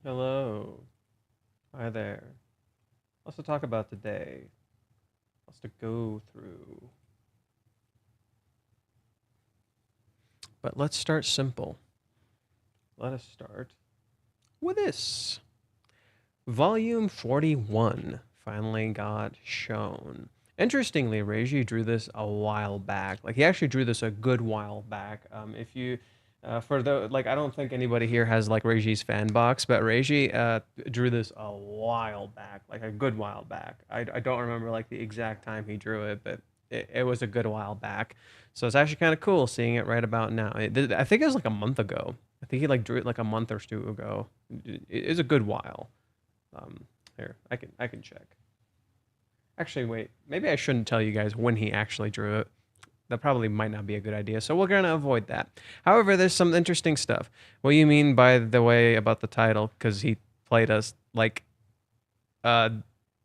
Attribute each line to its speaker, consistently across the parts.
Speaker 1: Hello. Hi there. Lots to talk about today. Lots to go through. But let's start simple. Let us start with this. Volume 41 finally got shown. Interestingly, Reiji drew this a while back. Like, he actually drew this a good while back. If you for the like, I don't think anybody here has like Reiji's fan box, but Reiji drew this a while back, like a good while back. I don't remember like the exact time he drew it, but it was a good while back. So it's actually kind of cool seeing it right about now. I think it was like a month ago. I think he like drew it like a month or two ago. It is a good while. Um, Here, I can check. Actually, wait. Maybe I shouldn't tell you guys when he actually drew it. That probably might not be a good idea. So we're gonna avoid that. However, there's some interesting stuff. What do you mean by the way about the title? Because he played us like, uh,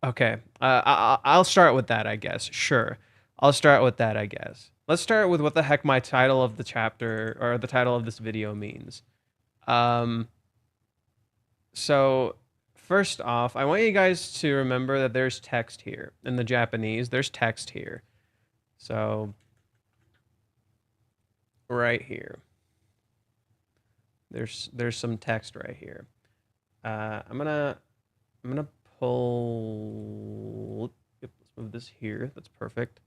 Speaker 1: okay. I'll start with that, I guess. Sure, I'll start with that, I guess. Let's start with what the heck my title of the chapter or the title of this video means. Um, So, first off, I want you guys to remember that there's text here. In the Japanese, there's text here. So, right here. There's some text right here. I'm gonna pull. Yep, let's move this here. That's perfect.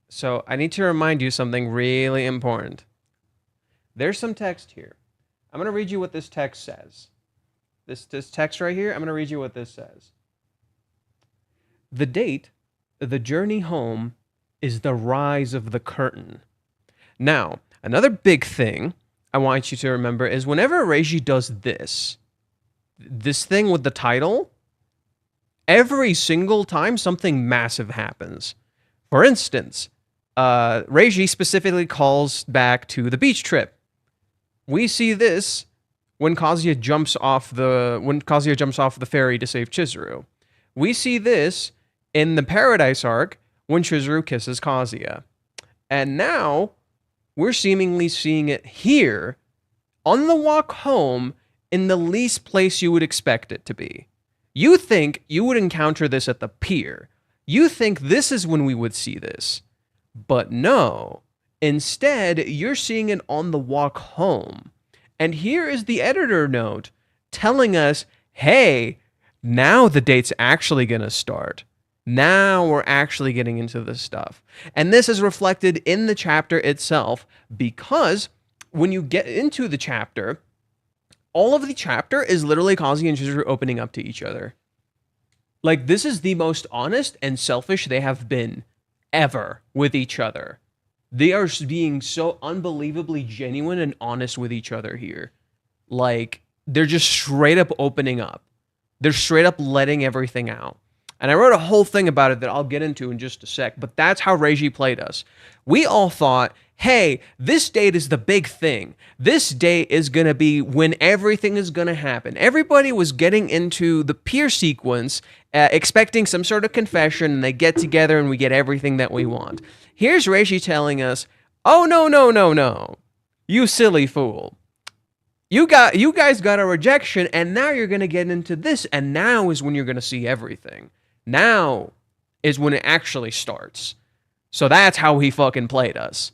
Speaker 1: So I need to remind you something really important. There's some text here. I'm gonna read you what this text says. This text right here. I'm gonna read you what this says. The date, the journey home, is the rise of the curtain. Now, another big thing I want you to remember is whenever Reiji does this thing with the title, every single time something massive happens. For instance, Reiji specifically calls back to the beach trip. We see this when Kazuya jumps off the ferry to save Chizuru. We see this in the Paradise arc when Chizuru kisses Kazuya. And now we're seemingly seeing it here on the walk home in the least place you would expect it to be. You think you would encounter this at the pier. You think this is when we would see this. But no. Instead, you're seeing it on the walk home. And here is the editor note telling us, hey, now the date's actually going to start. Now we're actually getting into this stuff. And this is reflected in the chapter itself because when you get into the chapter, all of the chapter is literally Kazuya and Chizuru opening up to each other. Like, this is the most honest and selfish they have been ever with each other. They are being so unbelievably genuine and honest with each other here. Like, they're just straight up opening up. They're straight up letting everything out. And I wrote a whole thing about it that I'll get into in just a sec, but that's how Reiji played us. We all thought, hey, this date is the big thing. This date is going to be when everything is going to happen. Everybody was getting into the pier sequence, expecting some sort of confession, and they get together and we get everything that we want. Here's Reiji telling us, oh, no, no, no, no. You silly fool. You guys got a rejection, and now you're going to get into this, and now is when you're going to see everything. Now is when it actually starts. So that's how he fucking played us.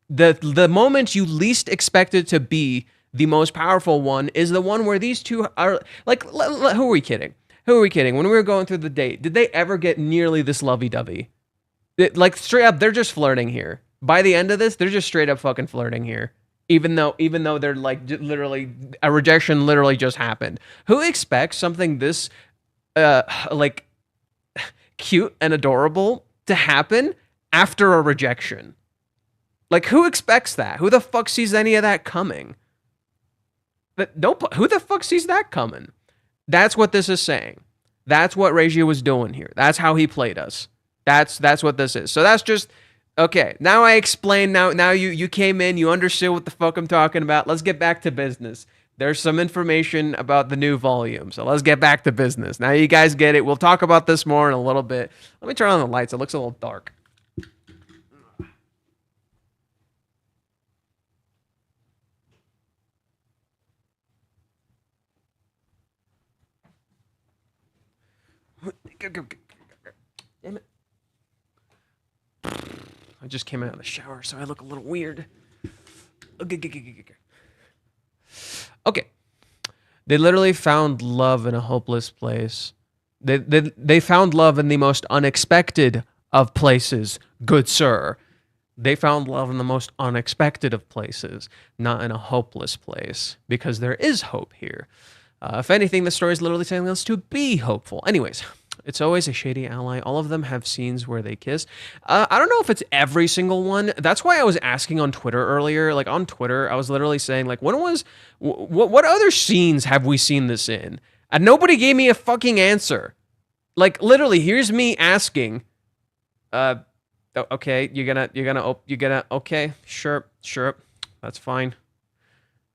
Speaker 1: The moment you least expected to be the most powerful one is the one where these two are like, who are we kidding? Who are we kidding? When we were going through the date, did they ever get nearly this lovey-dovey? Like, straight up, they're just flirting here. By the end of this, they're just straight up fucking flirting here. Even though they're like literally a rejection literally just happened. Who expects something this like cute and adorable to happen after a rejection? Like, who expects that? Who the fuck sees any of that coming? Who the fuck sees that coming? That's what this is saying. That's what Reiji was doing here. That's how he played us. That's what this is. So that's just okay. Now I explained. Now you came in. You understood what the fuck I'm talking about. Let's get back to business. There's some information about the new volume, so let's get back to business. Now you guys get it. We'll talk about this more in a little bit. Let me turn on the lights. It looks a little dark. Damn it. I just came out of the shower, so I look a little weird. Okay. They literally found love in a hopeless place. They found love in the most unexpected of places, good sir. They found love in the most unexpected of places, not in a hopeless place, because there is hope here. If anything, the story is literally telling us to be hopeful. Anyways, it's always a shady ally. All of them have scenes where they kiss. I don't know if it's every single one. That's why I was asking on Twitter earlier. Like on Twitter, I was literally saying, like, what other scenes have we seen this in? And nobody gave me a fucking answer. Like literally, here's me asking. Okay, you're gonna. Okay, sure, that's fine.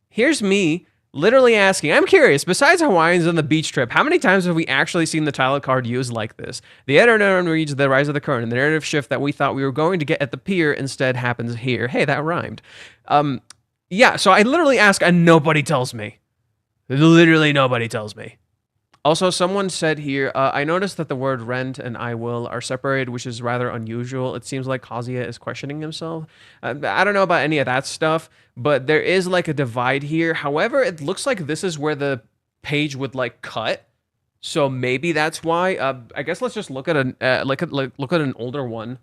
Speaker 1: Here's me. Literally asking, I'm curious, besides Hawaiians on the beach trip, how many times have we actually seen the title card used like this? The editor reads the rise of the current, and the narrative shift that we thought we were going to get at the pier instead happens here. Hey, that rhymed. Yeah, so I literally ask, and nobody tells me. Literally nobody tells me. Also, someone said here, I noticed that the word rent and I will are separated, which is rather unusual. It seems like Kazuya is questioning himself. I don't know about any of that stuff, but there is like a divide here. However, it looks like this is where the page would like cut. So maybe that's why. I guess let's just look at look at an older one.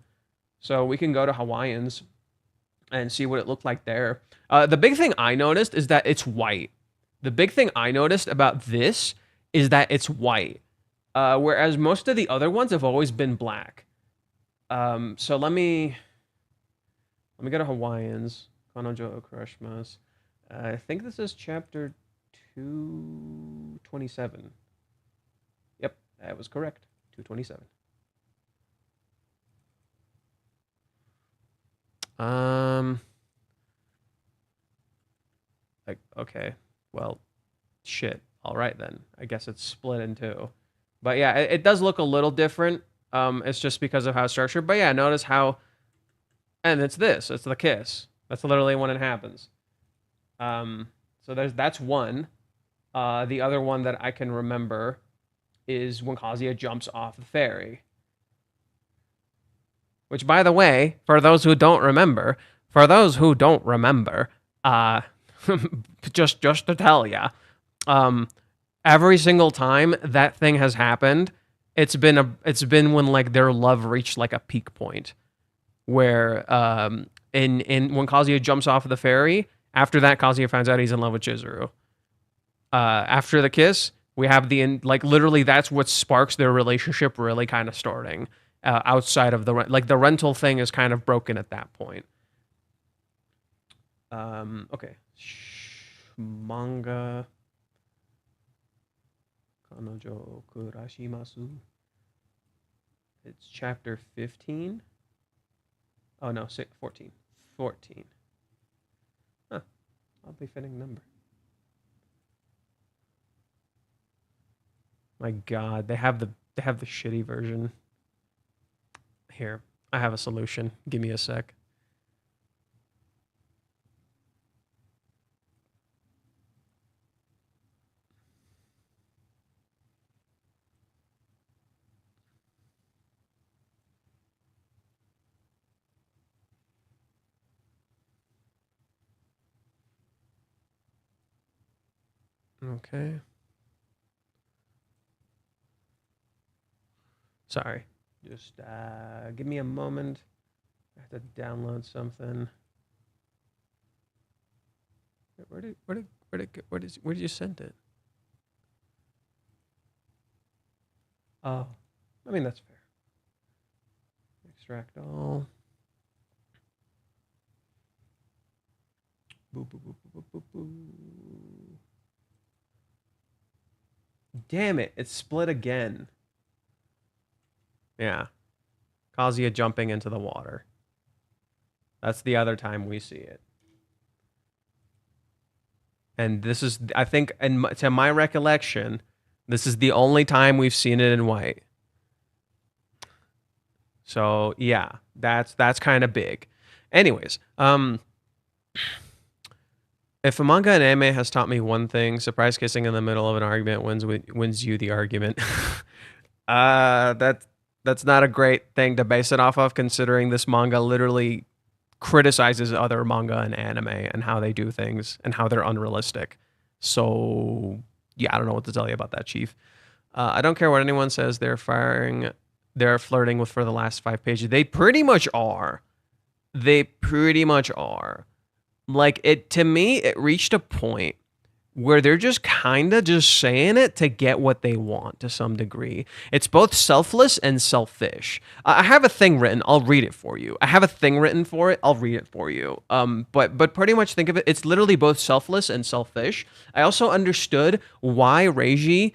Speaker 1: So we can go to Hawaiians and see what it looked like there. The big thing I noticed is that it's white. The big thing I noticed about this is that it's white, whereas most of the other ones have always been black. So let me go to Hawaiians. Kanojo Okarishimasu. I think this is chapter 227. Yep, that was correct. 227. Like, okay, well, shit. All right, then. I guess it's split in two. But yeah, it does look a little different. It's just because of how it's structured. But yeah, notice how... And it's this. It's the kiss. That's literally when it happens. So that's one. The other one that I can remember is when Kazuya jumps off the ferry. Which, by the way, for those who don't remember, just to tell ya, every single time that thing has happened, it's been when like their love reached like a peak point, where in when Kazuya jumps off of the ferry. After that, Kazuya finds out he's in love with Chizuru. After the kiss, we have like literally that's what sparks their relationship really kind of starting. Outside of the rental thing is kind of broken at that point. Okay, manga. Kanojo Okarishimasu. It's chapter 15. Oh no, 14. 14. Huh. Oddly fitting number. My God, they have the shitty version. Here, I have a solution. Give me a sec. Okay. Sorry. Just give me a moment. I have to download something. Where did you send it? Oh, I mean that's fair. Extract all. Boo, boo, boo, boo, boo, boo. Damn it! It's split again. Yeah. Kazuya jumping into the water. That's the other time we see it. And this is, I think, to my recollection, this is the only time we've seen it in white. So, yeah, that's kind of big. Anyways, if a manga and anime has taught me one thing, surprise kissing in the middle of an argument wins you the argument. That's not a great thing to base it off of, considering this manga literally criticizes other manga and anime and how they do things and how they're unrealistic. So yeah, I don't know what to tell you about that, Chief. I don't care what anyone says. They're flirting with for the last 5 pages. They pretty much are. They pretty much are. Like, it, to me, it reached a point where they're just kind of just saying it to get what they want to some degree. It's both selfless and selfish. I have a thing written. I'll read it for you. I have a thing written for it. I'll read it for you. But pretty much think of it. It's literally both selfless and selfish. I also understood why Reiji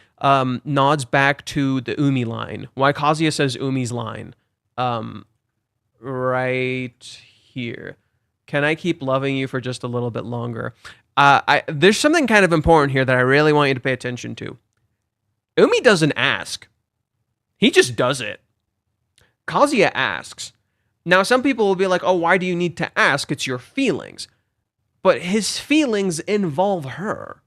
Speaker 1: nods back to the Umi line. Why Kazuya says Umi's line. Right here. Can I keep loving you for just a little bit longer? There's something kind of important here that I really want you to pay attention to. Umi doesn't ask. He just does it. Kazuya asks. Now, some people will be like, oh, why do you need to ask? It's your feelings. But his feelings involve her.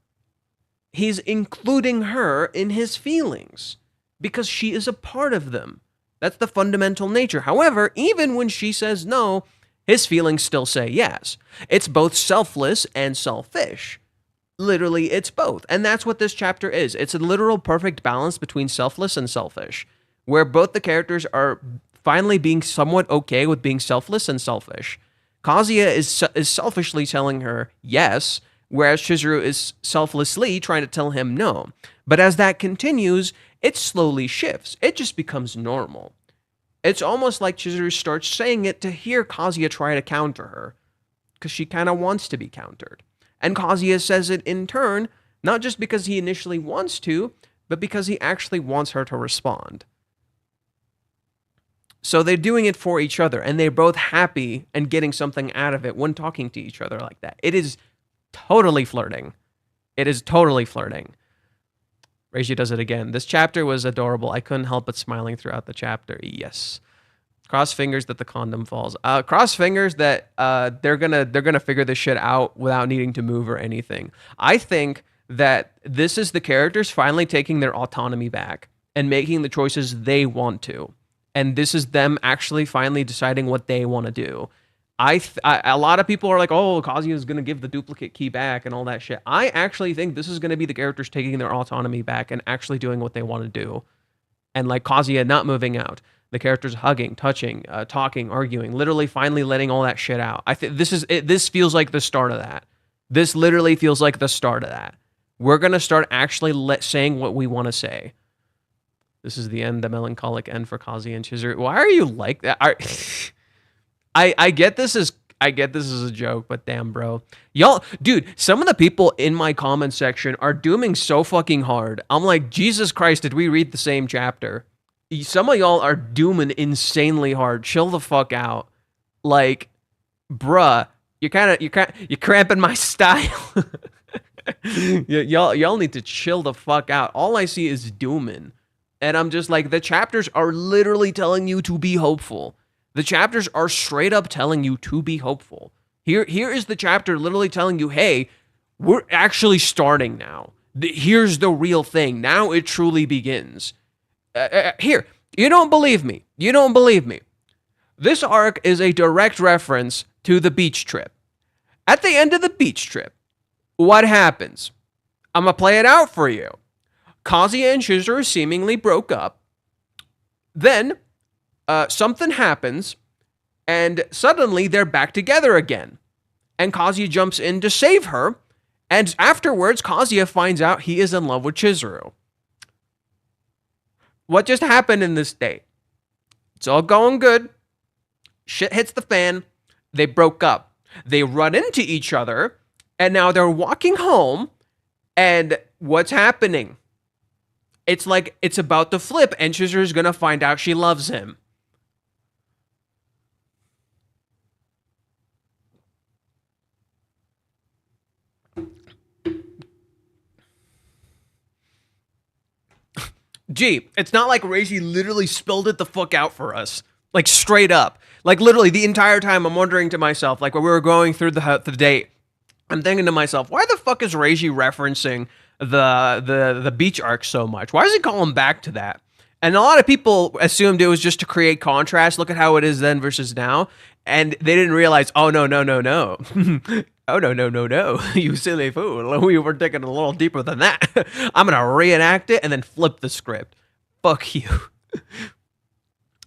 Speaker 1: He's including her in his feelings because she is a part of them. That's the fundamental nature. However, even when she says no, his feelings still say yes. It's both selfless and selfish. Literally, it's both. And that's what this chapter is. It's a literal perfect balance between selfless and selfish, where both the characters are finally being somewhat okay with being selfless and selfish. Kazuya is selfishly telling her yes, whereas Chizuru is selflessly trying to tell him no. But as that continues, it slowly shifts. It just becomes normal. It's almost like Chizuru starts saying it to hear Kazuya try to counter her, because she kind of wants to be countered. And Kazuya says it in turn, not just because he initially wants to, but because he actually wants her to respond. So they're doing it for each other, and they're both happy and getting something out of it when talking to each other like that. It is totally flirting. It is totally flirting. Reiji does it again. This chapter was adorable. I couldn't help but smiling throughout the chapter. Yes. Cross fingers that the condom falls. Cross fingers that they're gonna figure this shit out without needing to move or anything. I think that this is the characters finally taking their autonomy back and making the choices they want to. And this is them actually finally deciding what they want to do. A lot of people are like, oh, Kazuya is going to give the duplicate key back and all that shit. I actually think this is going to be the characters taking their autonomy back and actually doing what they want to do. And like Kazuya not moving out. The characters hugging, touching, talking, arguing, literally finally letting all that shit out. I think this feels like the start of that. This literally feels like the start of that. We're going to start actually saying what we want to say. This is the end, the melancholic end for Kazuya and Chizuru. Why are you like that? I get this as a joke, but damn, bro. Y'all, dude, some of the people in my comment section are dooming so fucking hard. I'm like, Jesus Christ, did we read the same chapter? Some of y'all are dooming insanely hard. Chill the fuck out. Like, bruh, you're cramping my style. y'all need to chill the fuck out. All I see is dooming. And I'm just like, the chapters are literally telling you to be hopeful. The chapters are straight up telling you to be hopeful. Here is the chapter literally telling you, hey, we're actually starting now. Here's the real thing. Now it truly begins. Here, you don't believe me. You don't believe me. This arc is a direct reference to the beach trip. At the end of the beach trip, what happens? I'm going to play it out for you. Kazuya and Chizuru seemingly broke up. Then something happens, and suddenly they're back together again. And Kazuya jumps in to save her, and afterwards, Kazuya finds out he is in love with Chizuru. What just happened in this day? It's all going good. Shit hits the fan. They broke up. They run into each other, and now they're walking home, and what's happening? It's like it's about to flip, and Chizuru's gonna find out she loves him. Gee, it's not like Reiji literally spilled it the fuck out for us. Like, straight up. Like, literally, the entire time I'm wondering to myself, like, when we were going through the date, I'm thinking to myself, why the fuck is Reiji referencing the beach arc so much? Why does he call him back to that? And a lot of people assumed it was just to create contrast. Look at how it is then versus now. And they didn't realize, oh, no, no, no, no. Oh, no, no, no, no. You silly fool. We were taking it a little deeper than that. I'm going to reenact it and then flip the script. Fuck you.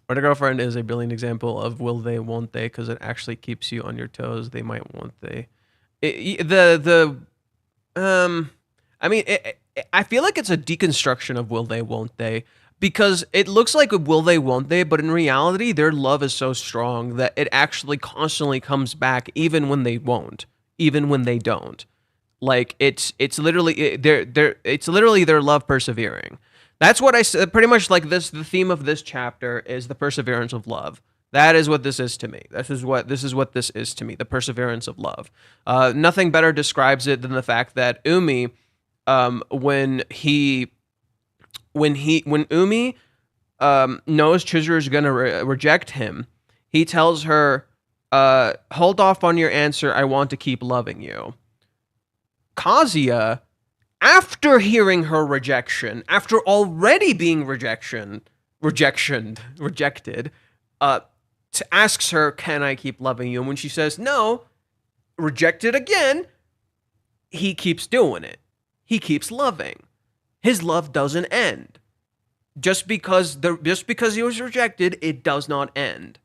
Speaker 1: Or the girlfriend is a brilliant example of will they, won't they, because it actually keeps you on your toes. They might, won't they. I feel like it's a deconstruction of will they, won't they, because it looks like a will they, won't they, but in reality, their love is so strong that it actually constantly comes back, even when they won't, even when they don't. Like it's literally their love persevering. That's what I said. Pretty much like this. The theme of this chapter is the perseverance of love. That is what this is to me. This is what this is to me. The perseverance of love. Nothing better describes it than the fact that Umi, when Umi knows Chizuru is gonna reject him, he tells her, "Hold off on your answer. I want to keep loving you." Kazuya, after hearing her rejection, after already being rejected, asks her, "Can I keep loving you?" And when she says no, rejected again, he keeps doing it. He keeps loving. His love doesn't end. Just because he was rejected, it does not end.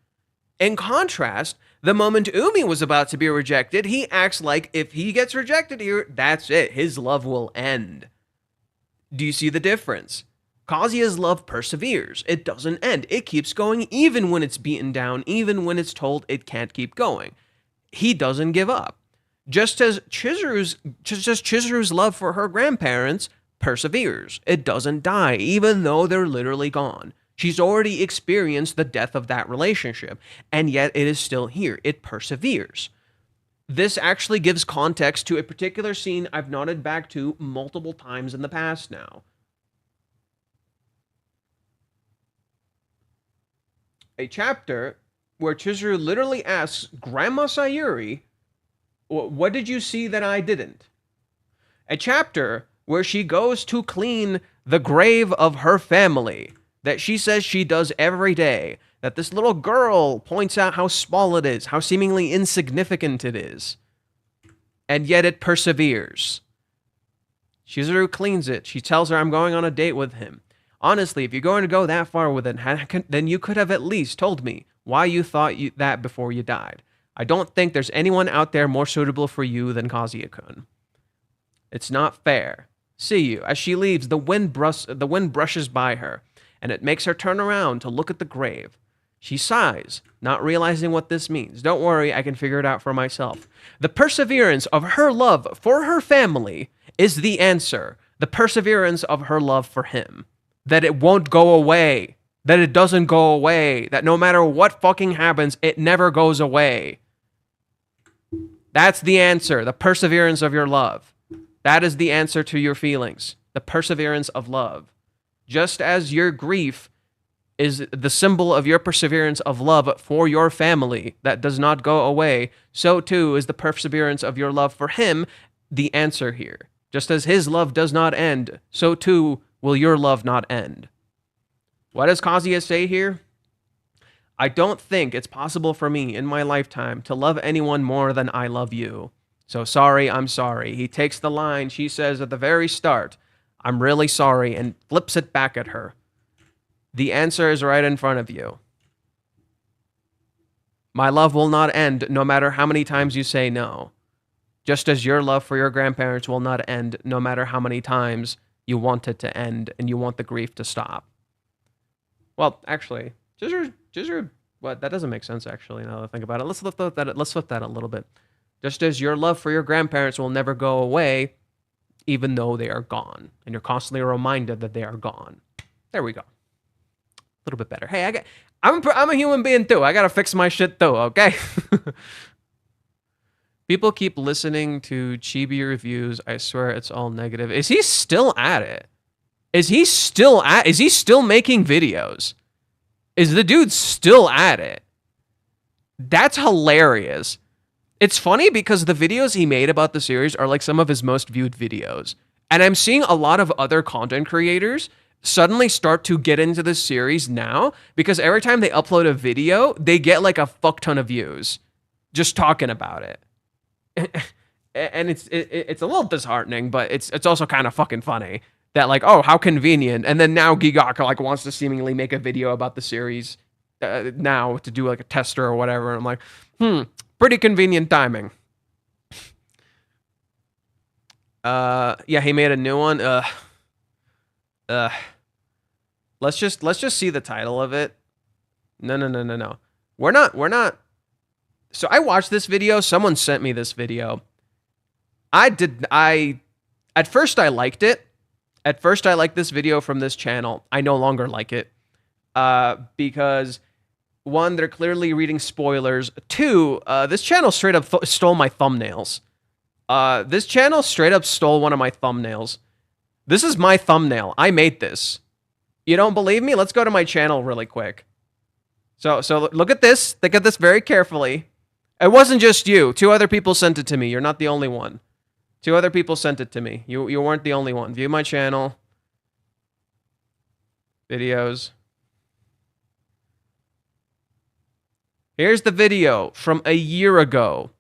Speaker 1: In contrast, the moment Umi was about to be rejected, he acts like if he gets rejected here, that's it. His love will end. Do you see the difference? Kazuya's love perseveres. It doesn't end. It keeps going even when it's beaten down, even when it's told it can't keep going. He doesn't give up. Just as Chizuru's love for her grandparents perseveres. It doesn't die, even though they're literally gone. She's already experienced the death of that relationship, and yet it is still here. It perseveres. This actually gives context to a particular scene I've nodded back to multiple times in the past now. A chapter where Chizuru literally asks Grandma Sayuri, "What did you see that I didn't?" A chapter where she goes to clean the grave of her family that she says she does every day, that this little girl points out how small it is, how seemingly insignificant it is, and yet it perseveres. Chizuru cleans it. She tells her, "I'm going on a date with him. Honestly, if you're going to go that far with it, then you could have at least told me why you thought that before you died. I don't think there's anyone out there more suitable for you than Kazuya-kun. It's not fair. See you." As she leaves, the wind brushes by her, and it makes her turn around to look at the grave. She sighs, not realizing what this means. "Don't worry, I can figure it out for myself." The perseverance of her love for her family is the answer. The perseverance of her love for him. That it won't go away. That it doesn't go away. That no matter what fucking happens, it never goes away. That's the answer. The perseverance of your love. That is the answer to your feelings. The perseverance of love. Just as your grief is the symbol of your perseverance of love for your family that does not go away, so too is the perseverance of your love for him the answer here. Just as his love does not end, so too will your love not end. What does Kazuya say here? "I don't think it's possible for me in my lifetime to love anyone more than I love you. So sorry, I'm sorry." He takes the line she says at the very start, "I'm really sorry," and flips it back at her. The answer is right in front of you. My love will not end no matter how many times you say no. Just as your love for your grandparents will not end no matter how many times you want it to end and you want the grief to stop. Well, actually, Chizuru, what? That doesn't make sense, actually, now that I think about it. Let's flip that a little bit. Just as your love for your grandparents will never go away, even though they are gone. And you're constantly reminded that they are gone. There we go. A little bit better. Hey, I'm a human being, too. I gotta fix my shit, too, okay? People keep listening to chibi reviews. I swear it's all negative. Is he still at it? Is he still making videos? Is the dude still at it? That's hilarious. It's funny because the videos he made about the series are like some of his most viewed videos. And I'm seeing a lot of other content creators suddenly start to get into this series now because every time they upload a video, they get like a fuck ton of views just talking about it. And it's a little disheartening, but it's also kind of fucking funny that like, oh, how convenient. And then now Gigaka like wants to seemingly make a video about the series now to do like a tester or whatever. And I'm like, pretty convenient timing. Yeah, he made a new one. Let's just see the title of it. No. We're not. So I watched this video. Someone sent me this video. At first I liked it. At first I liked this video from this channel. I no longer like it. Because one, they're clearly reading spoilers. Two, this channel straight up stole my thumbnails. This channel straight up stole one of my thumbnails. This is my thumbnail. I made this. You don't believe me? Let's go to my channel really quick. So look at this. Think of this very carefully. It wasn't just you. 2 other people sent it to me. You're not the only one. 2 other people sent it to me. You weren't the only one. View my channel. Videos. Here's the video from a year ago.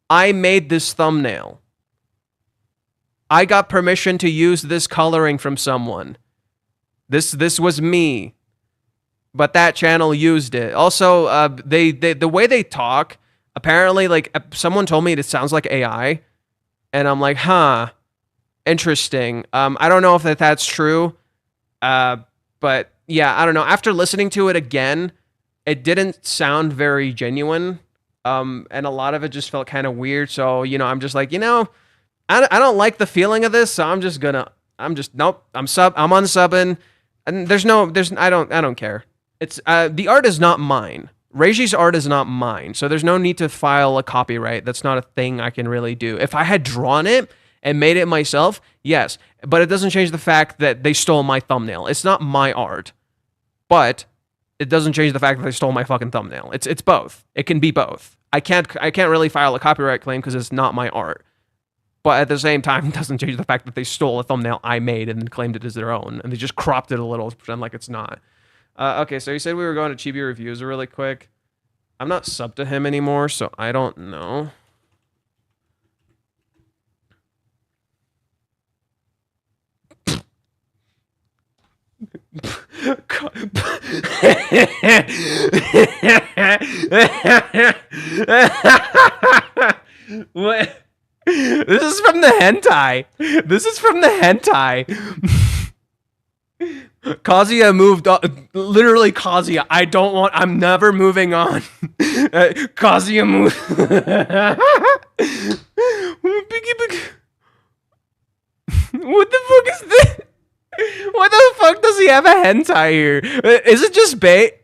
Speaker 1: I made this thumbnail. I got permission to use this coloring from someone. This was me. But that channel used it. Also, the way they talk, apparently, like, someone told me it sounds like AI. And I'm like, huh, interesting. I don't know if that's true. But yeah, I don't know. After listening to it again, it didn't sound very genuine. And a lot of it just felt kind of weird. So, I'm just like, I don't like the feeling of this. So nope, I'm unsubbing. And I don't care. It's, the art is not mine. Reiji's art is not mine. So there's no need to file a copyright. That's not a thing I can really do. If I had drawn it and made it myself, yes. But it doesn't change the fact that they stole my thumbnail. It's not my art. But it doesn't change the fact that they stole my fucking thumbnail. It's both. It can be both. I can't really file a copyright claim because it's not my art. But at the same time, it doesn't change the fact that they stole a thumbnail I made and then claimed it as their own. And they just cropped it a little to pretend like it's not. Okay, so he said we were going to Chibi Reviews really quick. I'm not subbed to him anymore, so I don't know. What? This is from the hentai. Kazuya moved on. Literally, Kazuya. I'm never moving on. Kazuya moved. What the fuck is this? Why the fuck does he have a hentai here? Is it just bait?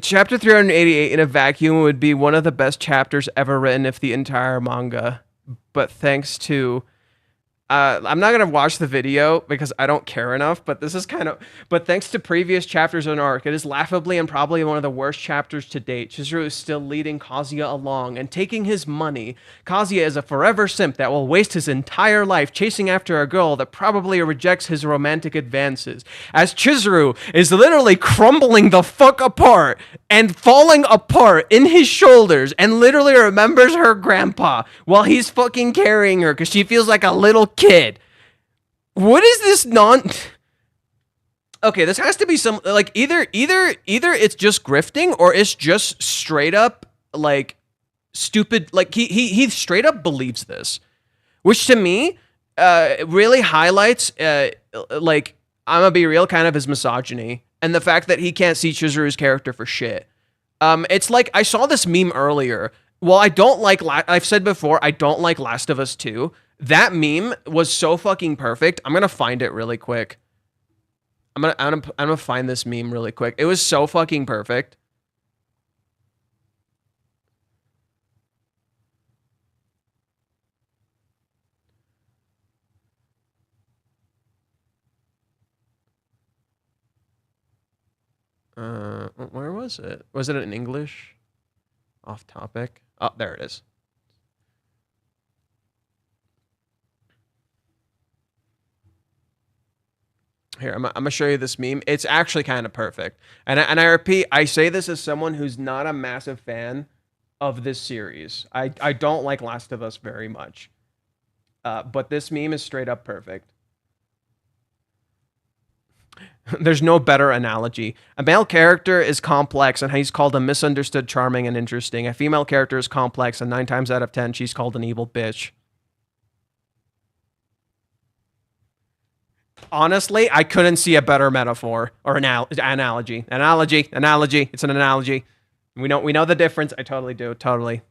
Speaker 1: Chapter 388 in a vacuum would be one of the best chapters ever written if the entire manga. But thanks to... I'm not going to watch the video because I don't care enough, but but thanks to previous chapters in arc, it is laughably and probably one of the worst chapters to date. Chizuru is still leading Kazuya along and taking his money. Kazuya is a forever simp that will waste his entire life chasing after a girl that probably rejects his romantic advances, as Chizuru is literally crumbling the fuck apart and falling apart in his shoulders and literally remembers her grandpa while he's fucking carrying her because she feels like a little kid. What is this Okay, this has to be some like either it's just grifting or it's just straight up like stupid. Like he straight up believes this, which to me really highlights like, I'm gonna be real, kind of his misogyny and the fact that he can't see Chizuru's character for shit. It's like I saw this meme earlier. Well, I've said before, I don't like Last of Us 2. That meme was so fucking perfect. I'm gonna find it really quick. I'm gonna find this meme really quick. It was so fucking perfect. Where was it? Was it in English? Off topic. Oh, there it is. Here, I'm gonna show you this meme. It's actually kind of perfect. And I repeat, I say this as someone who's not a massive fan of this series. I don't like Last of Us very much. But this meme is straight up perfect. There's no better analogy. A male character is complex, and he's called a misunderstood, charming, and interesting. A female character is complex, and 9 times out of 10, she's called an evil bitch. Honestly, I couldn't see a better metaphor or analogy. Analogy. It's an analogy. We know the difference. I totally do. Totally.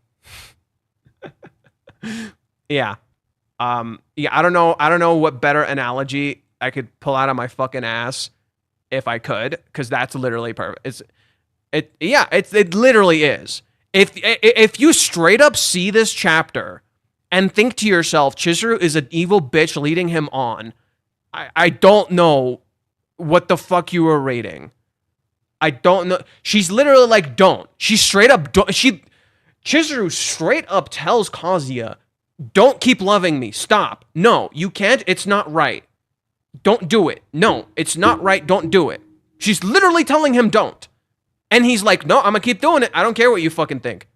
Speaker 1: Yeah. Yeah. I don't know what better analogy I could pull out of my fucking ass if I could, because that's literally perfect. It literally is. If you straight up see this chapter and think to yourself, Chizuru is an evil bitch leading him on, I don't know what the fuck you were rating. I don't know. She's literally like, don't. She straight up don't. Chizuru straight up tells Kazuya, don't keep loving me. Stop. No, you can't. It's not right. Don't do it. No, it's not right. Don't do it. She's literally telling him don't. And he's like, no, I'm gonna keep doing it. I don't care what you fucking think.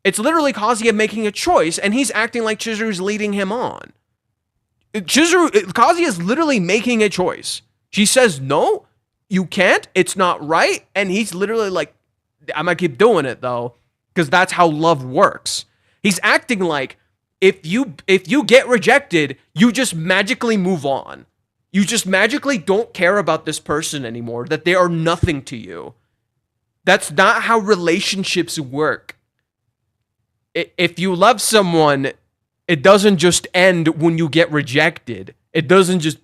Speaker 1: It's literally Kazuya making a choice, and he's acting like Chizuru's leading him on. Kazuya is literally making a choice. She says, no, you can't. It's not right. And he's literally like, I'm gonna keep doing it though, because that's how love works. He's acting like if you get rejected, you just magically move on. You just magically don't care about this person anymore, that they are nothing to you. That's not how relationships work. If you love someone, it doesn't just end when you get rejected. It doesn't just...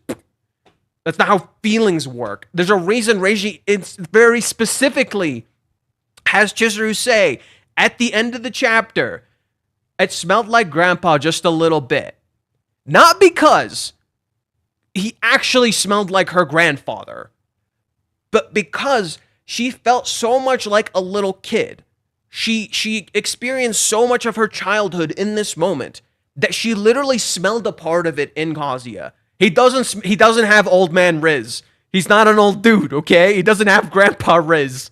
Speaker 1: That's not how feelings work. There's a reason Reiji very specifically has Chizuru say, at the end of the chapter, it smelled like grandpa just a little bit. Not because he actually smelled like her grandfather, but because she felt so much like a little kid. She experienced so much of her childhood in this moment that she literally smelled a part of it in Kazuya. He doesn't have old man Riz. He's not an old dude, okay? He doesn't have grandpa Riz.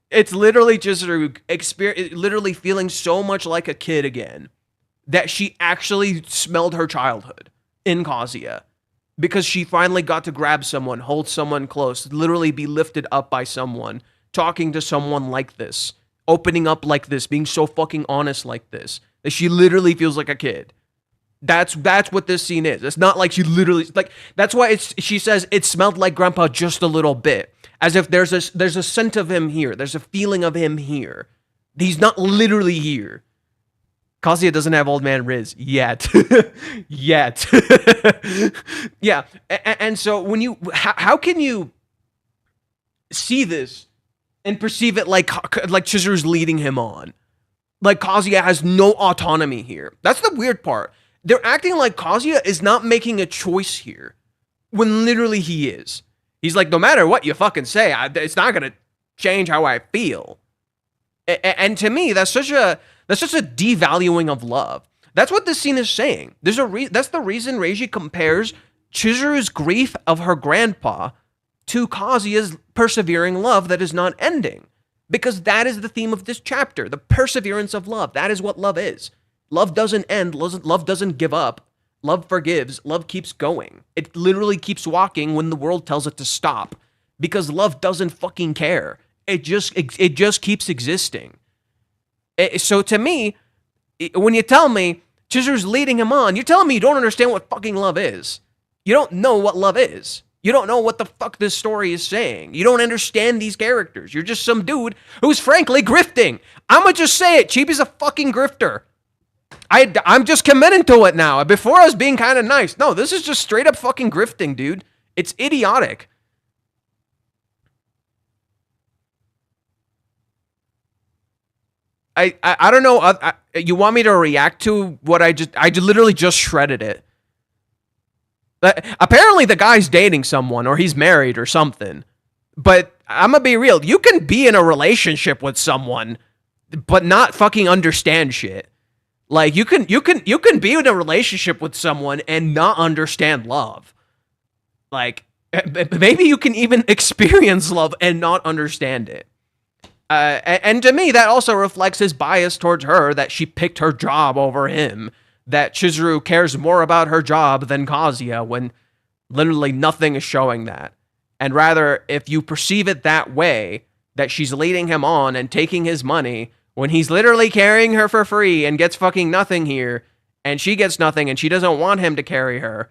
Speaker 1: It's literally just literally feeling so much like a kid again that she actually smelled her childhood in Kazuya, because she finally got to grab someone, hold someone close, literally be lifted up by someone, talking to someone like this, opening up like this, being so fucking honest like this, that she literally feels like a kid. That's what this scene is. It's not like she literally, like, that's why she says it smelled like grandpa just a little bit, as if there's a scent of him here, there's a feeling of him here. He's not literally here. Kazuya doesn't have old man Riz yet. Yet. Yeah. And so when how can you see this and perceive it like Chizuru's leading him on? Like Kazuya has no autonomy here. That's the weird part. They're acting like Kazuya is not making a choice here, when literally he is. He's like, no matter what you fucking say, it's not going to change how I feel. And to me, that's such a devaluing of love. That's what this scene is saying. That's the reason Reiji compares Chizuru's grief of her grandpa to Kazuya's persevering love that is not ending. Because that is the theme of this chapter, the perseverance of love. That is what love is. Love doesn't end. Love doesn't give up. Love forgives. Love keeps going. It literally keeps walking when the world tells it to stop. Because love doesn't fucking care. It just keeps existing. So to me, when you tell me Chizuru's leading him on, you're telling me you don't understand what fucking love is. You don't know what love is. You don't know what the fuck this story is saying. You don't understand these characters. You're just some dude who's frankly grifting. I'ma just say it. Chibi's a fucking grifter. I'm just committing to it now. Before I was being kind of nice. No, this is just straight up fucking grifting, dude. It's idiotic. I don't know. You want me to react to what I literally just shredded it. Apparently the guy's dating someone, or he's married or something. But I'm gonna be real. You can be in a relationship with someone, but not fucking understand shit. Like you can be in a relationship with someone and not understand love. Like, maybe you can even experience love and not understand it. And to me, that also reflects his bias towards her, that she picked her job over him, that Chizuru cares more about her job than Kazuya, when literally nothing is showing that. And rather, if you perceive it that way, that she's leading him on and taking his money, when he's literally carrying her for free and gets fucking nothing here, and she gets nothing and she doesn't want him to carry her,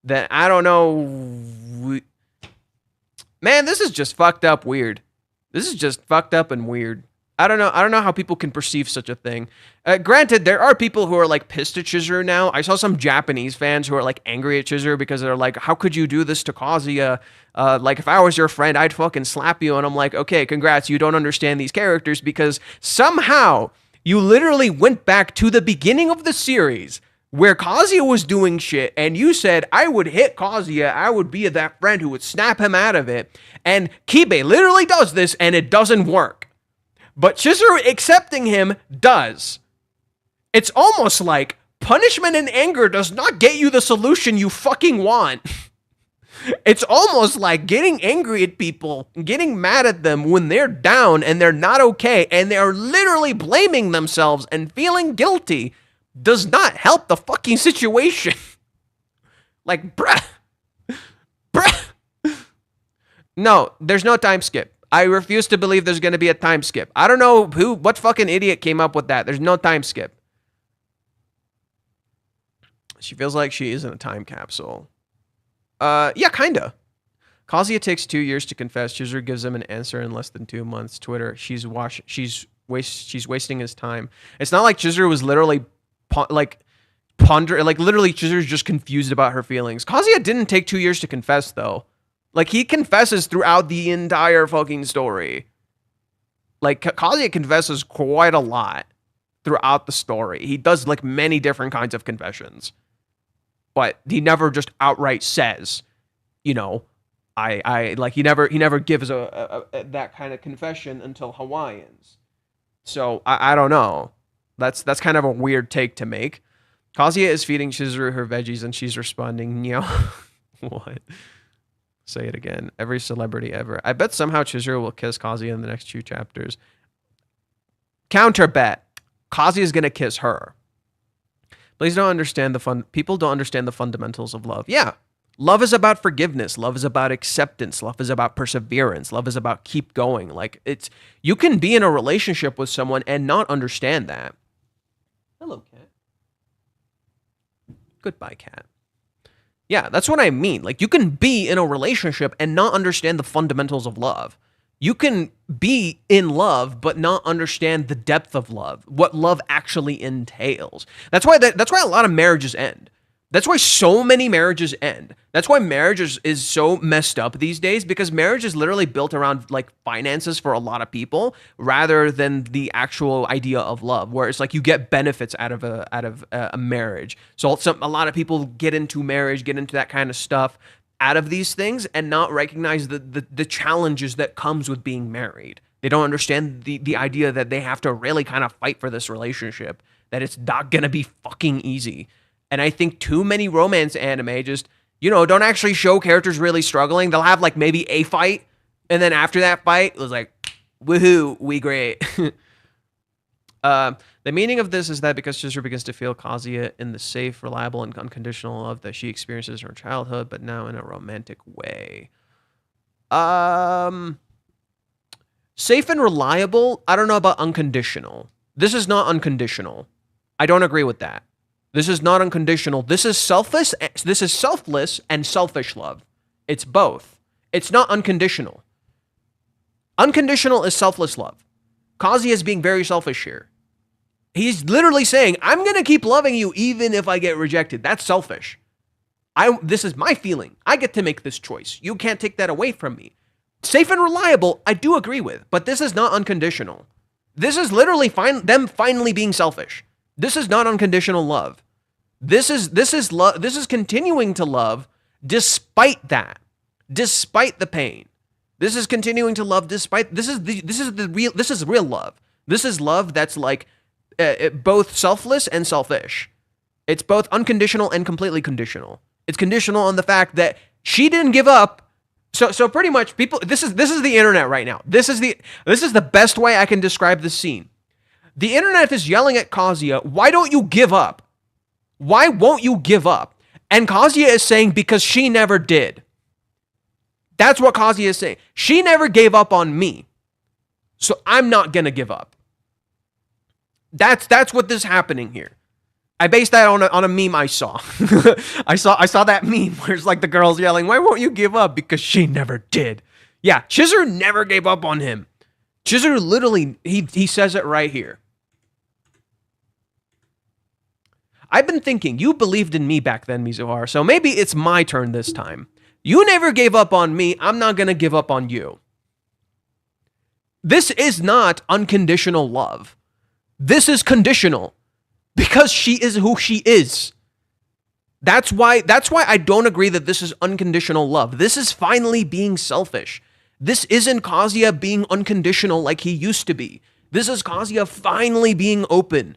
Speaker 1: then I don't know. Man, this is just fucked up weird. This is just fucked up and weird. I don't know how people can perceive such a thing. Granted, there are people who are like pissed at Chizuru now. I saw some Japanese fans who are like angry at Chizuru because they're like, how could you do this to Kazuya? Like, if I was your friend, I'd fucking slap you. And I'm like, okay, congrats. You don't understand these characters because somehow you literally went back to the beginning of the series where Kazuya was doing shit, and you said, I would hit Kazuya, I would be that friend who would snap him out of it, and Kibe literally does this, and it doesn't work. But Chizuru accepting him does. It's almost like punishment and anger does not get you the solution you fucking want. It's almost like getting angry at people, getting mad at them when they're down and they're not okay, and they're literally blaming themselves and feeling guilty does not help the fucking situation. Like, bruh. No, there's no time skip. I refuse to believe there's going to be a time skip. I don't know what fucking idiot came up with that. There's no time skip. She feels like she is in a time capsule. Yeah, kinda. Kazuya takes 2 years to confess. Chizuru gives him an answer in less than 2 months. Twitter, she's wasting his time. It's not like Chizuru was literally literally Chizuru's just confused about her feelings. Kazuya didn't take 2 years to confess though. Like, he confesses throughout the entire fucking story. Like, Kazuya confesses quite a lot throughout the story. He does like many different kinds of confessions. But he never just outright says, you know, I like, he never gives a that kind of confession until Hawaiians. So I don't know. That's kind of a weird take to make. Kazuya is feeding Chizuru her veggies and she's responding, "Nyo." What? Say it again. Every celebrity ever. I bet somehow Chizuru will kiss Kazuya in the next 2 chapters. Counter bet. Kazuya is gonna kiss her. People don't understand the fundamentals of love. Yeah. Love is about forgiveness. Love is about acceptance. Love is about perseverance. Love is about keep going. Like, you can be in a relationship with someone and not understand that. Hello, cat. Goodbye, cat. Yeah, that's what I mean. Like, you can be in a relationship and not understand the fundamentals of love. You can be in love but not understand the depth of love, what love actually entails. That's why a lot of marriages end. That's why so many marriages end. That's why marriage is so messed up these days, because marriage is literally built around like finances for a lot of people rather than the actual idea of love, where it's like you get benefits out of a marriage. So a lot of people get into marriage, get into that kind of stuff out of these things and not recognize the challenges that comes with being married. They don't understand the idea that they have to really kind of fight for this relationship, that it's not going to be fucking easy. And I think too many romance anime just, don't actually show characters really struggling. They'll have like maybe a fight, and then after that fight, it was like, woohoo, we great. The meaning of this is that because Chizuru begins to feel Kazuya in the safe, reliable, and unconditional love that she experiences in her childhood, but now in a romantic way. Safe and reliable, I don't know about unconditional. This is not unconditional. I don't agree with that. This is not unconditional. This is selfless. This is selfless and selfish love. It's both. It's not unconditional. Unconditional is selfless love. Kazuya is being very selfish here. He's literally saying, I'm going to keep loving you even if I get rejected. That's selfish. This is my feeling. I get to make this choice. You can't take that away from me. Safe and reliable, I do agree with, but this is not unconditional. This is literally them finally being selfish. This is not unconditional love. This is love. This is continuing to love despite that, despite the pain. This is continuing to love despite. This is real love. This is love that's like both selfless and selfish. It's both unconditional and completely conditional. It's conditional on the fact that She didn't give up. So pretty much people, this is the internet right now. This is the best way I can describe this scene. The internet is yelling at Kazuya, why don't you give up? Why won't you give up? And Kazuya is saying, because she never did. That's what Kazuya is saying. She never gave up on me. So I'm not going to give up. That's what is happening here. I based that on a meme I saw. I saw that meme where it's like the girl's yelling, why won't you give up? Because she never did. Yeah, Chizuru never gave up on him. Chizuru literally, he says it right here. I've been thinking, you believed in me back then, Mizuhara, so maybe it's my turn this time. You never gave up on me, I'm not gonna give up on you. This is not unconditional love. This is conditional. Because she is who she is. That's why I don't agree that this is unconditional love. This is finally being selfish. This isn't Kazuya being unconditional like he used to be. This is Kazuya finally being open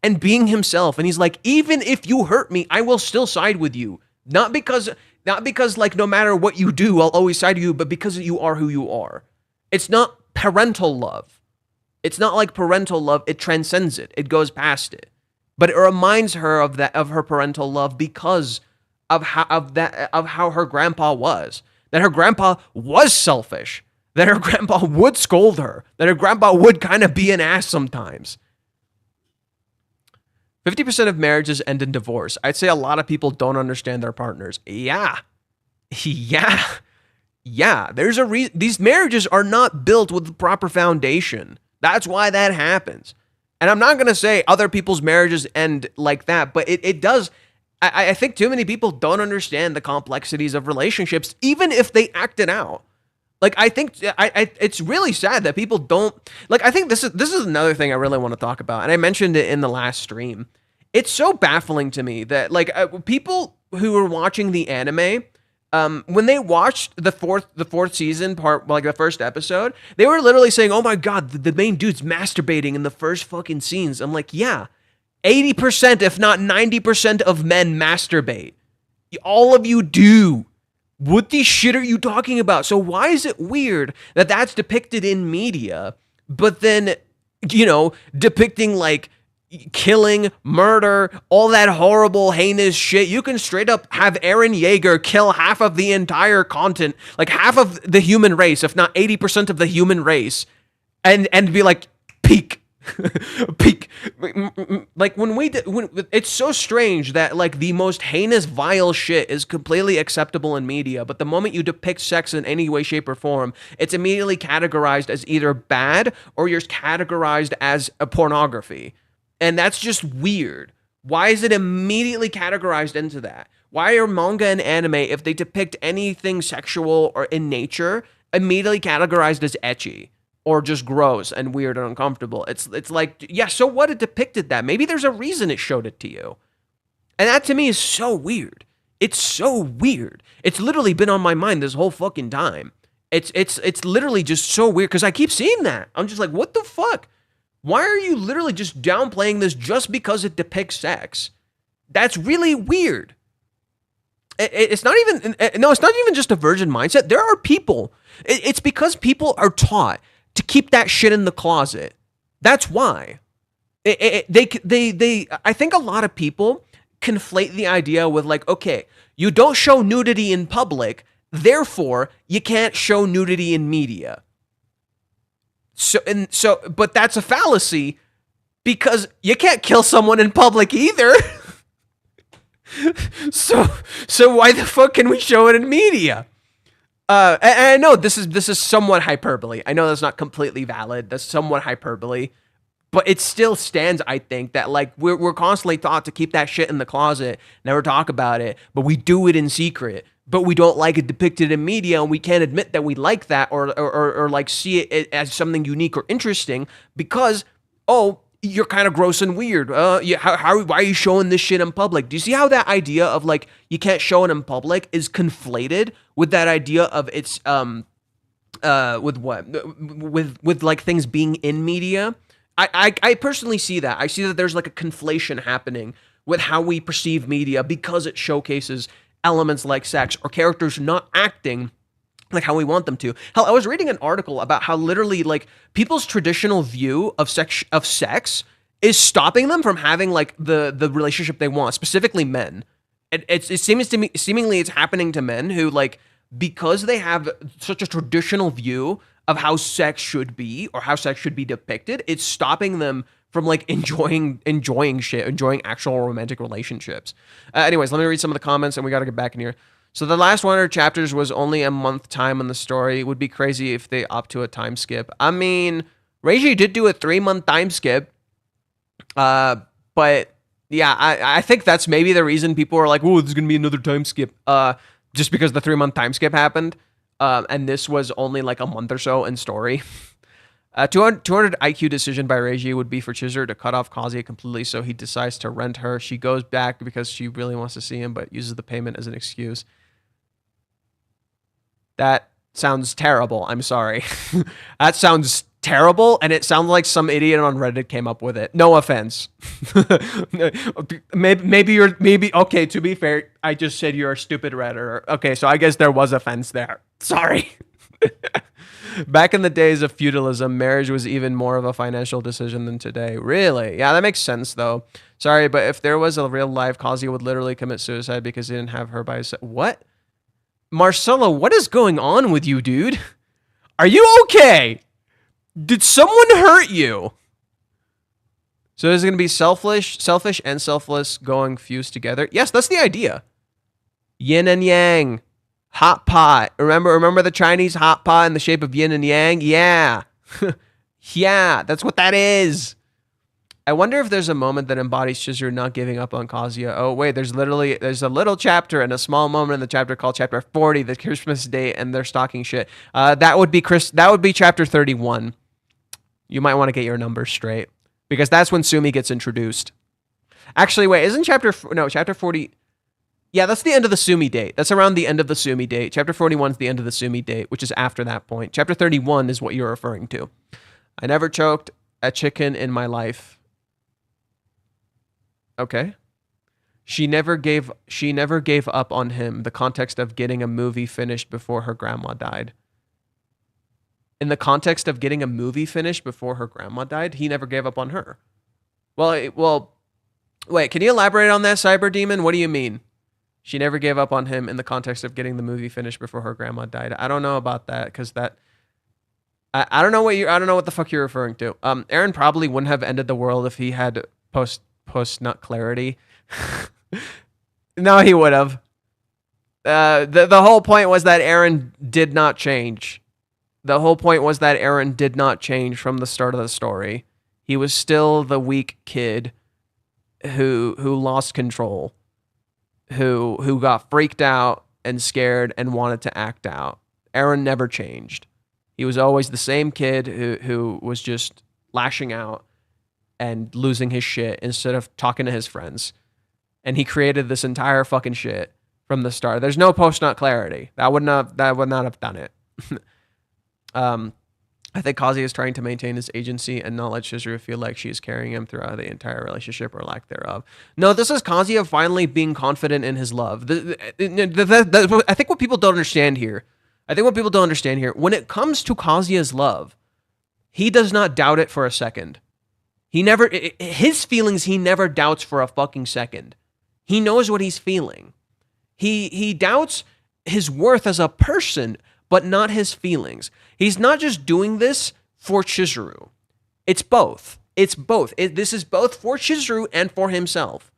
Speaker 1: and being himself. And he's like, even if you hurt me, I will still side with you. Not because like no matter what you do, I'll always side with you, but because you are who you are. It's not parental love. It's not like parental love. It transcends it. It goes past it. But it reminds her of her parental love because of how her grandpa was. That her grandpa was selfish. That her grandpa would scold her. That her grandpa would kind of be an ass sometimes. 50% of marriages end in divorce. I'd say a lot of people don't understand their partners. Yeah. There's a reason. These marriages are not built with the proper foundation. That's why that happens. And I'm not going to say other people's marriages end like that, but it does. I think too many people don't understand the complexities of relationships, even if they act it out. Like, I think it's really sad that people don't, like, I think this is another thing I really want to talk about. And I mentioned it in the last stream. It's so baffling to me that, like, people who are watching the anime, when they watched the fourth season part, like the first episode, they were literally saying, oh my God, the main dude's masturbating in the first fucking scenes. I'm like, yeah, 80%, if not 90% of men masturbate. All of you do. What the shit are you talking about? So why is it weird that that's depicted in media, but then, depicting like killing, murder, all that horrible, heinous shit? You can straight up have Eren Yeager kill half of the entire continent, like half of the human race, if not 80% of the human race, and be like, peak. Peak. Like when it's so strange that like the most heinous, vile shit is completely acceptable in media, but the moment you depict sex in any way, shape, or form, it's immediately categorized as either bad or you're categorized as a pornography. And that's just weird. Why is it immediately categorized into that? Why are manga and anime, if they depict anything sexual or in nature, immediately categorized as ecchi or just gross and weird and uncomfortable? It's like, yeah, so what? It depicted that. Maybe there's a reason it showed it to you. And that to me is so weird. It's so weird. It's literally been on my mind this whole fucking time. It's literally just so weird because I keep seeing that. I'm just like, what the fuck? Why are you literally just downplaying this just because it depicts sex? That's really weird. It's not even just a virgin mindset. There are people. It's because people are taught to keep that shit in the closet. That's why. I think a lot of people conflate the idea with like, okay, you don't show nudity in public, therefore you can't show nudity in media. But that's a fallacy because you can't kill someone in public either. So why the fuck can we show it in media? And I know this is somewhat hyperbole. I know that's not completely valid. That's somewhat hyperbole, but it still stands. I think that like we're constantly taught to keep that shit in the closet, never talk about it, but we do it in secret. But we don't like it depicted in media, and we can't admit that we like that or like see it as something unique or interesting because, oh, you're kind of gross and weird. Why are you showing this shit in public? Do you see how that idea of like you can't show it in public is conflated with that idea of it's with what with like things being in media? I personally see that. I see that there's like a conflation happening with how we perceive media because it showcases elements like sex or characters not acting like how we want them to. Hell, I was reading an article about how literally like people's traditional view of sex is stopping them from having like the relationship they want, specifically men. It seems to me seemingly it's happening to men who like, because they have such a traditional view of how sex should be or how sex should be depicted, it's stopping them from like enjoying actual romantic relationships. Anyways, let me read some of the comments and we got to get back in here. So the last 100 chapters was only a month time on the story. It would be crazy if they opt to a time skip. I mean, Reiji did do a 3-month time skip. But yeah, I think that's maybe the reason people are like, oh, there's going to be another time skip. Just because the 3-month time skip happened. And this was only like a month or so in story. 200 IQ decision by Reiji would be for Chizuru to cut off Kazuya completely, so he decides to rent her. She goes back because she really wants to see him, but uses the payment as an excuse. That sounds terrible. I'm sorry. That sounds terrible, and it sounds like some idiot on Reddit came up with it. No offense. maybe okay, to be fair, I just said you're a stupid Redditor. Okay, so I guess there was offense there. Sorry. Back in the days of feudalism, marriage was even more of a financial decision than today. Really? Yeah, that makes sense, though. Sorry, but if there was a real life, Kazuya would literally commit suicide because he didn't have her by his side. What? Marcelo, what is going on with you, dude? Are you okay? Did someone hurt you? So is it going to be selfish and selfless going fused together? Yes, that's the idea. Yin and yang. Hot pot. Remember the Chinese hot pot in the shape of yin and yang? Yeah. Yeah, that's what that is. I wonder if there's a moment that embodies Chizuru not giving up on Kazuya. Oh, wait, there's a little chapter and a small moment in the chapter called chapter 40, the Christmas date, and they're stalking shit. That would be chapter 31. You might want to get your numbers straight, because that's when Sumi gets introduced. Actually, wait, isn't chapter 40... Yeah, that's the end of the Sumi date. That's around the end of the Sumi date. Chapter 41 is the end of the Sumi date, which is after that point. Chapter 31 is what you're referring to. I never choked a chicken in my life. Okay. She never gave up on him. The context of getting a movie finished before her grandma died. In the context of getting a movie finished before her grandma died, he never gave up on her. Well, wait, can you elaborate on that, Cyber Demon? What do you mean? She never gave up on him in the context of getting the movie finished before her grandma died. I don't know about that, because I don't know what the fuck you're referring to. Aaron probably wouldn't have ended the world if he had post nut clarity. No, he would have. The whole point was that Aaron did not change. The whole point was that Aaron did not change from the start of the story. He was still the weak kid who lost control. Who got freaked out and scared and wanted to act out. Aaron never changed. He was always the same kid who was just lashing out and losing his shit instead of talking to his friends. And he created this entire fucking shit from the start. There's no post-nut clarity. That would not have done it. I think Kazuya is trying to maintain his agency and not let Chizuru feel like she is carrying him throughout the entire relationship or lack thereof. No, this is Kazuya finally being confident in his love. I think what people don't understand here, when it comes to Kazuya's love, he does not doubt it for a second. His feelings he never doubts for a fucking second. He knows what he's feeling. He doubts his worth as a person, but not his feelings. He's not just doing this for Chizuru. It's both. This is both for Chizuru and for himself.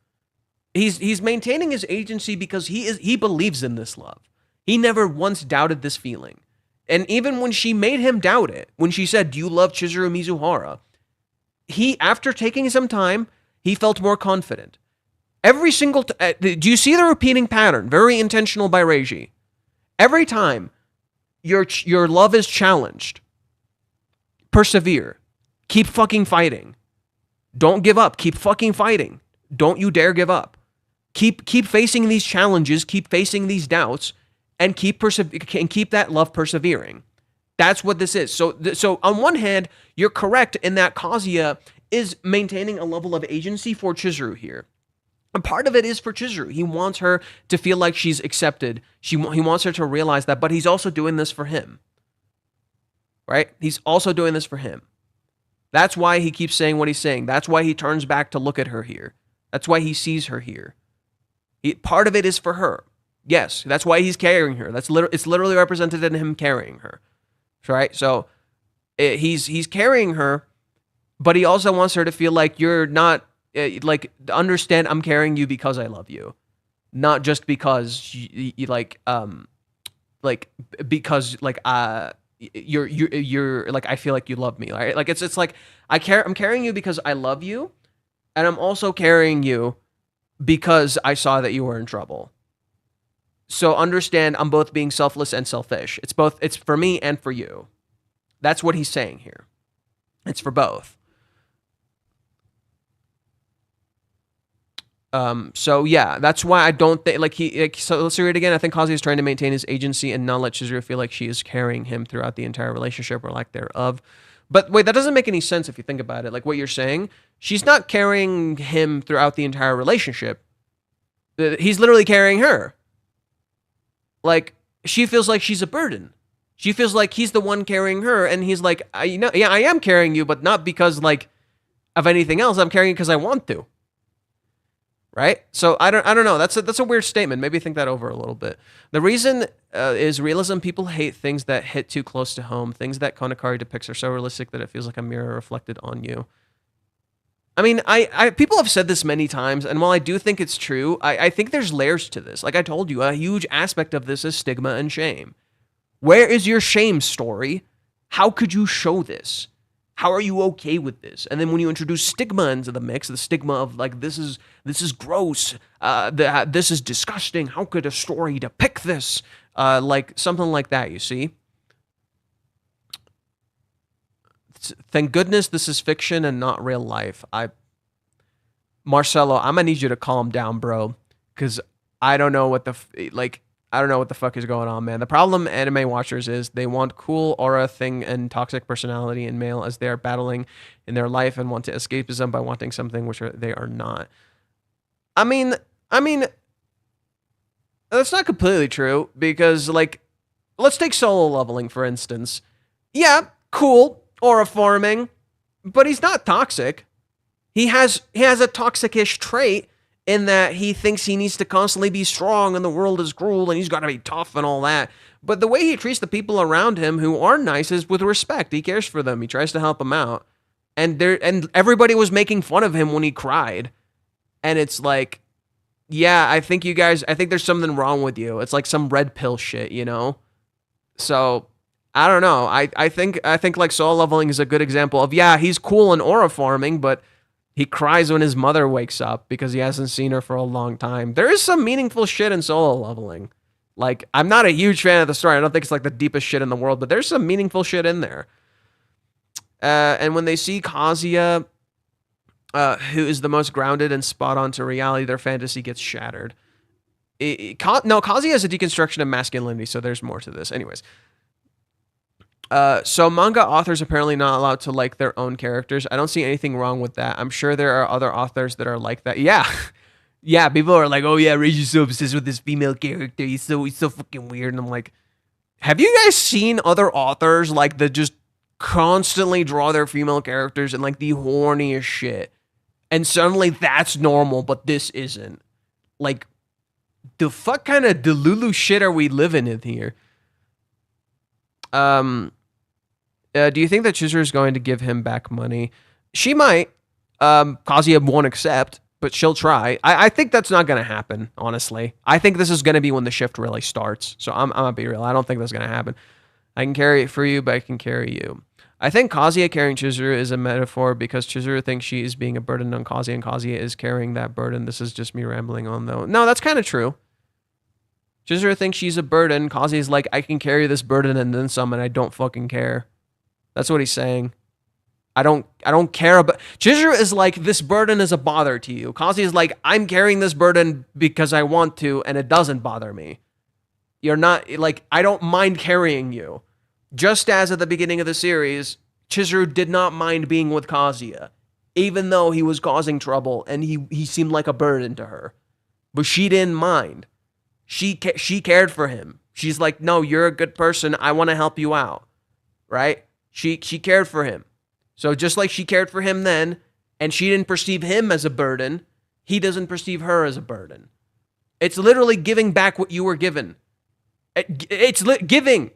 Speaker 1: He's maintaining his agency because he believes in this love. He never once doubted this feeling. And even when she made him doubt it, when she said, "Do you love Chizuru Mizuhara?" After taking some time, he felt more confident. Every single do you see the repeating pattern? Very intentional by Reiji. Every time your love is challenged, persevere. Keep fucking fighting. Don't give up. Keep fucking fighting. Don't you dare give up. Keep facing these challenges, keep facing these doubts, and keep that love persevering. That's what this is. So on one hand, you're correct in that Kazuya is maintaining a level of agency for Chizuru here. And part of it is for Chizuru. He wants her to feel like she's accepted. He wants her to realize that, but he's also doing this for him. Right? He's also doing this for him. That's why he keeps saying what he's saying. That's why he turns back to look at her here. That's why he sees her here. Part of it is for her. Yes, that's why he's carrying her. It's literally represented in him carrying her. Right? So he's carrying her, but he also wants her to feel like you're not, like, understand I'm carrying you because I love you, not just because you're like I feel like you love me, right? Like it's like I'm carrying you because I love you, and I'm also carrying you because I saw that you were in trouble. So understand I'm both being selfless and selfish. It's for me and for you. That's what he's saying here. It's for both. So yeah, that's why I don't think so let's read it again. I think Kazuya is trying to maintain his agency and not let Chizuru feel like she is carrying him throughout the entire relationship or lack thereof. But wait, that doesn't make any sense if you think about it. Like what you're saying, she's not carrying him throughout the entire relationship. He's literally carrying her. Like she feels like she's a burden. She feels like he's the one carrying her, and he's like, I am carrying you, but not because like of anything else. I'm carrying you because I want to. Right? So I don't know. That's a weird statement. Maybe think that over a little bit. The reason is realism. People hate things that hit too close to home. Things that Kanokari depicts are so realistic that it feels like a mirror reflected on you. I mean, I people have said this many times, and while I do think it's true, I think there's layers to this. Like I told you, a huge aspect of this is stigma and shame. Where is your shame story? How could you show this? How are you okay with this? And then when you introduce stigma into the mix, the stigma of like, this is gross, this is disgusting, how could a story depict this? Like something like that, you see? Thank goodness this is fiction and not real life. Marcelo, I'm gonna need you to calm down, bro, because I don't know what the fuck is going on, man. The problem anime watchers is they want cool aura thing and toxic personality in male as they are battling in their life and want to escapism by wanting something which they are not. I mean, that's not completely true because, like, let's take solo leveling, for instance. Yeah, cool, aura forming, but he's not toxic. He has a toxic-ish trait in that he thinks he needs to constantly be strong and the world is cruel and he's got to be tough and all that. But the way he treats the people around him who are nice is with respect. He cares for them. He tries to help them out. And everybody was making fun of him when he cried. And it's like, yeah, I think there's something wrong with you. It's like some red pill shit, you know? So I don't know. I think like soul leveling is a good example of, yeah, he's cool in aura farming, but he cries when his mother wakes up because he hasn't seen her for a long time. There is some meaningful shit in solo leveling. Like, I'm not a huge fan of the story. I don't think it's like the deepest shit in the world, but there's some meaningful shit in there. And when they see Kazuya, who is the most grounded and spot on to reality, their fantasy gets shattered. Kazuya is a deconstruction of masculinity, so there's more to this. Anyways. So manga authors apparently not allowed to like their own characters. I don't see anything wrong with that. I'm sure there are other authors that are like that. Yeah. Yeah, people are like, oh yeah, Reiji's so obsessed with this female character. He's so fucking weird. And I'm like, have you guys seen other authors like that just constantly draw their female characters in like the horniest shit? And suddenly that's normal, but this isn't. Like, the fuck kind of Delulu shit are we living in here? Do you think that Chizuru is going to give him back money? She might. Kazuya won't accept, but she'll try. I think that's not going to happen, honestly. I think this is going to be when the shift really starts. So I'm going to be real. I don't think that's going to happen. I can carry it for you, but I can carry you. I think Kazuya carrying Chizuru is a metaphor because Chizuru thinks she is being a burden on Kazuya, and Kazuya is carrying that burden. This is just me rambling on, though. No, that's kind of true. Chizuru thinks she's a burden. Kazuya's like, I can carry this burden and then some, and I don't fucking care. That's what he's saying. I don't care about... Chizuru is like, this burden is a bother to you. Kazuya's like, I'm carrying this burden because I want to, and it doesn't bother me. You're not... Like, I don't mind carrying you. Just as at the beginning of the series, Chizuru did not mind being with Kazuya. even though he was causing trouble and he seemed like a burden to her. But she didn't mind. She cared for him. She's like, no, you're a good person. I want to help you out, right? She cared for him. So just like she cared for him then, and she didn't perceive him as a burden, he doesn't perceive her as a burden. It's literally giving back what you were given. It's giving.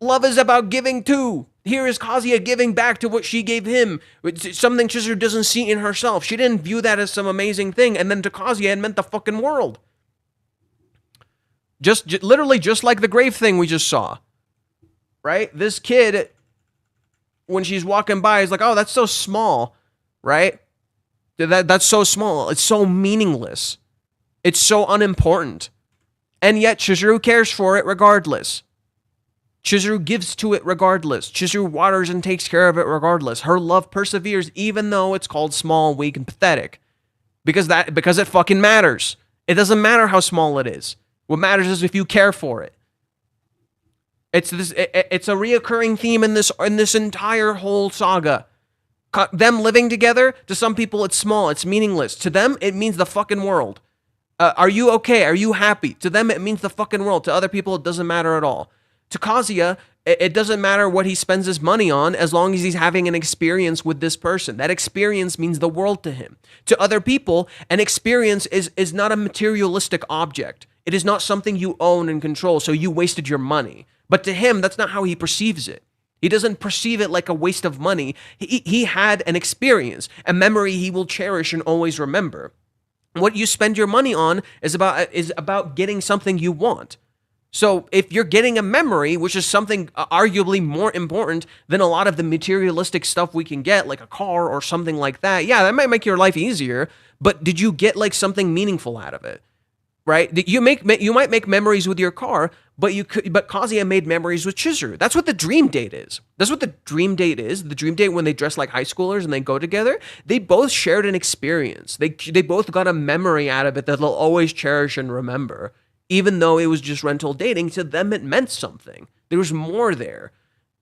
Speaker 1: Love is about giving too. Here is Kazuya giving back to what she gave him. It's something Chizuru doesn't see in herself. She didn't view that as some amazing thing, and then to Kazuya it meant the fucking world. Literally just like the grave thing we just saw. Right? This kid, when she's walking by, is like, oh, that's so small. Right? That's so small. It's so meaningless. It's so unimportant. And yet Chizuru cares for it regardless. Chizuru gives to it regardless. Chizuru waters and takes care of it regardless. Her love perseveres even though it's called small, weak, and pathetic. Because it fucking matters. It doesn't matter how small it is. What matters is if you care for it. It's a reoccurring theme in this entire whole saga. Them living together, to some people it's small, it's meaningless. To them, it means the fucking world. Are you okay? Are you happy? To them, it means the fucking world. To other people, it doesn't matter at all. To Kazuya, it doesn't matter what he spends his money on as long as he's having an experience with this person. That experience means the world to him. To other people, an experience is not a materialistic object. It is not something you own and control, so you wasted your money. But to him, that's not how he perceives it. He doesn't perceive it like a waste of money. He had an experience, a memory he will cherish and always remember. What you spend your money on is about getting something you want. So if you're getting a memory, which is something arguably more important than a lot of the materialistic stuff we can get, like a car or something like that, yeah, that might make your life easier, but did you get like something meaningful out of it? Right? You might make memories with your car, but Kazuya made memories with Chizuru. That's what the dream date is. That's what the dream date is. The dream date when they dress like high schoolers and they go together, they both shared an experience. They both got a memory out of it that they'll always cherish and remember. Even though it was just rental dating, to them it meant something. There was more there.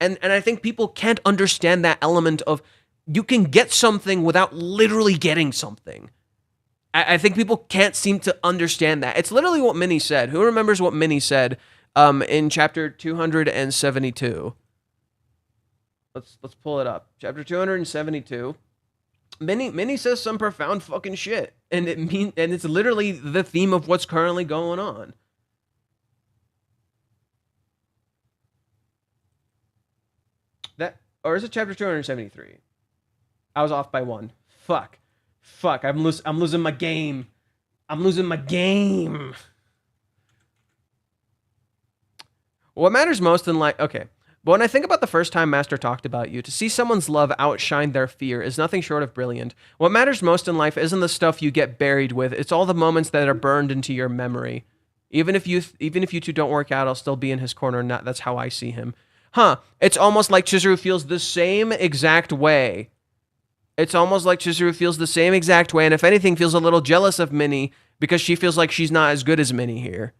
Speaker 1: And I think people can't understand that element of you can get something without literally getting something. I think people can't seem to understand that. It's literally what Minnie said. Who remembers what Minnie said in chapter 272? Let's pull it up. Chapter 272. Minnie says some profound fucking shit, and it's literally the theme of what's currently going on. Or is it chapter 273? I was off by one. Fuck, I'm losing my game. What matters most in life, okay. But when I think about the first time Master talked about you, to see someone's love outshine their fear is nothing short of brilliant. What matters most in life isn't the stuff you get buried with, it's all the moments that are burned into your memory. Even if you two don't work out, I'll still be in his corner, and that's how I see him. It's almost like Chizuru feels the same exact way. And if anything, feels a little jealous of Minnie, because she feels like she's not as good as Minnie here.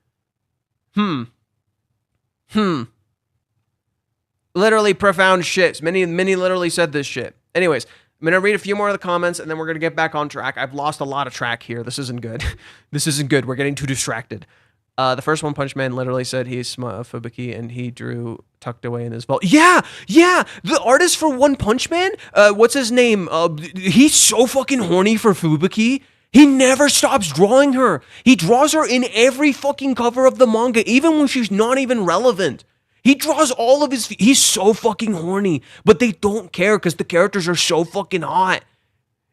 Speaker 1: Literally profound shit. Minnie literally said this shit. Anyways, I'm going to read a few more of the comments, and then we're going to get back on track. I've lost a lot of track here. This isn't good. We're getting too distracted. The first One Punch Man literally said he's Fubuki, and he drew tucked away in his vault. Yeah! The artist for One Punch Man? What's his name? He's so fucking horny for Fubuki. He never stops drawing her. He draws her in every fucking cover of the manga, even when she's not even relevant. He draws all of his... He's so fucking horny, but they don't care because the characters are so fucking hot.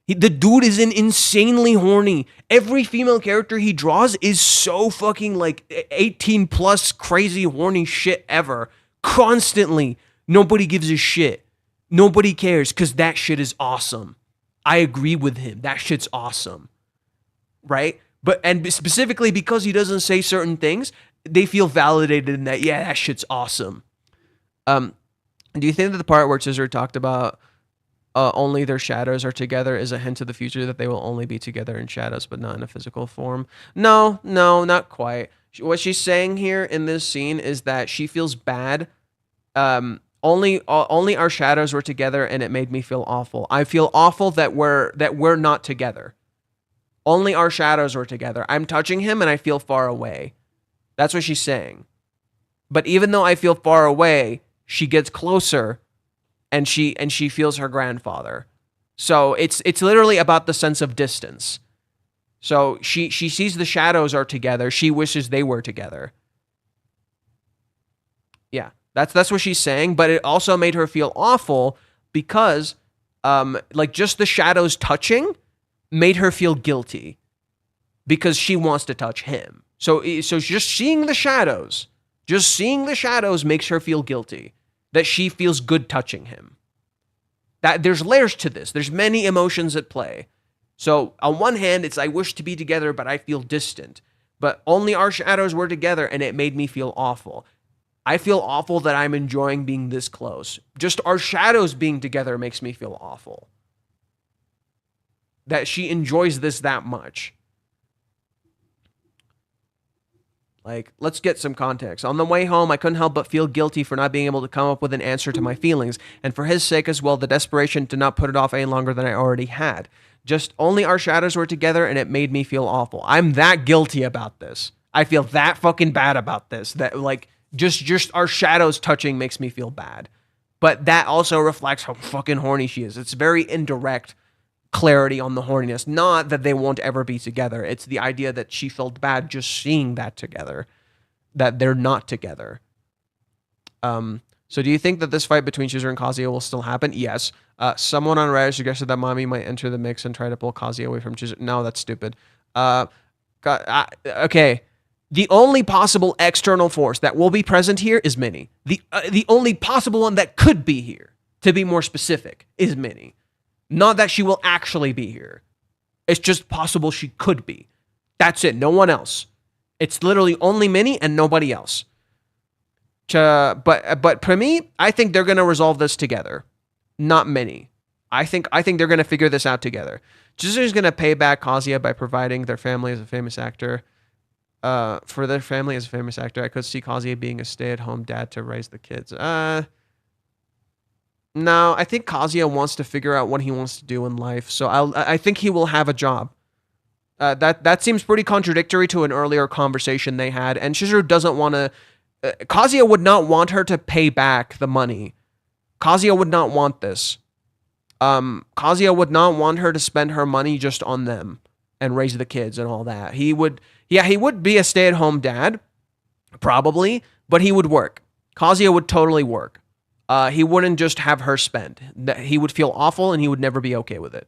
Speaker 1: The dude is insanely horny. Every female character he draws is so fucking like 18 plus crazy horny shit ever. Constantly. Nobody gives a shit. Nobody cares because that shit is awesome. I agree with him. That shit's awesome. Right? And specifically because he doesn't say certain things, they feel validated in that, yeah, that shit's awesome. Do you think that the part where Chizuru talked about only their shadows are together is a hint to the future that they will only be together in shadows but not in a physical form? No, not quite. What she's saying here in this scene is that she feels bad Only our shadows were together, and it made me feel awful. I feel awful that we're not together. Only our shadows were together. I'm touching him, and I feel far away. That's what she's saying. But even though I feel far away, she gets closer, and she feels her grandfather. So it's literally about the sense of distance. So she sees the shadows are together. She wishes they were together. Yeah, that's what she's saying. But it also made her feel awful because, like, just the shadows touching made her feel guilty because she wants to touch him. So just seeing the shadows makes her feel guilty, that she feels good touching him. That there's layers to this. There's many emotions at play. So on one hand, it's I wish to be together, but I feel distant. But only our shadows were together, and it made me feel awful. I feel awful that I'm enjoying being this close. Just our shadows being together makes me feel awful. That she enjoys this that much. Like, let's get some context. On the way home, I couldn't help but feel guilty for not being able to come up with an answer to my feelings, and for his sake as well, the desperation to not put it off any longer than I already had. Just only our shadows were together, and it made me feel awful. I'm that guilty about this. I feel that fucking bad about this. That, like, just our shadows touching makes me feel bad. But that also reflects how fucking horny she is. It's very indirect clarity on the horniness. Not that they won't ever be together. It's the idea that she felt bad just seeing that together, that they're not together. So do you think that this fight between Chizuru and Kazuya will still happen? Yes. Someone on Reddit suggested that Mami might enter the mix and try to pull Kazuya away from Chizuru. No, that's stupid. Okay. The only possible external force that will be present here is Minnie. The only possible one that could be here, to be more specific, is Minnie. Not that she will actually be here. It's just possible she could be. That's it. No one else. It's literally only Minnie and nobody else. But for me, I think they're gonna resolve this together. Not Minnie. I think they're gonna figure this out together. Chizuru's gonna pay back Kazuya by providing their family as a famous actor. For their family as a famous actor, I could see Kazuya being a stay-at-home dad to raise the kids. No, I think Kazuya wants to figure out what he wants to do in life, so I think he will have a job. That seems pretty contradictory to an earlier conversation they had, and Chizuru doesn't want to... Kazuya would not want her to pay back the money. Kazuya would not want this. Kazuya would not want her to spend her money just on them and raise the kids and all that. He would be a stay-at-home dad, probably, but he would work. Kazuya would totally work. He wouldn't just have her spend. He would feel awful, and he would never be okay with it.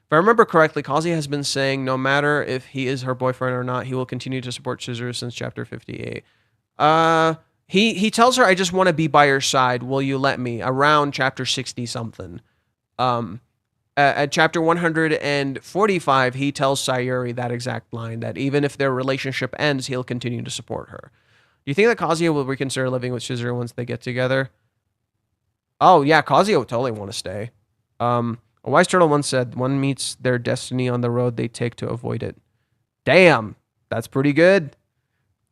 Speaker 1: If I remember correctly, Kazuya has been saying no matter if he is her boyfriend or not, he will continue to support Chizuru since chapter 58. He tells her, I just want to be by your side. Will you let me? Around chapter 60-something. At chapter 145, he tells Sayuri that exact line, that even if their relationship ends, he'll continue to support her. Do you think that Kazuya will reconsider living with Chizuru once they get together? Oh, yeah, Kazuya would totally want to stay. A wise turtle once said, one meets their destiny on the road they take to avoid it. Damn, that's pretty good.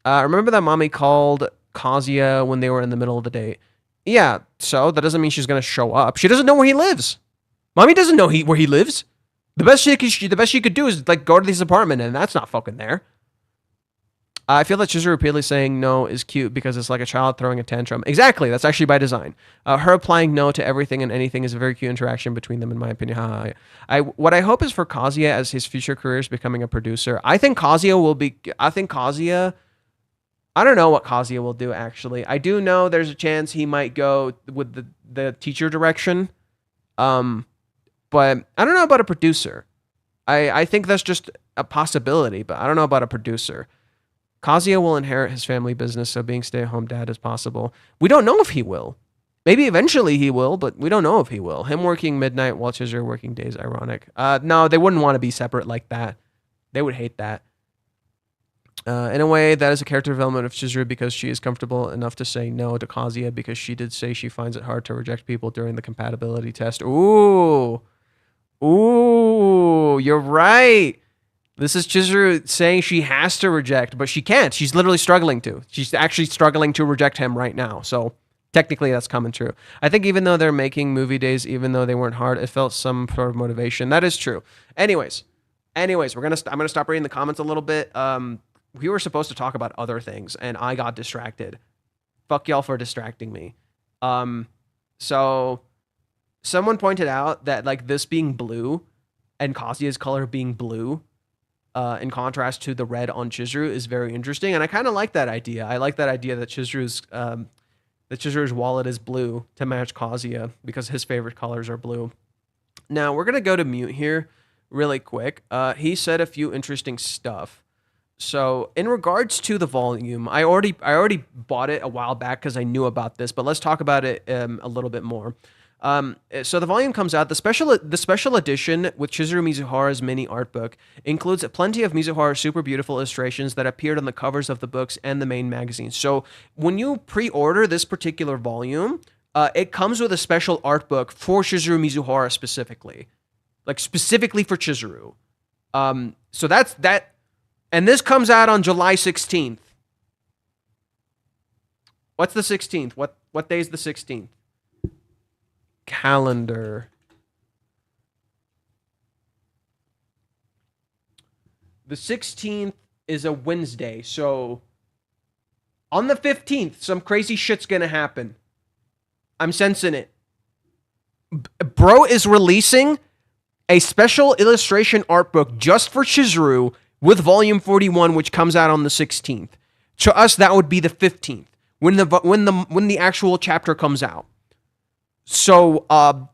Speaker 1: Remember that Mommy called Kazuya when they were in the middle of the date? Yeah, so that doesn't mean she's going to show up. She doesn't know where he lives. Mommy doesn't know where he lives. The best she could do is, like, go to this apartment, and that's not fucking there. I feel that Chizuru repeatedly saying no is cute because it's like a child throwing a tantrum. Exactly. That's actually by design. Her applying no to everything and anything is a very cute interaction between them, in my opinion. What I hope is for Kazuya as his future career is becoming a producer. I think Kazuya will be... I don't know what Kazuya will do, actually. I do know there's a chance he might go with the teacher direction. But I don't know about a producer. I think that's just a possibility, but I don't know about a producer. Kazuya will inherit his family business, so being stay-at-home dad is possible. We don't know if he will. Maybe eventually he will, but we don't know if he will. Him working midnight while Chizuru working days, ironic. No, they wouldn't want to be separate like that. They would hate that. In a way, that is a character development of Chizuru because she is comfortable enough to say no to Kazuya because she did say she finds it hard to reject people during the compatibility test. Ooh, you're right. This is Chizuru saying she has to reject, but she can't. She's literally struggling to. She's actually struggling to reject him right now. So, Technically, that's common true. I think even though they're making movie days, even though they weren't hard, it felt some sort of motivation. That is true. Anyways, I'm gonna stop reading the comments a little bit. We were supposed to talk about other things, and I got distracted. Fuck y'all for distracting me. So someone pointed out that like this being blue and Kazuya's color being blue, in contrast to the red on Chizuru, is very interesting, and I kind of like that idea. I like that idea that Chizuru's wallet is blue to match Kazuya because his favorite colors are blue. Now we're gonna go to mute here really quick. He said a few interesting stuff. So in regards to the volume, I already bought it a while back because I knew about this, but let's talk about it a little bit more. So the volume comes out. The special edition with Chizuru Mizuhara's mini art book includes plenty of Mizuhara's super beautiful illustrations that appeared on the covers of the books and the main magazine. So when you pre-order this particular volume, it comes with a special art book for Chizuru Mizuhara specifically, like specifically for Chizuru. So that's that. And this comes out on July 16th. What's the 16th? What day is the 16th? Calendar. The 16th is a Wednesday, so on the 15th, some crazy shit's gonna happen. I'm sensing it. Bro is releasing a special illustration art book just for Chizuru with volume 41, which comes out on the 16th. To us, that would be the 15th when the actual chapter comes out. So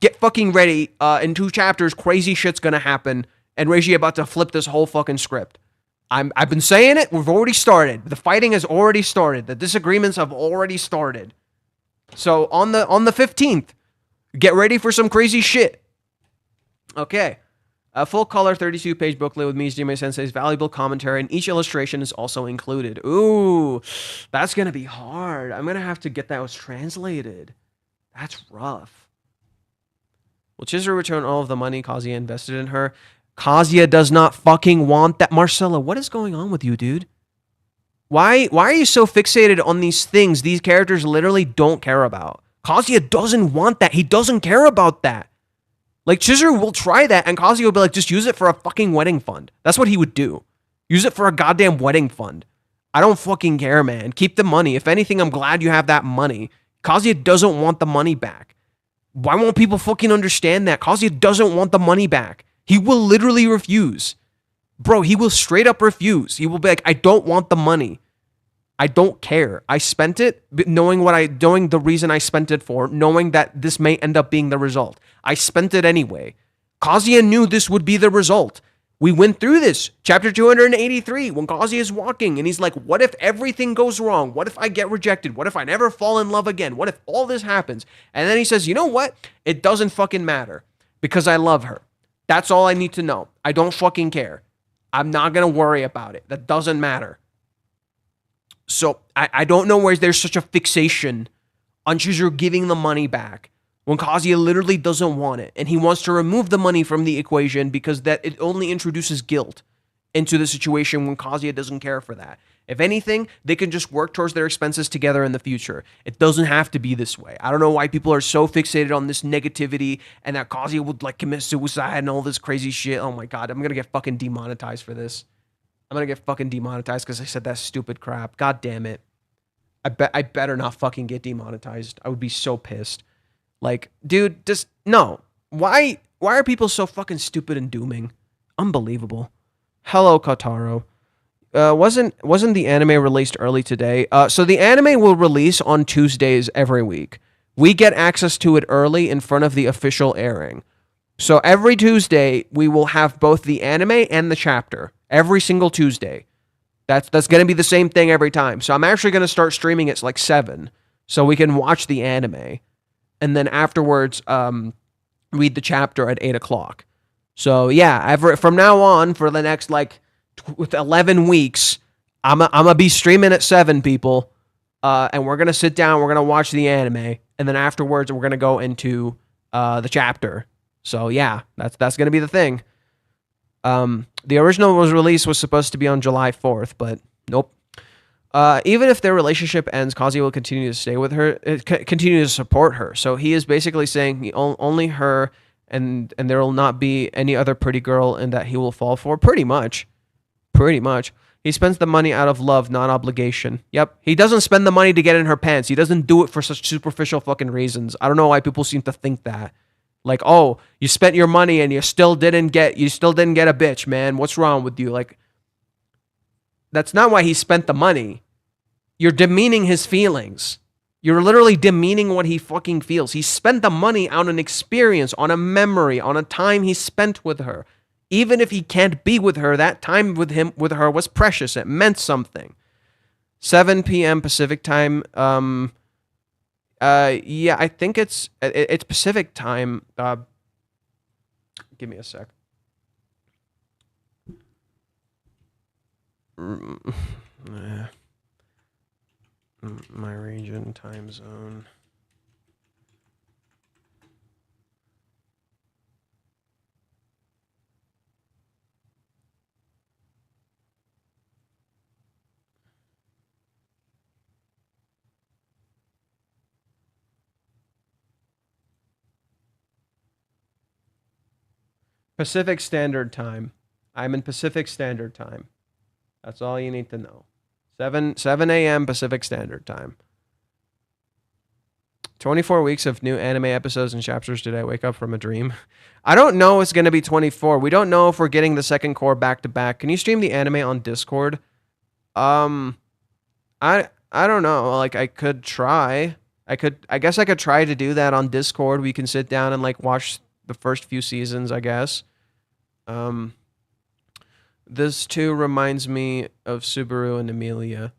Speaker 1: get fucking ready. In 2 chapters, crazy shit's gonna happen, and Reiji about to flip this whole fucking script. I've been saying it. We've already started. The fighting has already started. The disagreements have already started. So on the 15th, get ready for some crazy shit. Okay. A full color 32-page booklet with Mizujime Sensei's valuable commentary, and each illustration is also included. Ooh, that's gonna be hard. I'm gonna have to get that translated. That's rough. Will Chizuru return all of the money Kazuya invested in her? Kazuya does not fucking want that. Marcella, what is going on with you, dude? Why are you so fixated on these things these characters literally don't care about? Kazuya doesn't want that. He doesn't care about that. Like, Chizuru will try that, and Kazuya will be like, just use it for a fucking wedding fund. That's what he would do. Use it for a goddamn wedding fund. I don't fucking care, man. Keep the money. If anything, I'm glad you have that money. Kazuya doesn't want the money back. Why won't people fucking understand that? Kazuya doesn't want the money back. He will literally refuse. Bro, he will straight up refuse. He will be like, I don't want the money. I don't care. I spent it knowing the reason I spent it for, knowing that this may end up being the result. I spent it anyway. Kazuya knew this would be the result. We went through this. Chapter 283, when Kazuya is walking, and he's like, what if everything goes wrong? What if I get rejected? What if I never fall in love again? What if all this happens? And then he says, you know what? It doesn't fucking matter because I love her. That's all I need to know. I don't fucking care. I'm not going to worry about it. That doesn't matter. So I don't know where there's such a fixation on Chizuru giving the money back when Kazuya literally doesn't want it. And he wants to remove the money from the equation because that it only introduces guilt into the situation when Kazuya doesn't care for that. If anything, they can just work towards their expenses together in the future. It doesn't have to be this way. I don't know why people are so fixated on this negativity and that Kazuya would like commit suicide and all this crazy shit. Oh my God, I'm going to get fucking demonetized for this. I'm going to get fucking demonetized because I said that stupid crap. God damn it. I better not fucking get demonetized. I would be so pissed. Like, dude, just, no. Why are people so fucking stupid and dooming? Unbelievable. Hello, Kotaro. Wasn't the anime released early today? So the anime will release on Tuesdays every week. We get access to it early in front of the official airing. So every Tuesday, we will have both the anime and the chapter. Every single Tuesday. That's going to be the same thing every time. So I'm actually going to start streaming it like 7. So we can watch the anime. And then afterwards, read the chapter at 8 o'clock. So yeah, from now on, for the next with 11 weeks, I'm going to be streaming at 7, people. And we're going to sit down, we're going to watch the anime. And then afterwards, we're going to go into the chapter. So yeah, that's going to be the thing. The original was supposed to be on July 4th, but nope. Even if their relationship ends, Kazuya will continue to stay with her, continue to support her. So he is basically saying only her, and there will not be any other pretty girl in that he will fall for. Pretty much. He spends the money out of love, not obligation. Yep. He doesn't spend the money to get in her pants. He doesn't do it for such superficial fucking reasons. I don't know why people seem to think that. Like, oh, you spent your money and you still didn't get a bitch, man. What's wrong with you? Like, that's not why he spent the money. You're demeaning his feelings. You're literally demeaning what he fucking feels. He spent the money on an experience, on a memory, on a time he spent with her. Even if he can't be with her, that time with her was precious. It meant something. 7 p.m. Pacific time. Yeah, I think it's Pacific time. Give me a sec. My region, time zone. Pacific Standard Time. I'm in Pacific Standard Time. That's all you need to know. 7 a.m. Pacific Standard Time. 24 weeks of new anime episodes and chapters. Did I wake up from a dream? I don't know it's going to be 24. We don't know if we're getting the second core back to back. Can you stream the anime on Discord? I don't know. Like, I could try. I guess I could try to do that on Discord. We can sit down and like watch the first few seasons, I guess. This too reminds me of Subaru and Emilia.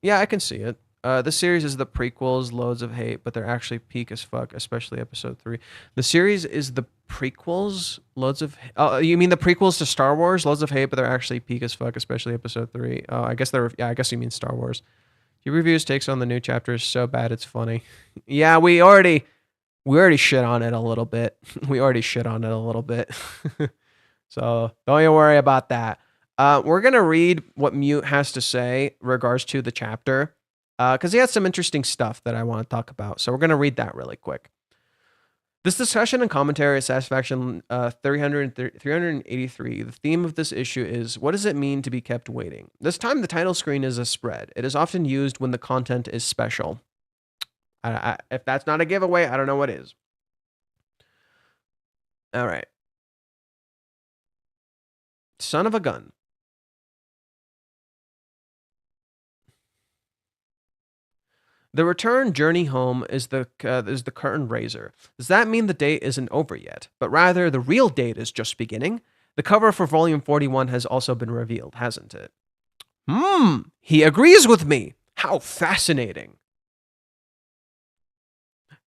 Speaker 1: Yeah, I can see it. The series is the prequels, loads of hate, but they're actually peak as fuck, especially episode 3. The series is the prequels, loads of... Oh, you mean the prequels to Star Wars? Loads of hate, but they're actually peak as fuck, especially episode 3. Oh, I guess I guess you mean Star Wars. Your reviews takes on the new chapters so bad it's funny. Yeah, we already shit on it a little bit. So don't you worry about that. We're going to read what Mute has to say regards to the chapter, because he has some interesting stuff that I want to talk about. So we're going to read that really quick. This discussion and commentary is Satisfaction 383. The theme of this issue is, what does it mean to be kept waiting? This time the title screen is a spread. It is often used when the content is special. If that's not a giveaway, I don't know what is. All right. Son of a gun. The return journey home is the curtain raiser. Does that mean the date isn't over yet, but rather the real date is just beginning? The cover for volume 41 has also been revealed, hasn't it? He agrees with me. How fascinating.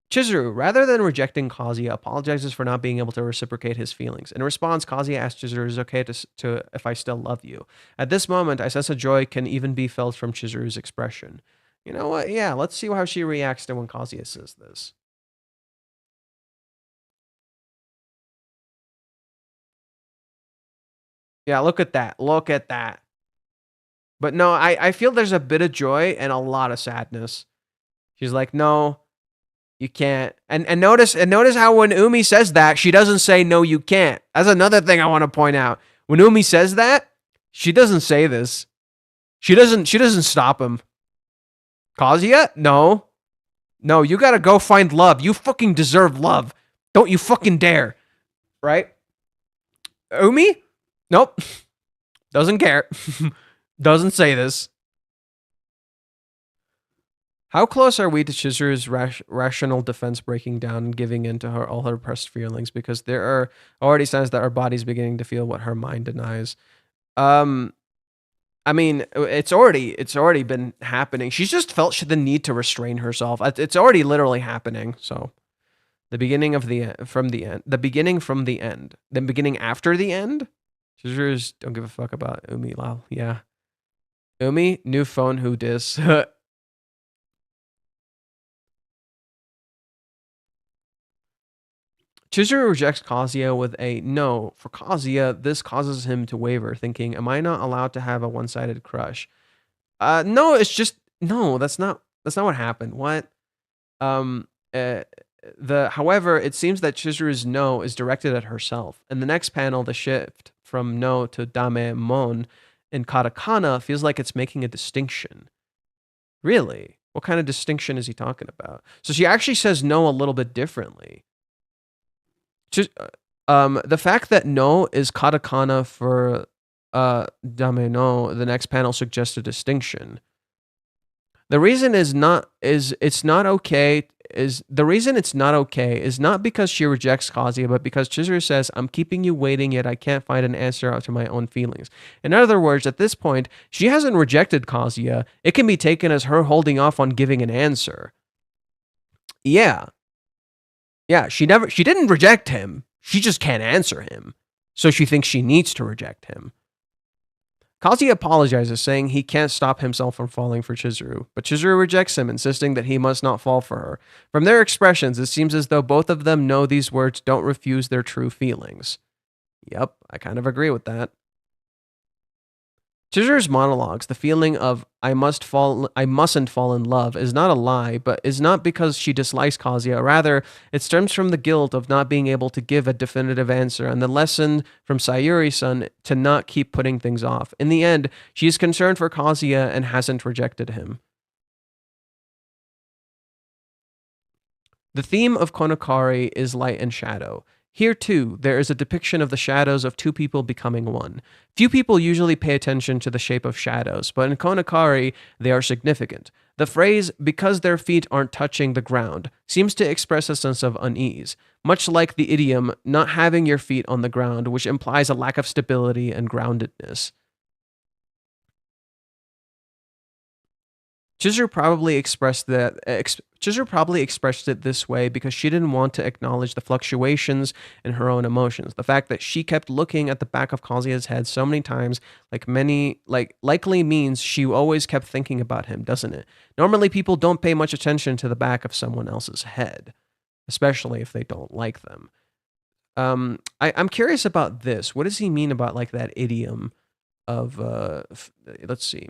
Speaker 1: Chizuru, rather than rejecting Kazuya, apologizes for not being able to reciprocate his feelings. In response, Kazuya asks Chizuru, is it okay to if I still love you? At this moment, I sense a joy can even be felt from Chizuru's expression. You know what? Yeah, let's see how she reacts to when Kazuya says this. Yeah, look at that. Look at that. But no, I feel there's a bit of joy and a lot of sadness. She's like, no, you can't. And notice how when Umi says that, she doesn't say no, you can't. That's another thing I want to point out. When Umi says that, she doesn't say this. She doesn't stop him. Kazuya? No. No, you gotta go find love. You fucking deserve love. Don't you fucking dare. Right? Umi? Nope. Doesn't care. Doesn't say this. How close are we to Chizuru's rational defense breaking down and giving in to all her repressed feelings? Because there are already signs that her body's beginning to feel what her mind denies. I mean, it's already been happening. She's just felt the need to restrain herself. It's already literally happening. So, the beginning of the from the end, the beginning from the end, the beginning after the end. Chizuru's don't give a fuck about Umi. Lol. Yeah, Umi, new phone. Who dis? Chizuru rejects Kazuya with a no. For Kazuya, this causes him to waver, thinking, am I not allowed to have a one-sided crush? No, it's just no. That's not what happened. What? Um. Uh, however, it seems that Chizuru's no is directed at herself. In the next panel, the shift from no to dame mon in katakana feels like it's making a distinction. Really? What kind of distinction is he talking about? So she actually says no a little bit differently. Just, the fact that no is katakana for dame no, the next panel suggests a distinction. The reason is not is it's not okay is the reason it's not okay is not because she rejects Kazuya, but because Chizuru says, "I'm keeping you waiting, yet I can't find an answer out to my own feelings." In other words, at this point, she hasn't rejected Kazuya. It can be taken as her holding off on giving an answer. Yeah, yeah. She didn't reject him. She just can't answer him, so she thinks she needs to reject him. Kazuya apologizes, saying he can't stop himself from falling for Chizuru, but Chizuru rejects him, insisting that he must not fall for her. From their expressions, it seems as though both of them know these words don't refuse their true feelings. Yep, I kind of agree with that. Chizuru's monologues, the feeling of I mustn't fall in love, is not a lie, but is not because she dislikes Kazuya. Rather, it stems from the guilt of not being able to give a definitive answer and the lesson from Sayuri-san to not keep putting things off. In the end, she is concerned for Kazuya and hasn't rejected him. The theme of Kanokari is light and shadow. Here, too, there is a depiction of the shadows of two people becoming one. Few people usually pay attention to the shape of shadows, but in Konakari, they are significant. The phrase, because their feet aren't touching the ground, seems to express a sense of unease, much like the idiom, not having your feet on the ground, which implies a lack of stability and groundedness. Chizuru probably expressed it this way because she didn't want to acknowledge the fluctuations in her own emotions. The fact that she kept looking at the back of Kazuya's head so many times, likely means she always kept thinking about him, doesn't it? Normally, people don't pay much attention to the back of someone else's head, especially if they don't like them. I'm curious about this. What does he mean about like that idiom of let's see.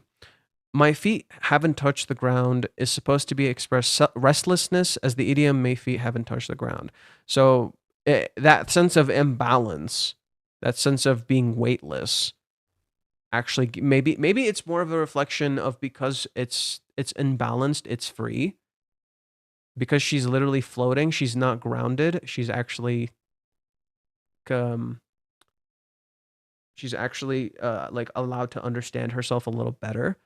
Speaker 1: My feet haven't touched the ground is supposed to be express restlessness, as the idiom "my feet haven't touched the ground." So that sense of imbalance, that sense of being weightless, actually maybe it's more of a reflection of because it's imbalanced, it's free. Because she's literally floating, she's not grounded. Um she's actually like allowed to understand herself a little better.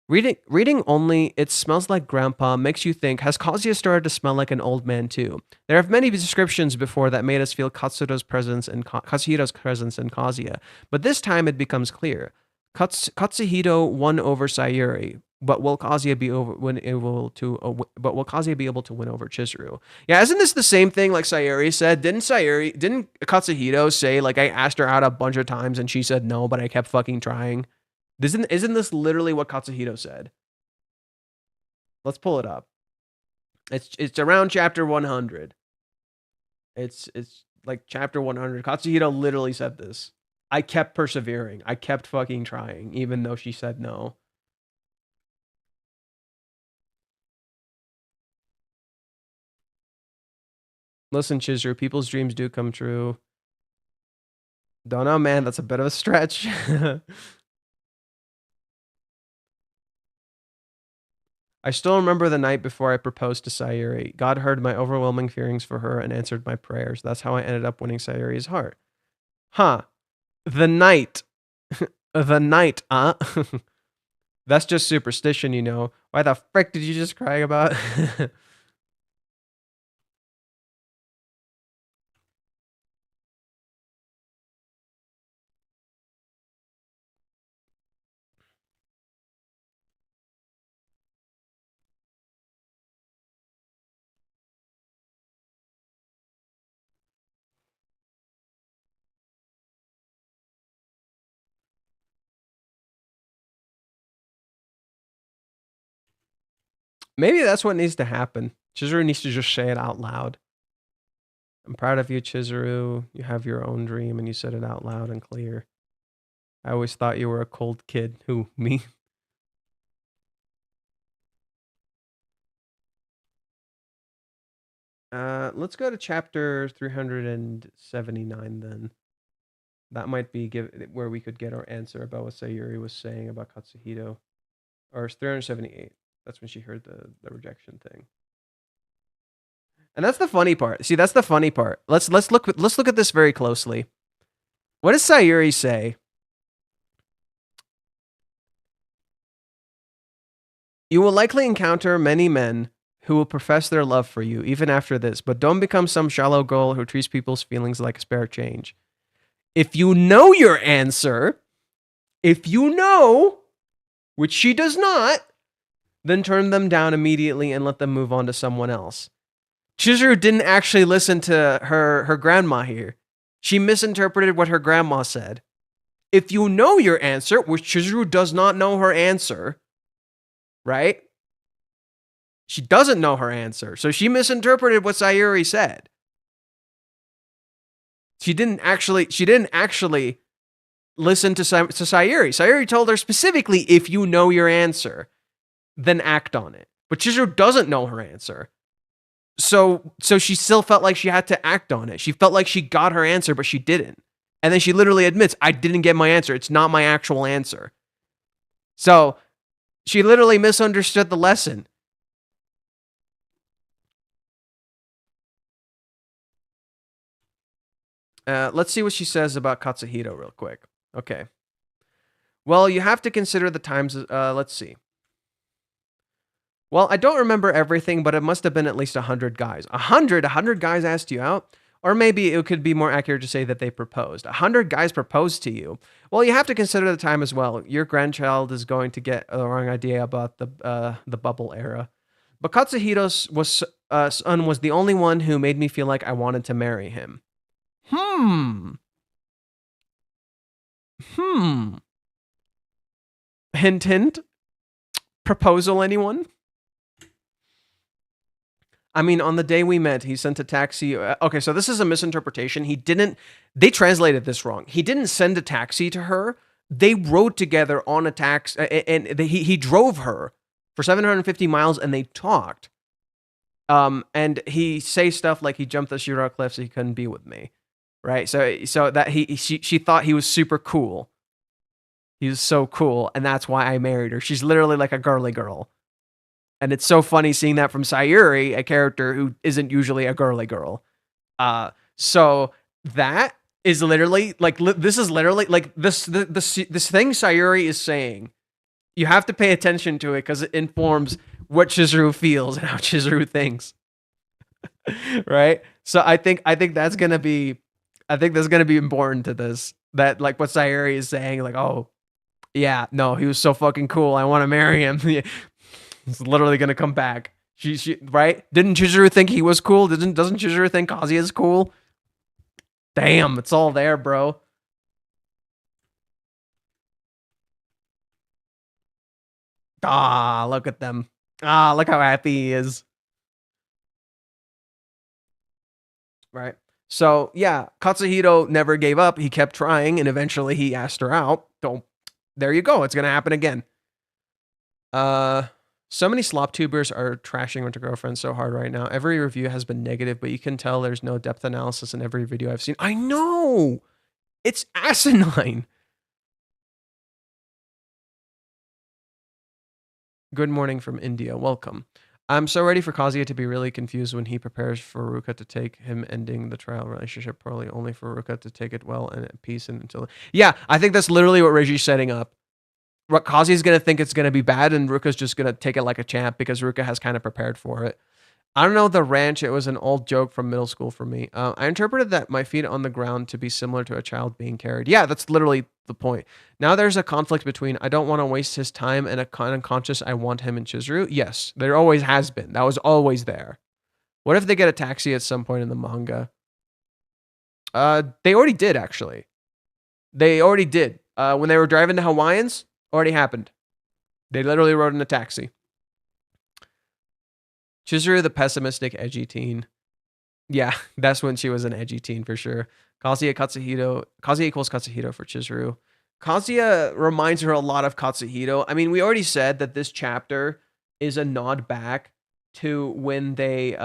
Speaker 1: Reading only, it smells like grandpa makes you think, has Kazuya started to smell like an old man too? There have many descriptions before that made us feel Katsuhiro's presence in Kazuya, but this time it becomes clear. Katsuhiro won over Sayuri, but will Kazuya be but will Kazuya be able to win over Chizuru? Yeah, isn't this the same thing like Sayuri said? Didn't Katsuhiro say like I asked her out a bunch of times and she said no, but I kept fucking trying? Isn't this literally what Katsuhiro said? Let's pull it up. It's around chapter 100. It's like chapter 100. Katsuhiro literally said this. I kept persevering. I kept fucking trying, even though she said no. Listen, Chizuru, people's dreams do come true. Don't know, man. That's a bit of a stretch. I still remember the night before I proposed to Sayuri. God heard my overwhelming feelings for her and answered my prayers. That's how I ended up winning Sayuri's heart. Huh. The night. The night, That's just superstition, you know. Why the frick did you just cry about? Maybe that's what needs to happen. Chizuru needs to just say it out loud. I'm proud of you, Chizuru. You have your own dream and you said it out loud and clear. I always thought you were a cold kid. Who, me? Let's go to chapter 379 then. That might be where we could get our answer about what Sayuri was saying about Katsuhito. Or 378. That's when she heard the rejection thing. And that's the funny part. See, that's the funny part. Let's look at this very closely. What does Sayuri say? You will likely encounter many men who will profess their love for you even after this, but don't become some shallow girl who treats people's feelings like spare change. If you know your answer, which she does not, then turn them down immediately and let them move on to someone else. Chizuru didn't actually listen to her grandma here. She misinterpreted what her grandma said. If you know your answer, which Chizuru does not know her answer, right? She doesn't know her answer, so she misinterpreted what Sayuri said. She didn't actually listen to Sayuri. Sayuri told her specifically, if you know your answer, then act on it. But Chizuru doesn't know her answer. So she still felt like she had to act on it. She felt like she got her answer, but she didn't. And then she literally admits, I didn't get my answer. It's not my actual answer. So she literally misunderstood the lesson. Let's see what she says about Katsuhito real quick. Okay. Well, you have to consider the times. Let's see. Well, I don't remember everything, but it must have been at least 100 guys. 100 guys asked you out? Or maybe it could be more accurate to say that they proposed. 100 guys proposed to you. Well, you have to consider the time as well. Your grandchild is going to get the wrong idea about the bubble era. But Katsuhito's son was the only one who made me feel like I wanted to marry him. Hint, hint. Proposal, anyone? I mean, on the day we met, he sent a taxi. Okay, so this is a misinterpretation. They translated this wrong. He didn't send a taxi to her. They rode together on a taxi, and he drove her for 750 miles, and they talked. And he say stuff like he jumped the Shiro cliff so he couldn't be with me, right? So that she thought he was super cool. He was so cool, and that's why I married her. She's literally like a girly girl. And it's so funny seeing that from Sayuri, a character who isn't usually a girly girl. So that is literally like this is literally like this thing Sayuri is saying. You have to pay attention to it because it informs what Chizuru feels and how Chizuru thinks. Right? So I think that's gonna be important to this. That like what Sayuri is saying, like, oh yeah, no, he was so fucking cool. I want to marry him. He's literally gonna come back. She right? Didn't Chizuru think he was cool? Doesn't Chizuru think Kazuya is cool? Damn, it's all there, bro. Ah, look at them. Ah, look how happy he is. Right. So yeah, Katsuhito never gave up. He kept trying, and eventually he asked her out. So there you go. It's gonna happen again. So many slop tubers are trashing Winter Girlfriend so hard right now. Every review has been negative, but you can tell there's no depth analysis in every video I've seen. I know! It's asinine! Good morning from India. Welcome. I'm so ready for Kazuya to be really confused when he prepares for Ruka to take him ending the trial relationship poorly, only for Ruka to take it well and at peace and until... Yeah, I think that's literally what Reiji's setting up. Kazuya's going to think it's going to be bad, and Ruka's just going to take it like a champ because Ruka has kind of prepared for it. I don't know the ranch. It was an old joke from middle school for me. I interpreted that my feet on the ground to be similar to a child being carried. Yeah, that's literally the point. Now there's a conflict between I don't want to waste his time and a unconscious I want him in Chizuru. Yes, there always has been. That was always there. What if they get a taxi at some point in the manga? They already did, actually. They already did. When they were driving to Hawaiians, already happened. They literally rode in a taxi. Chizuru, the pessimistic, edgy teen. Yeah, that's when she was an edgy teen for sure. Kazuya equals Katsuhito for Chizuru. Kazuya reminds her a lot of Katsuhito. I mean, we already said that this chapter is a nod back to when they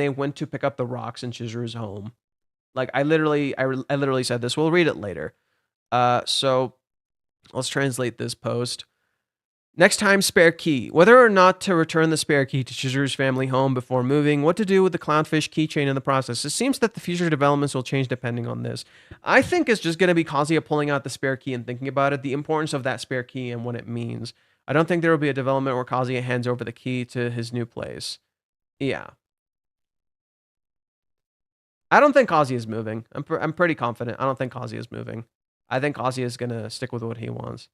Speaker 1: went to pick up the rocks in Chizuru's home. Like I literally said this. We'll read it later. So let's translate this post. Next time, spare key. Whether or not to return the spare key to Chizuru's family home before moving, what to do with the clownfish keychain in the process. It seems that the future developments will change depending on this. I think it's just going to be Kazuya pulling out the spare key and thinking about it, the importance of that spare key and what it means. I don't think there will be a development where Kazuya hands over the key to his new place. Yeah. I don't think Kazuya is moving. I'm pretty confident. I don't think Kazuya is moving. I think Kazuya is going to stick with what he wants.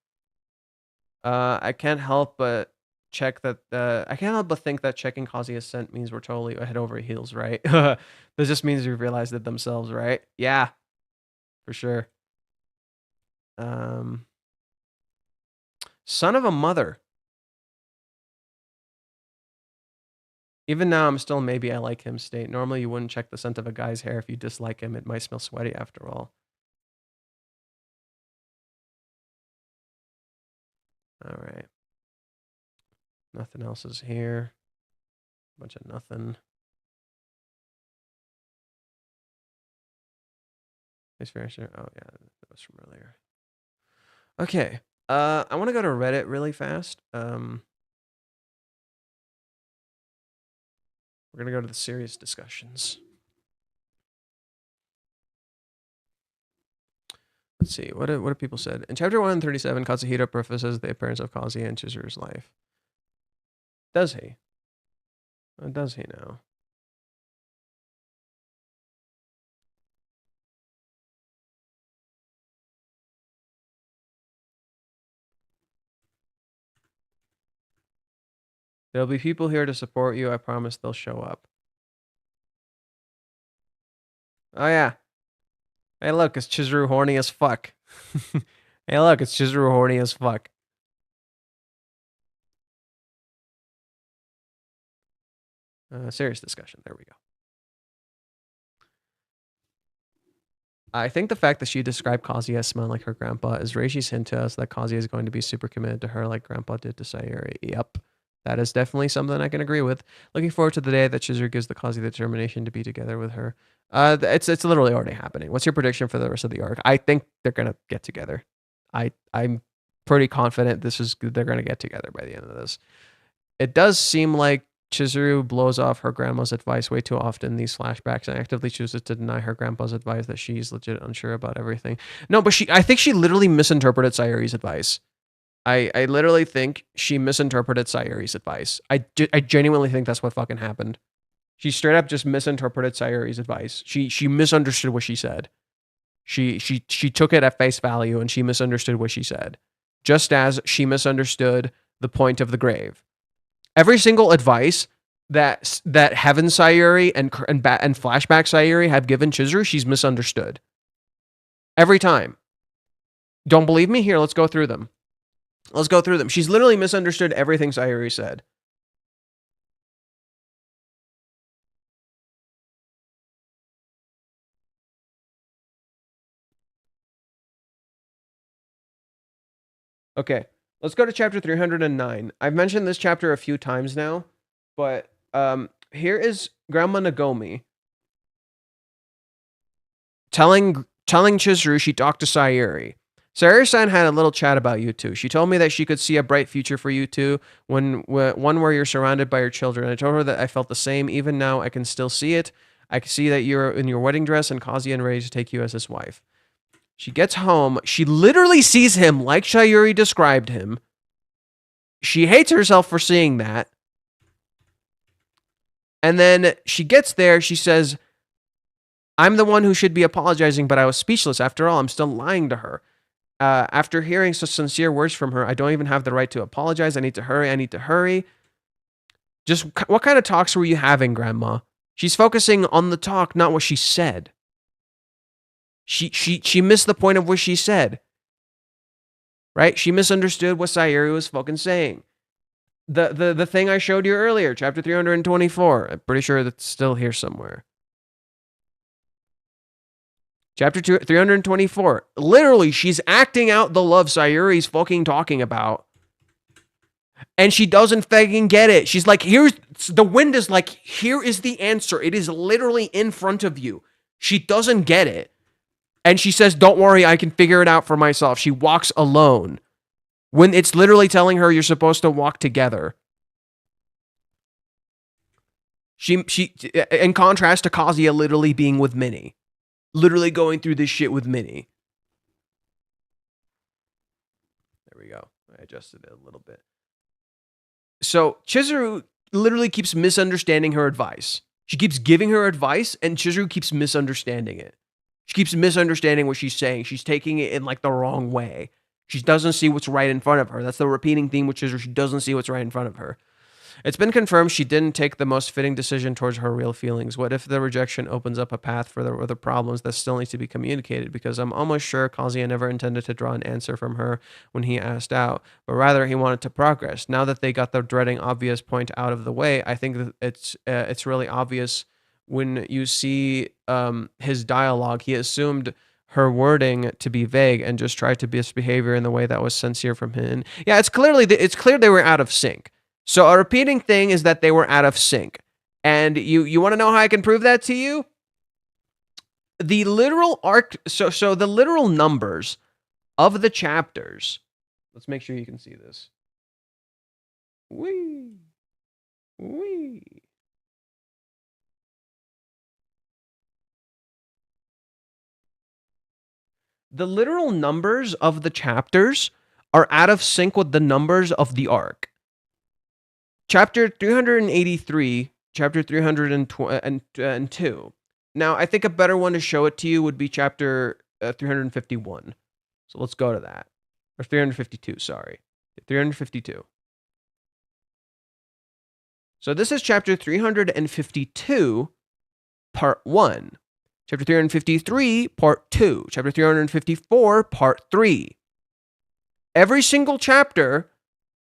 Speaker 1: I can't help but check that. I can't help but think that checking Kazuya's scent means we're totally head over heels, right? This just means we've realized it themselves, right? Yeah, for sure. Son of a mother. Even now, I'm still maybe I like him state. Normally, you wouldn't check the scent of a guy's hair if you dislike him. It might smell sweaty after all. All right. Nothing else is here. Bunch of nothing. Nice furniture. Oh yeah, that was from earlier. Okay. I want to go to Reddit really fast. We're gonna go to the serious discussions. Let's see. What have people said? In chapter 137, Katsuhito prefaces the appearance of Kazuya in Chizuru's life. Does he? Does he now? There'll be people here to support you. I promise they'll show up. Oh, yeah. Hey, look, it's Chizuru horny as fuck. Hey, look, it's Chizuru horny as fuck. Serious discussion. There we go. I think the fact that she described Kazuya as smelling like her grandpa is Reiji's hint to us that Kazuya is going to be super committed to her like grandpa did to Sayuri. Yep. That is definitely something I can agree with. Looking forward to the day that Chizuru gives the Kazuya the determination to be together with her. It's literally already happening. What's your prediction for the rest of the arc? I think they're gonna get together. I'm pretty confident they're gonna get together by the end of this. It does seem like Chizuru blows off her grandma's advice way too often in these flashbacks and actively chooses to deny her grandpa's advice that she's legit unsure about everything. No, but I think she literally misinterpreted Sayuri's advice. I literally think she misinterpreted Sayuri's advice. I genuinely think that's what fucking happened. She straight up just misinterpreted Sayuri's advice. She misunderstood what she said. She took it at face value and she misunderstood what she said. Just as she misunderstood the point of the grave. Every single advice that Heaven Sayuri and Flashback Sayuri have given Chizuru, she's misunderstood. Every time. Don't believe me? Here, let's go through them. Let's go through them. She's literally misunderstood everything Sayuri said. Okay, let's go to chapter 309. I've mentioned this chapter a few times now, but here is Grandma Nagomi telling Chizuru she talked to Sayuri. Sayuri-san had a little chat about you two. She told me that she could see a bright future for you two, one where you're surrounded by your children. I told her that I felt the same. Even now, I can still see it. I can see that you're in your wedding dress and Kazuya and ready to take you as his wife. She gets home. She literally sees him like Sayuri described him. She hates herself for seeing that. And then she gets there. She says, I'm the one who should be apologizing, but I was speechless. After all, I'm still lying to her. After hearing such sincere words from her, I don't even have the right to apologize. I need to hurry. Just what kind of talks were you having, Grandma? She's focusing on the talk, not what she said. She missed the point of what she said. Right? She misunderstood what Sayuri was fucking saying. The thing I showed you earlier, chapter 324. I'm pretty sure that's still here somewhere. Chapter 324. Literally, she's acting out the love Sayuri's fucking talking about. And she doesn't fucking get it. She's like, The wind is like, here is the answer. It is literally in front of you. She doesn't get it. And she says, don't worry, I can figure it out for myself. She walks alone when it's literally telling her you're supposed to walk together. She, in contrast to Kazuya literally being with Minnie. Literally going through this shit with Minnie. There we go. I adjusted it a little bit. So Chizuru literally keeps misunderstanding her advice. She keeps giving her advice, and Chizuru keeps misunderstanding it. She keeps misunderstanding what she's saying. She's taking it in like the wrong way. She doesn't see what's right in front of her. That's the repeating theme with Chizuru. She doesn't see what's right in front of her. It's been confirmed she didn't take the most fitting decision towards her real feelings. What if the rejection opens up a path for the other problems that still need to be communicated? Because I'm almost sure Kazuya never intended to draw an answer from her when he asked out, but rather he wanted to progress. Now that they got the dreading obvious point out of the way, I think that it's really obvious when you see his dialogue. He assumed her wording to be vague and just tried to misbehavior in the way that was sincere from him. Yeah, it's clear they were out of sync. So a repeating thing is that they were out of sync. And you want to know how I can prove that to you? The literal arc, so the literal numbers of the chapters. Let's make sure you can see this. Wee. The literal numbers of the chapters are out of sync with the numbers of the arc. Chapter 383, chapter 302. Now, I think a better one to show it to you would be chapter 351. So let's go to that. Or 352, sorry. 352. So this is chapter 352, part 1. Chapter 353, part 2. Chapter 354, part 3. Every single chapter...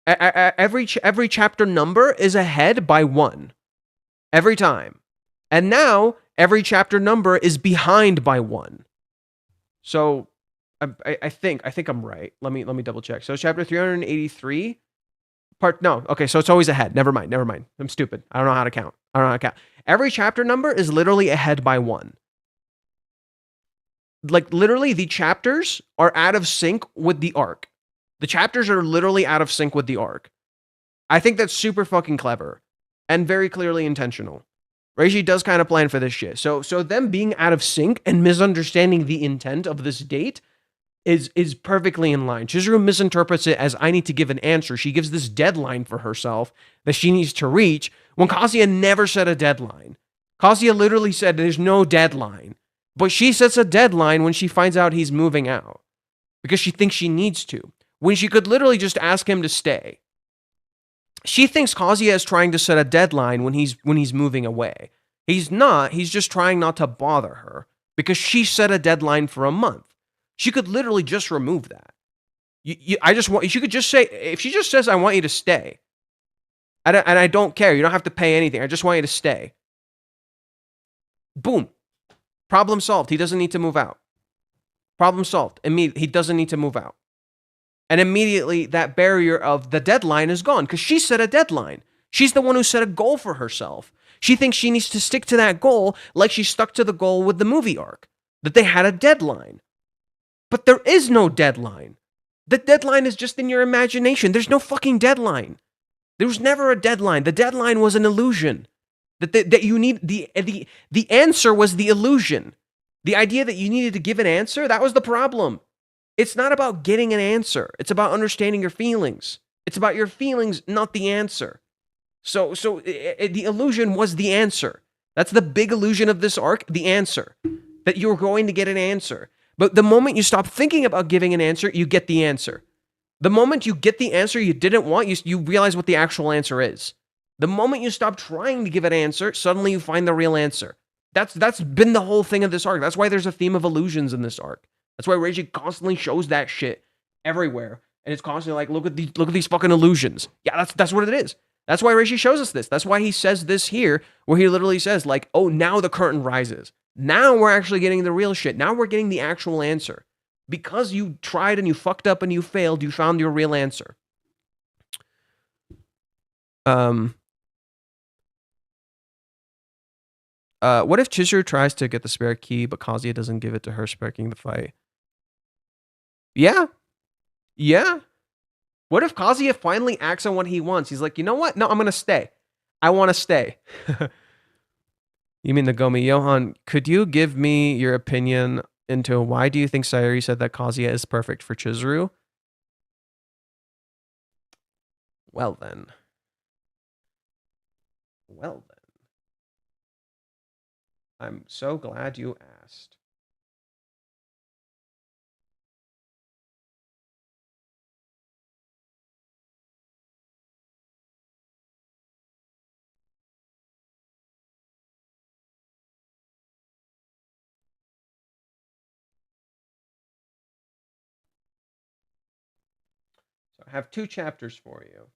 Speaker 1: Every chapter number is ahead by 1. Every time. And now, every chapter number is behind by 1. So, I think I'm right. Let me double check. So, chapter 383, okay, so it's always ahead. Never mind. I'm stupid. I don't know how to count. Every chapter number is literally ahead by 1. Like, literally, the chapters are out of sync with the arc. The chapters are literally out of sync with the arc. I think that's super fucking clever and very clearly intentional. Reiji does kind of plan for this shit. So them being out of sync and misunderstanding the intent of this date is perfectly in line. Chizuru misinterprets it as I need to give an answer. She gives this deadline for herself that she needs to reach when Kazuya never set a deadline. Kazuya literally said there's no deadline, but she sets a deadline when she finds out he's moving out because she thinks she needs to. When she could literally just ask him to stay. She thinks Kazuya is trying to set a deadline when he's moving away. He's not. He's just trying not to bother her because she set a deadline for a month. She could literally just remove that. She could just say, if she just says, I want you to stay. And I don't care. You don't have to pay anything. I just want you to stay. Boom. Problem solved. He doesn't need to move out. Problem solved. He doesn't need to move out. And immediately that barrier of the deadline is gone because she set a deadline. She's the one who set a goal for herself. She thinks she needs to stick to that goal like she stuck to the goal with the movie arc, that they had a deadline. But there is no deadline. The deadline is just in your imagination. There's no fucking deadline. There was never a deadline. The deadline was an illusion. That you need the answer was the illusion. The idea that you needed to give an answer, that was the problem. It's not about getting an answer. It's about understanding your feelings. It's about your feelings, not the answer. So the illusion was the answer. That's the big illusion of this arc, the answer. That you're going to get an answer. But the moment you stop thinking about giving an answer, you get the answer. The moment you get the answer you didn't want, you realize what the actual answer is. The moment you stop trying to give an answer, suddenly you find the real answer. That's been the whole thing of this arc. That's why there's a theme of illusions in this arc. That's why Reiji constantly shows that shit everywhere. And it's constantly like, look at these fucking illusions. Yeah, that's what it is. That's why Reiji shows us this. That's why he says this here, where he literally says, like, oh, now the curtain rises. Now we're actually getting the real shit. Now we're getting the actual answer. Because you tried and you fucked up and you failed, you found your real answer. What if Chizuru tries to get the spare key, but Kazuya doesn't give it to her, sparking the fight? Yeah. Yeah. What if Kazuya finally acts on what he wants? He's like, you know what? No, I'm going to stay. I want to stay. You mean the Gomi Johan? Could you give me your opinion into why do you think Sayuri said that Kazuya is perfect for Chizuru? Well then. I'm so glad you asked. So I have 2 chapters for you.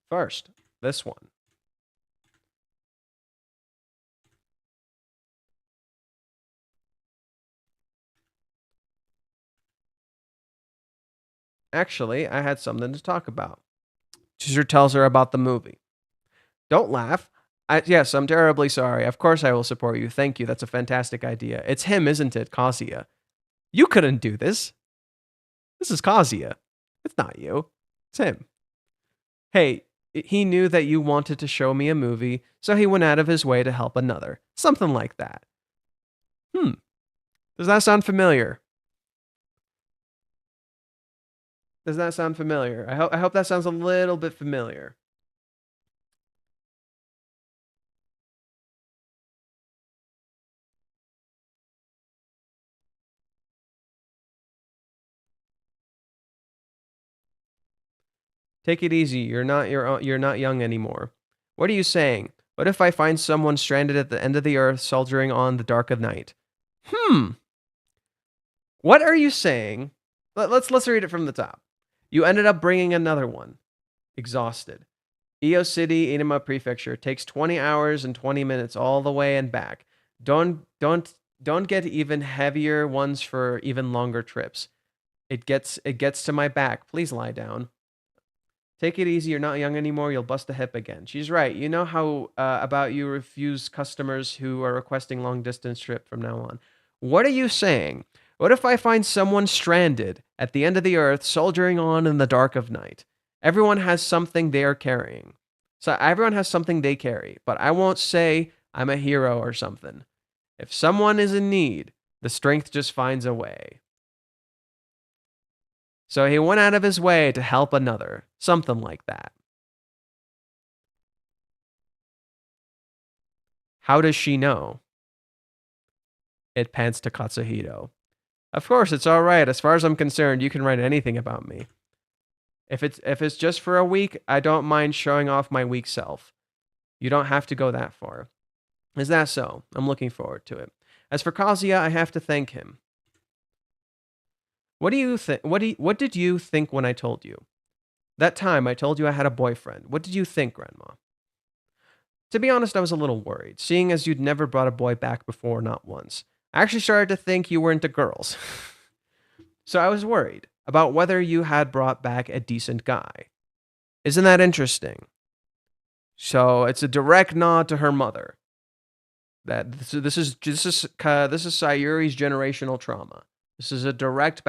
Speaker 1: First, this one. Actually, I had something to talk about. Chizuru tells her about the movie. Don't laugh. Yes, I'm terribly sorry. Of course I will support you. Thank you. That's a fantastic idea. It's him, isn't it, Kazuya? You couldn't do this. This is Kazuya. It's not you. It's him. Hey, he knew that you wanted to show me a movie, so he went out of his way to help another. Something like that. Does that sound familiar? Does that sound familiar? I hope that sounds a little bit familiar. Take it easy. You're not young anymore. What are you saying? What if I find someone stranded at the end of the earth, soldiering on the dark of night? What are you saying? Let's read it from the top. You ended up bringing another one. Exhausted. Iyo City, Inama Prefecture takes 20 hours and 20 minutes all the way and back. Don't get even heavier ones for even longer trips. It gets to my back. Please lie down. Take it easy. You're not young anymore. You'll bust a hip again. She's right. You know how about you refuse customers who are requesting long distance trip from now on. What are you saying? What if I find someone stranded at the end of the earth, soldiering on in the dark of night? Everyone has something they are carrying. So everyone has something they carry, but I won't say I'm a hero or something. If someone is in need, the strength just finds a way. So he went out of his way to help another. Something like that. How does she know? It pants to Katsuhito. Of course, it's all right. As far as I'm concerned, you can write anything about me. If it's just for a week, I don't mind showing off my weak self. You don't have to go that far. Is that so? I'm looking forward to it. As for Kazuya, I have to thank him. What do you think? What did you think when I told you? That time I told you I had a boyfriend. What did you think, Grandma? To be honest, I was a little worried, seeing as you'd never brought a boy back before, not once. I actually started to think you were into girls. So I was worried about whether you had brought back a decent guy. Isn't that interesting? So it's a direct nod to her mother. That this is Sayuri's generational trauma. This is a direct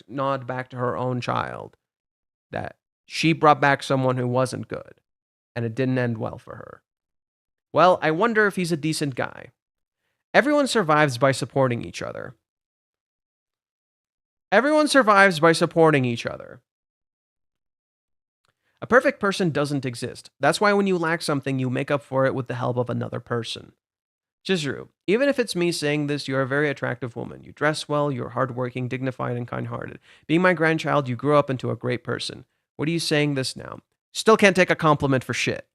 Speaker 1: nod back to her own child. That she brought back someone who wasn't good, and it didn't end well for her. Well, I wonder if he's a decent guy. Everyone survives by supporting each other. Everyone survives by supporting each other. A perfect person doesn't exist. That's why when you lack something, you make up for it with the help of another person. Chizuru, even if it's me saying this, you're a very attractive woman. You dress well, you're hardworking, dignified, and kind-hearted. Being my grandchild, you grew up into a great person. What are you saying this now? Still can't take a compliment for shit.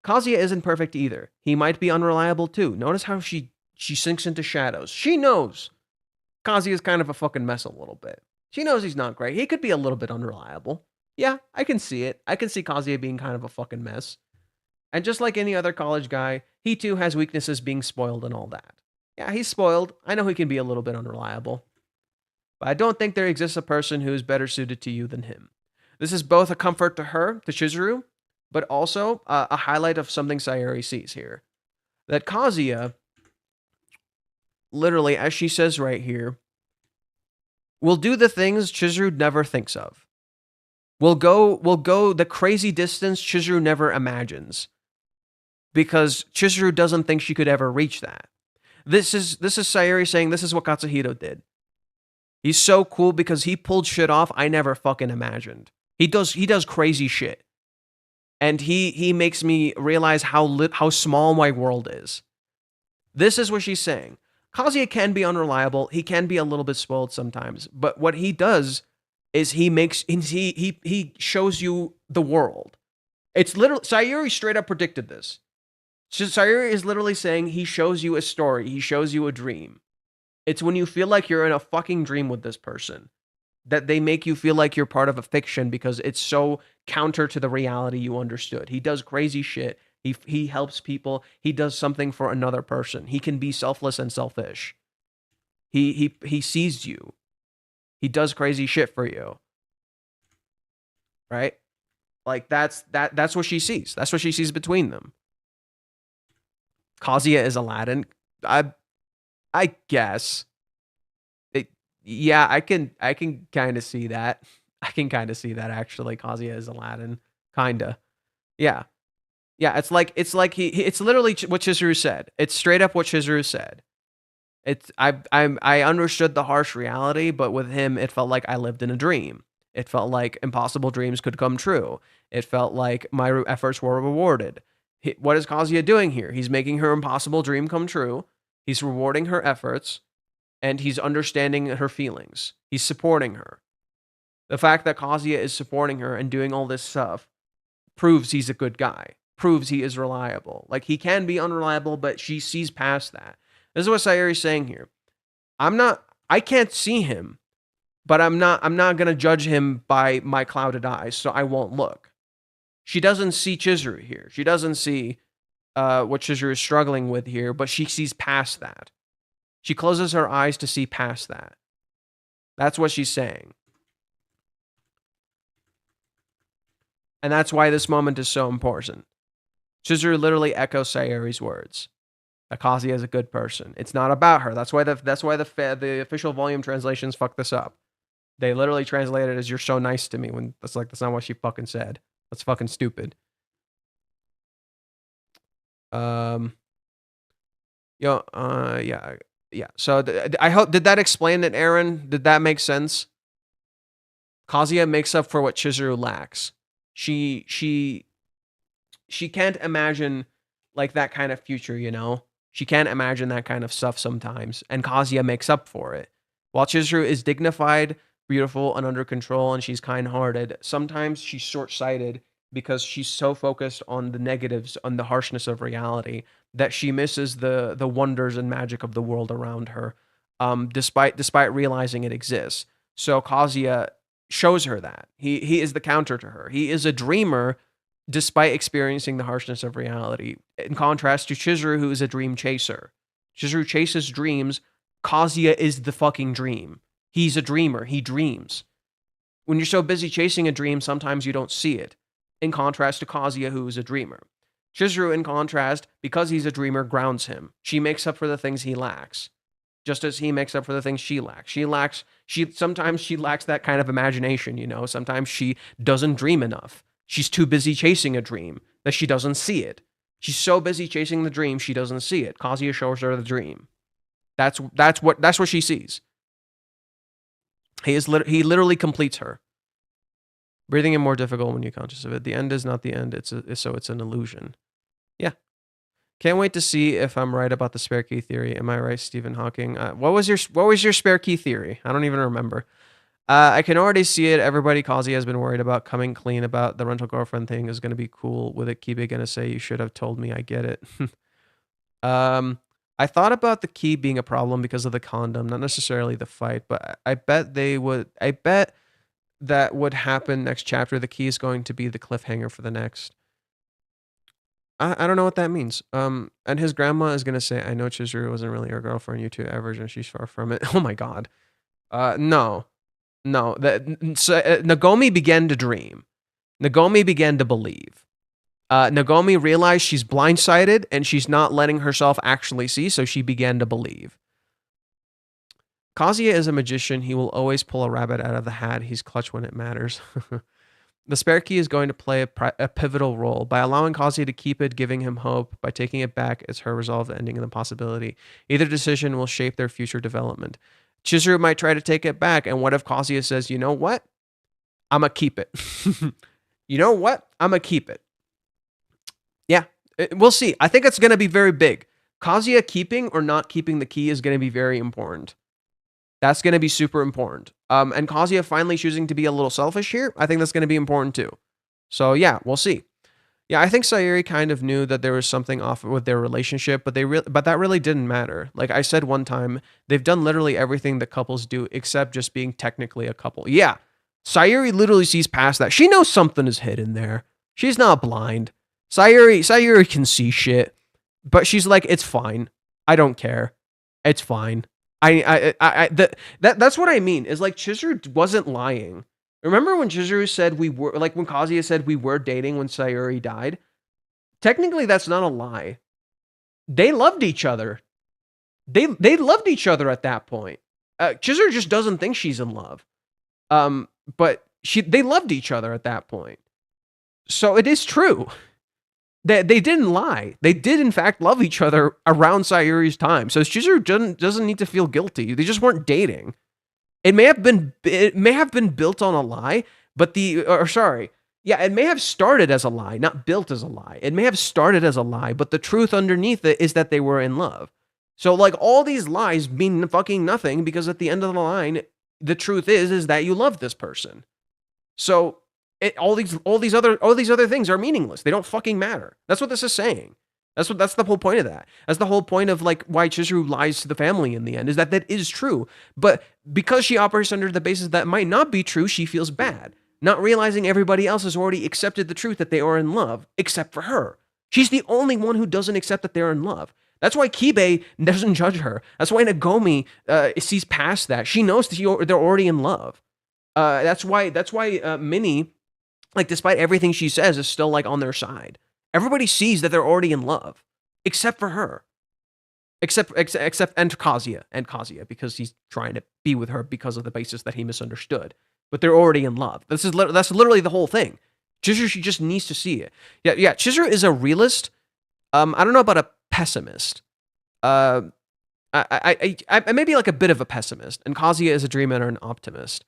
Speaker 1: Kazuya isn't perfect either. He might be unreliable too. Notice how she sinks into shadows. She knows. Kazuya is kind of a fucking mess a little bit. She knows he's not great. He could be a little bit unreliable. Yeah, I can see it. I can see Kazuya being kind of a fucking mess. And just like any other college guy, he too has weaknesses, being spoiled and all that. Yeah, he's spoiled. I know he can be a little bit unreliable. But I don't think there exists a person who is better suited to you than him. This is both a comfort to her, to Chizuru, but also a highlight of something Sayuri sees here. That Kazuya, literally, as she says right here, will do the things Chizuru never thinks of. Will go the crazy distance Chizuru never imagines. Because Chizuru doesn't think she could ever reach that. This is Sayuri saying this is what Katsuhito did. He's so cool because he pulled shit off I never fucking imagined. He does crazy shit. And he makes me realize how small my world is. This is what she's saying. Kazuya can be unreliable. He can be a little bit spoiled sometimes. But what he does is he shows you the world. It's literally, Sayuri straight up predicted this. Sayuri is literally saying he shows you a story. He shows you a dream. It's when you feel like you're in a fucking dream with this person that they make you feel like you're part of a fiction because it's so counter to the reality you understood. He does crazy shit. He helps people. He does something for another person. He can be selfless and selfish. He sees you. He does crazy shit for you. Right? Like that's what she sees. That's what she sees between them. Kazuya is Aladdin. I guess. Yeah, I can kind of see that. I can kind of see that actually. Kazuya is Aladdin, kinda. Yeah, yeah. It's it's literally what Chizuru said. It's straight up what Chizuru said. I understood the harsh reality, but with him, it felt like I lived in a dream. It felt like impossible dreams could come true. It felt like my efforts were rewarded. What is Kazuya doing here? He's making her impossible dream come true. He's rewarding her efforts, and he's understanding her feelings. He's supporting her. The fact that Kazuya is supporting her and doing all this stuff proves he's a good guy, proves he is reliable. Like, he can be unreliable, but she sees past that. This is what Sayuri's saying here. I can't see him, but I'm not going to judge him by my clouded eyes, so I won't look. She doesn't see Chizuru here. She doesn't see what Chizuru is struggling with here, but she sees past that. She closes her eyes to see past that. That's what she's saying. And that's why this moment is so important. Chizuru literally echoes Sayuri's words. Kazuya is a good person. It's not about her. That's why the official volume translations fuck this up. They literally translate it as "you're so nice to me" when that's not what she fucking said. That's fucking stupid. Yeah. So I hope, did that explain it, Aaron? Did that make sense? Kazuya makes up for what Chizuru lacks. She can't imagine like that kind of future, you know? She can't imagine that kind of stuff sometimes, and Kazuya makes up for it. While Chizuru is dignified, beautiful, and under control, and she's kind-hearted, sometimes she's short-sighted because she's so focused on the negatives, on the harshness of reality, that she misses the wonders and magic of the world around her, despite realizing it exists. So Kazuya shows her that. He is the counter to her. He is a dreamer despite experiencing the harshness of reality. In contrast to Chizuru, who is a dream chaser. Chizuru chases dreams. Kazuya is the fucking dream. He's a dreamer. He dreams. When you're so busy chasing a dream, sometimes you don't see it. In contrast to Kazuya, who is a dreamer. Chizuru, in contrast, because he's a dreamer, grounds him. She makes up for the things he lacks, just as he makes up for the things she lacks. Sometimes she lacks that kind of imagination, you know? Sometimes she doesn't dream enough. She's too busy chasing a dream that she doesn't see it. She's so busy chasing the dream, she doesn't see it. Kazuya shows her the dream. That's what she sees. He literally completes her. Breathing is more difficult when you're conscious of it. The end is not the end. It's an illusion. Yeah. Can't wait to see if I'm right about the spare key theory. Am I right, Stephen Hawking? What was your spare key theory? I don't even remember. I can already see it. Everybody Kazuya has been worried about coming clean about the rental girlfriend thing is going to be cool with it. Kibe going to say, "You should have told me." I get it. I thought about the key being a problem because of the condom, not necessarily the fight, but I bet they would. I bet that would happen next chapter. The key is going to be the cliffhanger for the next. I don't know what that means. And his grandma is gonna say, "I know Chizuru wasn't really your girlfriend. You two average, and she's far from it." Oh my god. No, no. Nagomi began to dream. Nagomi began to believe. Nagomi realized she's blindsided and she's not letting herself actually see, so she began to believe. Kazuya is a magician. He will always pull a rabbit out of the hat. He's clutch when it matters. The spare key is going to play a pivotal role. By allowing Kazuya to keep it, giving him hope. By taking it back, it's her resolve ending in the possibility. Either decision will shape their future development. Chizuru might try to take it back, and what if Kazuya says, you know what? I'm going to keep it. You know what? I'm going to keep it. Yeah, we'll see. I think it's going to be very big. Kazuya keeping or not keeping the key is going to be very important. That's going to be super important. And Kazuya finally choosing to be a little selfish here, I think that's going to be important too. So yeah, we'll see. Yeah, I think Sayuri kind of knew that there was something off with their relationship, but but that really didn't matter. Like I said one time, they've done literally everything that couples do except just being technically a couple. Yeah, Sayuri literally sees past that. She knows something is hidden there. She's not blind. Sayuri can see shit, but she's like, it's fine. I don't care. It's fine. That's what I mean. Is like Chizuru wasn't lying. Remember when Chizuru said we were, like when Kazuya said we were dating when Sayuri died? Technically, that's not a lie. They loved each other. They loved each other at that point. Chizuru just doesn't think she's in love. But they loved each other at that point. So it is true. They didn't lie. They did, in fact, love each other around Sayuri's time. So Chizuru doesn't need to feel guilty. They just weren't dating. It may have been built on a lie, but it may have started as a lie, not built as a lie. It may have started as a lie, but the truth underneath it is that they were in love. So like all these lies mean fucking nothing because at the end of the line, the truth is that you love this person. So all these other things are meaningless. They don't fucking matter. That's what this is saying. That's the whole point of that. That's the whole point of like why Chizuru lies to the family in the end, is that is true. But because she operates under the basis that might not be true, she feels bad. Not realizing everybody else has already accepted the truth that they are in love, except for her. She's the only one who doesn't accept that they're in love. That's why Kibe doesn't judge her. That's why Nagomi sees past that. She knows that they're already in love. That's why Minnie, like despite everything she says, is still like on their side. Everybody sees that they're already in love, except for her. Except and Kazuya, because he's trying to be with her because of the basis that he misunderstood. But they're already in love. That's literally the whole thing. Chizuru, she just needs to see it. Yeah. Chizuru is a realist. I don't know about a pessimist. I may be like a bit of a pessimist, and Kazuya is a dreamer and an optimist.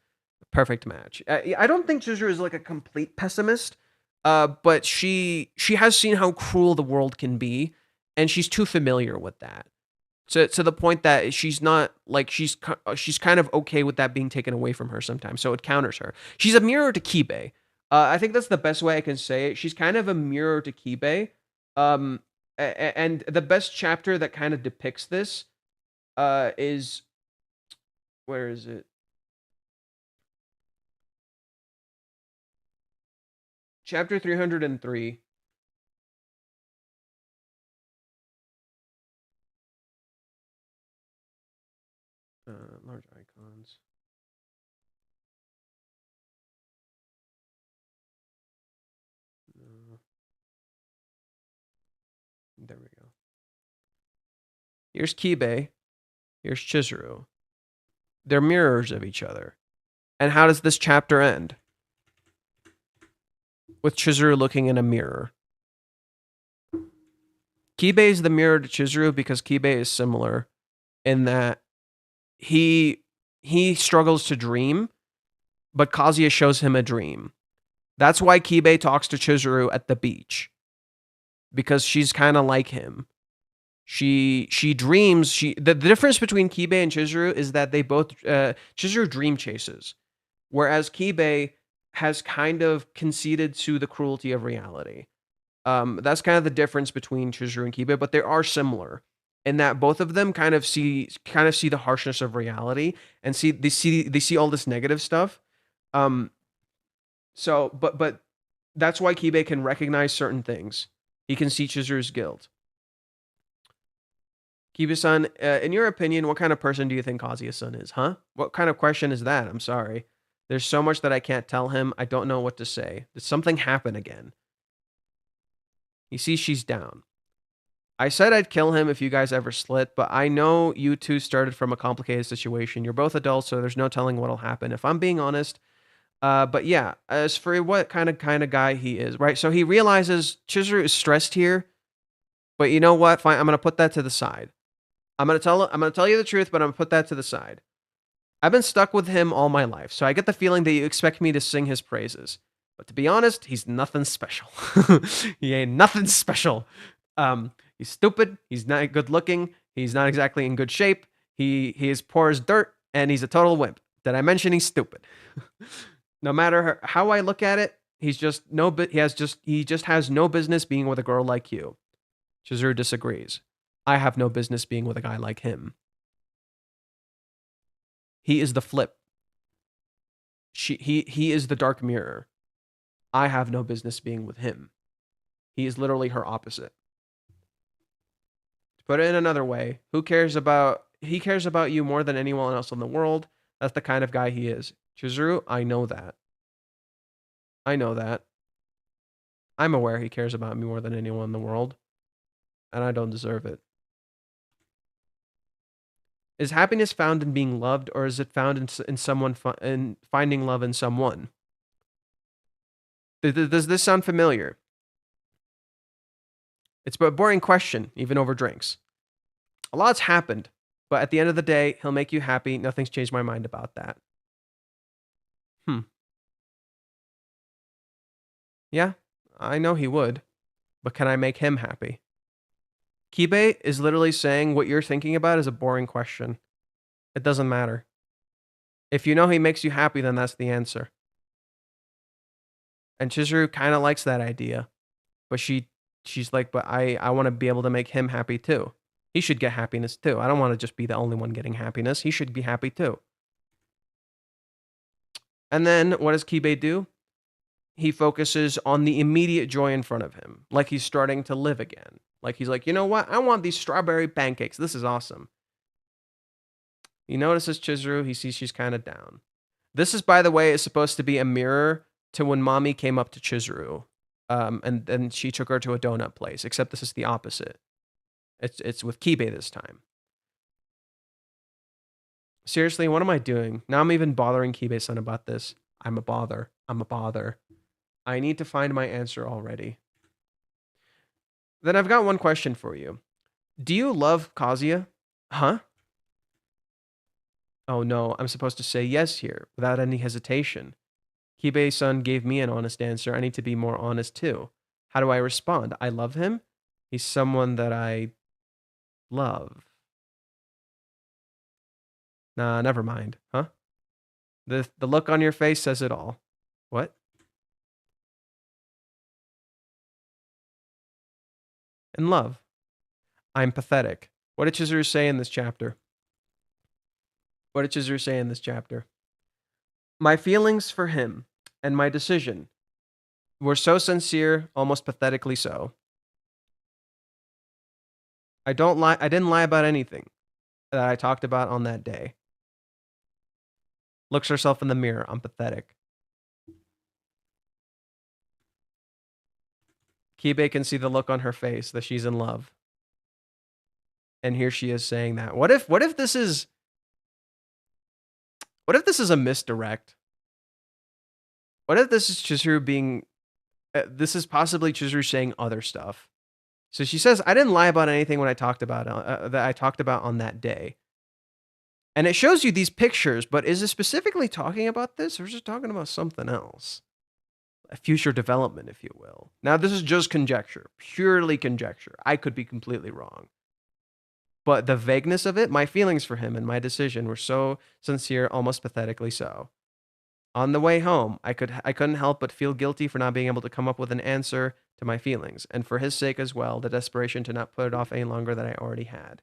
Speaker 1: Perfect match. I don't think Chizuru is like a complete pessimist. But she has seen how cruel the world can be, and she's too familiar with that. To the point that she's not like she's kind of okay with that being taken away from her sometimes. So it counters her. She's a mirror to Kibe. I think that's the best way I can say it. She's kind of a mirror to Kibe. And the best chapter that kind of depicts this is, where is it? Chapter 303. Large icons. No. There we go. Here's Kibe. Here's Chizuru. They're mirrors of each other. And how does this chapter end? With Chizuru looking in a mirror. Kibe is the mirror to Chizuru because Kibe is similar in that he struggles to dream, but Kazuya shows him a dream. That's why Kibe talks to Chizuru at the beach, because she's kind of like him. She dreams. The difference between Kibe and Chizuru is that they both Chizuru dream chases, whereas Kibe has kind of conceded to the cruelty of reality. That's kind of the difference between Chizuru and Kibe, but they are similar. in that both of them kind of see the harshness of reality and they see all this negative stuff. So but that's why Kibe can recognize certain things. He can see Chizuru's guilt. Kiba-san, in your opinion, what kind of person do you think Kazuya-san is, huh? What kind of question is that? I'm sorry. There's so much that I can't tell him. I don't know what to say. Did something happen again? He sees she's down. I said I'd kill him if you guys ever split, but I know you two started from a complicated situation. You're both adults, so there's no telling what'll happen. If I'm being honest, but yeah, as for what kind of guy he is, right? So he realizes Chizuru is stressed here, but you know what? Fine, I'm gonna put that to the side. I'm gonna tell you the truth, but I'm gonna put that to the side. I've been stuck with him all my life, so I get the feeling that you expect me to sing his praises. But to be honest, he's nothing special. He ain't nothing special. He's stupid. He's not good looking. He's not exactly in good shape. He is poor as dirt, and he's a total wimp. Did I mention he's stupid? No matter how I look at it, he just has no business being with a girl like you. Chizuru disagrees. I have no business being with a guy like him. He is the flip. He is the dark mirror. I have no business being with him. He is literally her opposite. To put it in another way, he cares about you more than anyone else in the world. That's the kind of guy he is. Chizuru, I know that. I'm aware he cares about me more than anyone in the world, and I don't deserve it. Is happiness found in being loved, or is it found in someone in finding love in someone? Does this sound familiar? It's a boring question, even over drinks. A lot's happened, but at the end of the day, he'll make you happy. Nothing's changed my mind about that. Yeah, I know he would, but can I make him happy? Kibe is literally saying what you're thinking about is a boring question. It doesn't matter. If you know he makes you happy, then that's the answer. And Chizuru kind of likes that idea, but she's like, but I want to be able to make him happy too. He should get happiness too. I don't want to just be the only one getting happiness. He should be happy too. And then what does Kibe do? He focuses on the immediate joy in front of him, like he's starting to live again. Like he's like, you know what? I want these strawberry pancakes. This is awesome. He notices Chizuru. He sees she's kind of down. This is, by the way, is supposed to be a mirror to when Mommy came up to Chizuru, and then she took her to a donut place. Except this is the opposite. It's with Kibe this time. Seriously, what am I doing? Now I'm even bothering Kibe-san about this. I'm a bother. I need to find my answer already. Then I've got one question for you. Do you love Kazuya? Huh? Oh no, I'm supposed to say yes here, without any hesitation. Kibe-san gave me an honest answer. I need to be more honest too. How do I respond? I love him? He's someone that I love. Nah, never mind. Huh? The look on your face says it all. What? In love. I'm pathetic. What did Chizuru say in this chapter? My feelings for him and my decision were so sincere, almost pathetically so. I didn't lie about anything that I talked about on that day. Looks herself in the mirror. I'm pathetic. Kibe can see the look on her face that she's in love. And here she is saying that. What if this is a misdirect? What if this is Chizuru being this is possibly Chizuru saying other stuff? So she says, I didn't lie about anything when I talked about that I talked about on that day. And it shows you these pictures, but is it specifically talking about this, or is it talking about something else? A future development, if you will. Now, this is just conjecture, purely conjecture. I could be completely wrong. But the vagueness of it, my feelings for him and my decision were so sincere, almost pathetically so. On the way home, I couldn't help but feel guilty for not being able to come up with an answer to my feelings, and for his sake as well, the desperation to not put it off any longer than I already had.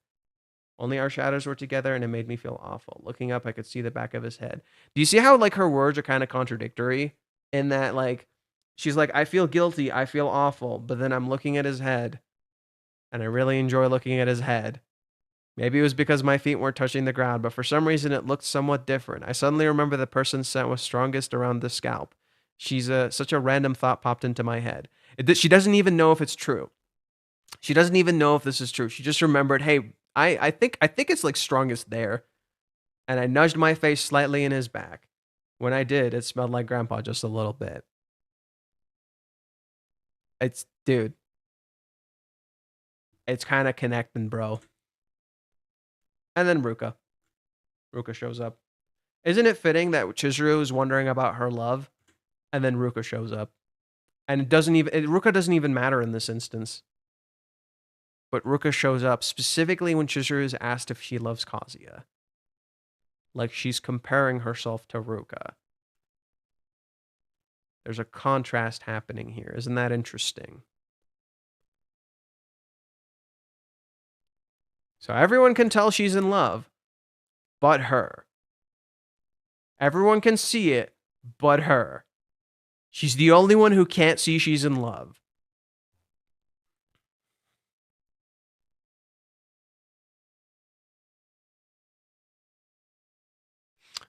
Speaker 1: Only our shadows were together, and it made me feel awful. Looking up, I could see the back of his head. Do you see how like her words are kind of contradictory in that like she's like, I feel guilty, I feel awful, but then I'm looking at his head, and I really enjoy looking at his head. Maybe it was because my feet weren't touching the ground, but for some reason it looked somewhat different. I suddenly remember the person's scent was strongest around the scalp. Such a random thought popped into my head. She doesn't even know if it's true. She doesn't even know if this is true. She just remembered, hey, I think it's like strongest there. And I nudged my face slightly in his back. When I did, it smelled like grandpa just a little bit. Dude, it's kind of connecting, bro. And then Ruka. Ruka shows up. Isn't it fitting that Chizuru is wondering about her love, and then Ruka shows up? And Ruka doesn't even matter in this instance. But Ruka shows up specifically when Chizuru is asked if she loves Kazuya. Like she's comparing herself to Ruka. There's a contrast happening here. Isn't that interesting? So everyone can tell she's in love, but her. Everyone can see it, but her. She's the only one who can't see she's in love.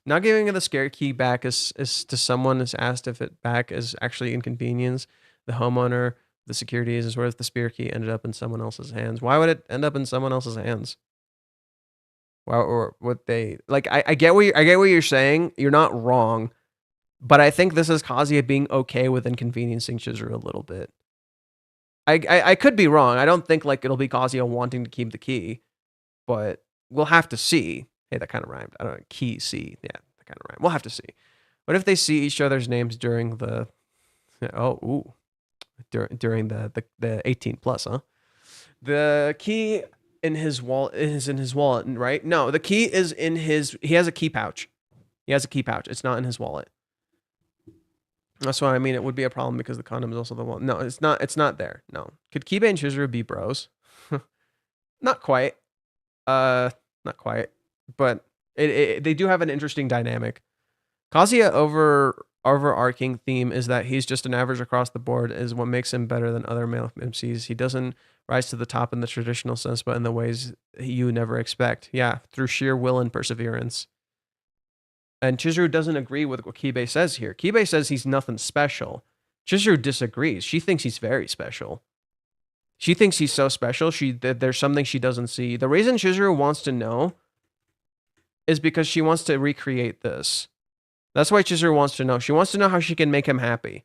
Speaker 1: Not giving the scare key back is to someone is asked if it back is actually inconvenience. The homeowner, the security is where the spare key ended up in someone else's hands. Why would it end up in someone else's hands? Well, or would they like? I get what you're saying. You're not wrong, but I think this is Kazuya being okay with inconveniencing Chizuru a little bit. I could be wrong. I don't think like it'll be Kazuya wanting to keep the key, but we'll have to see. Hey, that kind of rhymed. I don't know. Key, see. Yeah, that kind of rhymed. We'll have to see. What if they see each other's names during the... During the 18 plus, huh? The key in his wallet is in his wallet, right? No, the key is in his... He has a key pouch. He has a key pouch. It's not in his wallet. That's what I mean. It would be a problem because the condom is also the wallet. No, it's not. It's not there. No. Could Kibe and Chizuru be bros? Not quite. Not quite. But they do have an interesting dynamic. Kazuya overarching theme is that he's just an average across the board is what makes him better than other male MCs. He doesn't rise to the top in the traditional sense, but in the ways you never expect. Yeah, through sheer will and perseverance. And Chizuru doesn't agree with what Kibe says here. Kibe says he's nothing special. Chizuru disagrees. She thinks he's very special. She thinks he's so special. There's something she doesn't see. The reason Chizuru wants to know is because she wants to recreate this. That's why Chizuru wants to know. She wants to know how she can make him happy.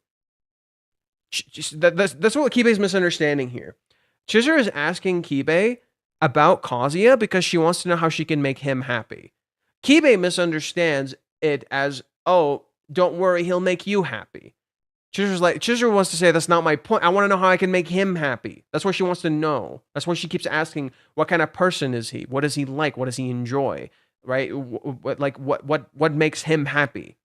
Speaker 1: That's what Kibe's misunderstanding here. Chizuru is asking Kibe about Kazuya because she wants to know how she can make him happy. Kibe misunderstands it as, oh, don't worry, he'll make you happy. Chizuru wants to say, that's not my point. I want to know how I can make him happy. That's what she wants to know. That's why she keeps asking, what kind of person is he? What does he like? What does he enjoy? Right? What makes him happy?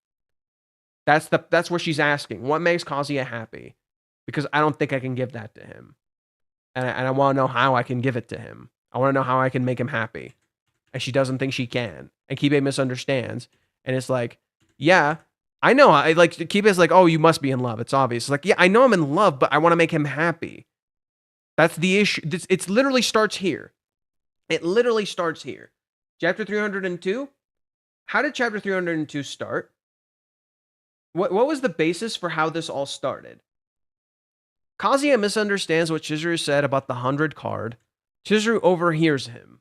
Speaker 1: That's what she's asking. What makes Kazuya happy? Because I don't think I can give that to him. And I want to know how I can give it to him. I want to know how I can make him happy. And she doesn't think she can. And Kibe misunderstands. And it's like, yeah, I know. Kibe's like, oh, you must be in love. It's obvious. It's like, yeah, I know I'm in love, but I want to make him happy. That's the issue. It literally starts here. It literally starts here. Chapter 302? How did chapter 302 start? What was the basis for how this all started? Kazuya misunderstands what Chizuru said about the 100 card. Chizuru overhears him.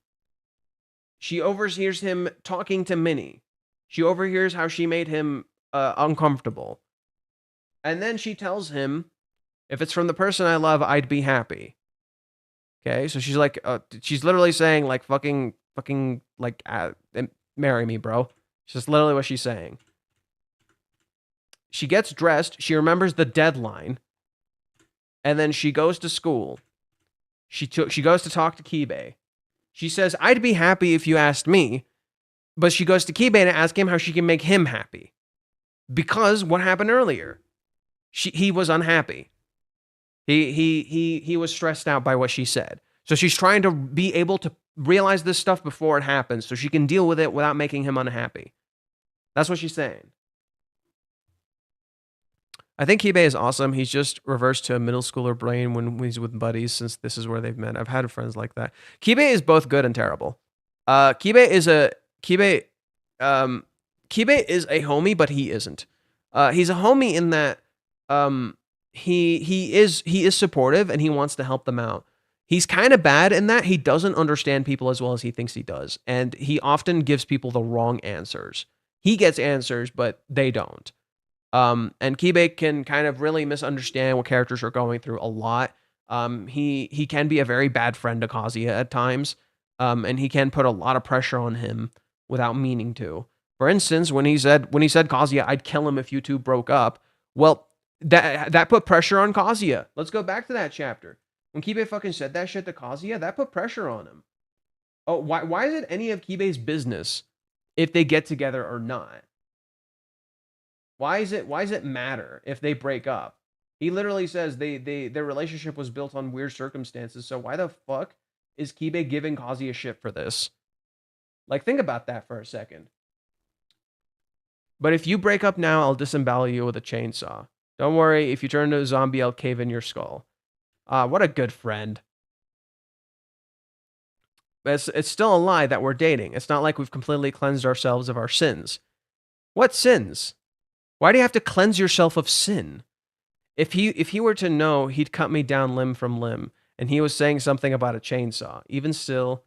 Speaker 1: She overhears him talking to Minnie. She overhears how she made him uncomfortable. And then she tells him, if it's from the person I love, I'd be happy. Okay, so she's like, she's literally saying, like, fucking, like, marry me, bro. It's just literally what she's saying. She gets dressed. She remembers the deadline. And then she goes to school. She goes to talk to Kibe. She says, I'd be happy if you asked me. But she goes to Kibe to ask him how she can make him happy. Because what happened earlier? He was unhappy. He was stressed out by what she said. So she's trying to be able to realize this stuff before it happens so she can deal with it without making him unhappy. That's what she's saying. I think Kibe is awesome. He's just reversed to a middle schooler brain when he's with buddies, since this is where they've met. I've had friends like that. Kibe is both good and terrible. Kibe is a homie, but he isn't. He's a homie in that he is supportive and he wants to help them out. He's kind of bad in that he doesn't understand people as well as he thinks he does, and he often gives people the wrong answers. He gets answers, but they don't. And Kibe can kind of really misunderstand what characters are going through a lot. He can be a very bad friend to Kazuya at times, and he can put a lot of pressure on him without meaning to. For instance, when he said Kazuya, I'd kill him if you two broke up. Well, that put pressure on Kazuya. Let's go back to that chapter. When Kibe fucking said that shit to Kazuya, that put pressure on him. Oh, why is it any of Kibe's business if they get together or not? Why does it matter if they break up? He literally says their relationship was built on weird circumstances. So why the fuck is Kibe giving Kazuya shit for this? Like, think about that for a second. But if you break up now, I'll disembowel you with a chainsaw. Don't worry, if you turn into a zombie, I'll cave in your skull. What a good friend. But it's still a lie that we're dating. It's not like we've completely cleansed ourselves of our sins. What sins? Why do you have to cleanse yourself of sin? If he were to know, he'd cut me down limb from limb. And he was saying something about a chainsaw. Even still,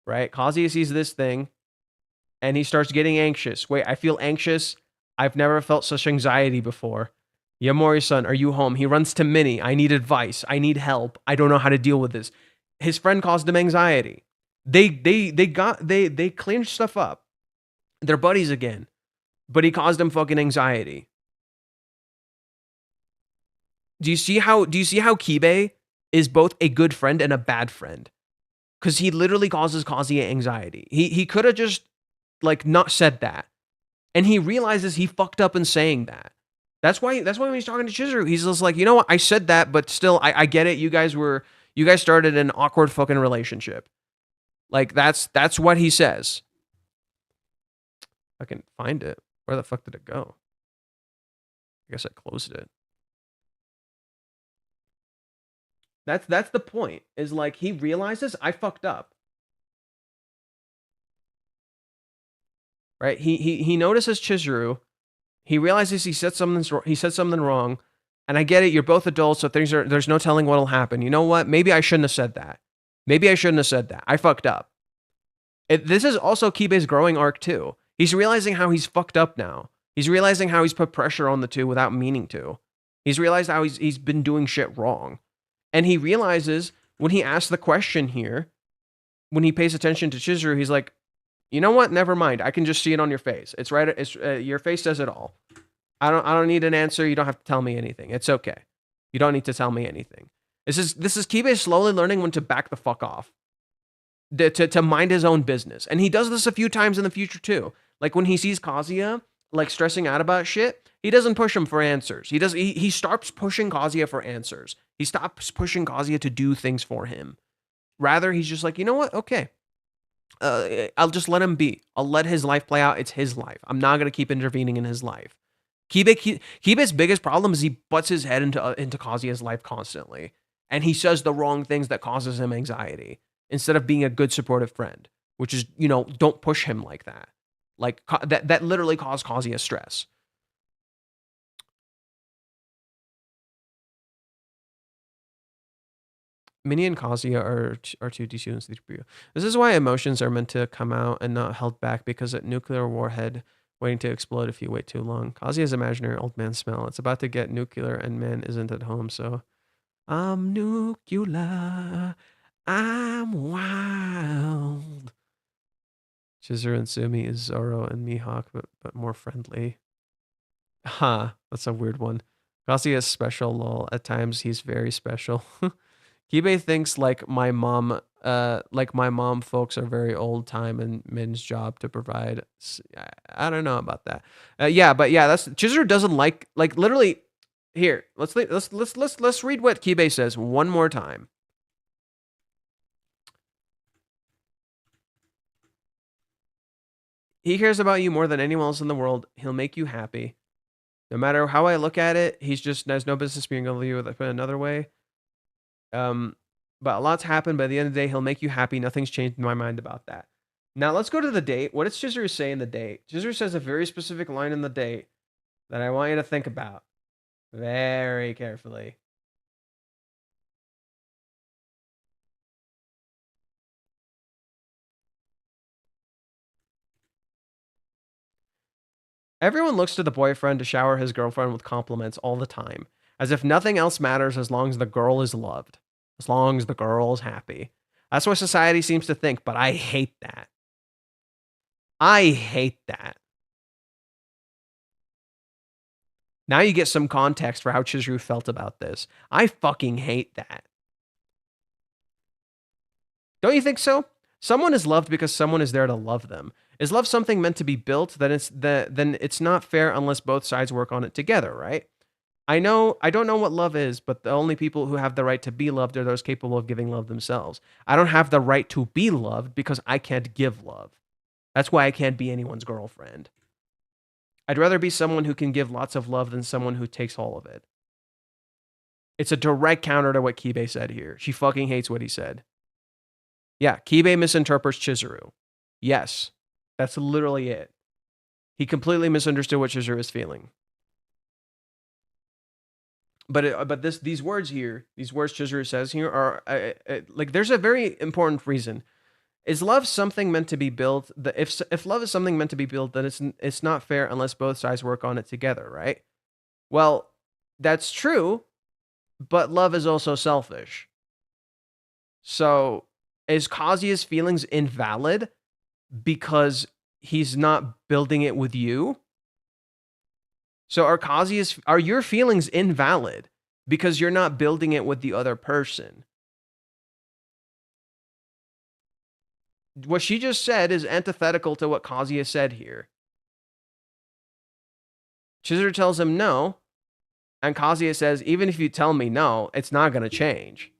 Speaker 1: right? Kazuya sees this thing, and he starts getting anxious. Wait, I feel anxious? I've never felt such anxiety before. Yamori-san, are you home? He runs to Minnie. I need advice. I need help. I don't know how to deal with this. His friend caused him anxiety. They cleaned stuff up. They're buddies again. But he caused him fucking anxiety. Do you see how Kibe is both a good friend and a bad friend? Because he literally causes Kazuya anxiety. He could have just like not said that. And he realizes he fucked up in saying that. That's why when he's talking to Chizuru, he's just like, you know what, I said that, but still, I get it. You guys started an awkward fucking relationship. Like, that's what he says. I can find it. Where the fuck did it go? I guess I closed it. That's the point. Is like he realizes I fucked up. Right? He notices Chizuru. He realizes he said something wrong, and I get it. You're both adults, so there's no telling what'll happen. You know what? Maybe I shouldn't have said that. I fucked up. This is also Kibe's growing arc too. He's realizing how he's fucked up now. He's realizing how he's put pressure on the two without meaning to. He's realized how he's been doing shit wrong, and he realizes when he asks the question here, when he pays attention to Chizuru, he's like, you know what? Never mind. I can just see it on your face. It's right. It's your face says it all. I don't need an answer. You don't have to tell me anything. It's okay. You don't need to tell me anything. This is Kibe slowly learning when to back the fuck off, to mind his own business, and he does this a few times in the future too. Like when he sees Kazuya like stressing out about shit, he doesn't push him for answers. He stops pushing Kazuya for answers. He stops pushing Kazuya to do things for him. Rather, he's just like, you know what? Okay. I'll just let him be. I'll let his life play out. It's his life. I'm not going to keep intervening in his life. Kibe's biggest problem is he butts his head into Kazuya's life constantly. And he says the wrong things that causes him anxiety instead of being a good supportive friend, which is, don't push him like that. Like that literally caused Kazuya stress. Minnie and Kazuya are two D students. This is why emotions are meant to come out and not held back, because a nuclear warhead waiting to explode if you wait too long. Kazuya's imaginary old man smell. It's about to get nuclear and man isn't at home, so I'm nuclear. I'm wild. Chizuru and Sumi is Zoro and Mihawk, but more friendly. Huh, that's a weird one. Kazuya is special, lol. At times he's very special. Kibe thinks like my mom folks are very old time and men's job to provide. I don't know about that. That's Chizuru doesn't like literally. Here, let's read what Kibe says one more time. He cares about you more than anyone else in the world. He'll make you happy. No matter how I look at it, he's just has no business being able to you with another way. But a lot's happened. By the end of the day, he'll make you happy. Nothing's changed in my mind about that. Now let's go to the date. What does Chizuru say in the date? Chizuru says a very specific line in the date that I want you to think about very carefully. Everyone looks to the boyfriend to shower his girlfriend with compliments all the time, as if nothing else matters as long as the girl is loved, as long as the girl is happy. That's what society seems to think, but I hate that. I hate that. Now you get some context for how Chizuru felt about this. I fucking hate that. Don't you think so? Someone is loved because someone is there to love them. Is love something meant to be built? Then it's not fair unless both sides work on it together, right? I don't know what love is, but the only people who have the right to be loved are those capable of giving love themselves. I don't have the right to be loved because I can't give love. That's why I can't be anyone's girlfriend. I'd rather be someone who can give lots of love than someone who takes all of it. It's a direct counter to what Kibe said here. She fucking hates what he said. Yeah, Kibe misinterprets Chizuru. Yes, that's literally it. He completely misunderstood what Chizuru is feeling. But these words here, these words Chizuru says here are like there's a very important reason. Is love something meant to be built? If love is something meant to be built, then it's not fair unless both sides work on it together, right? Well, that's true, but love is also selfish. So is Kazuya's feelings invalid because he's not building it with you? So are your feelings invalid because you're not building it with the other person? What she just said is antithetical to what Kazuya said here. Chizuru tells him no, and Kazuya says, even if you tell me no, it's not going to change.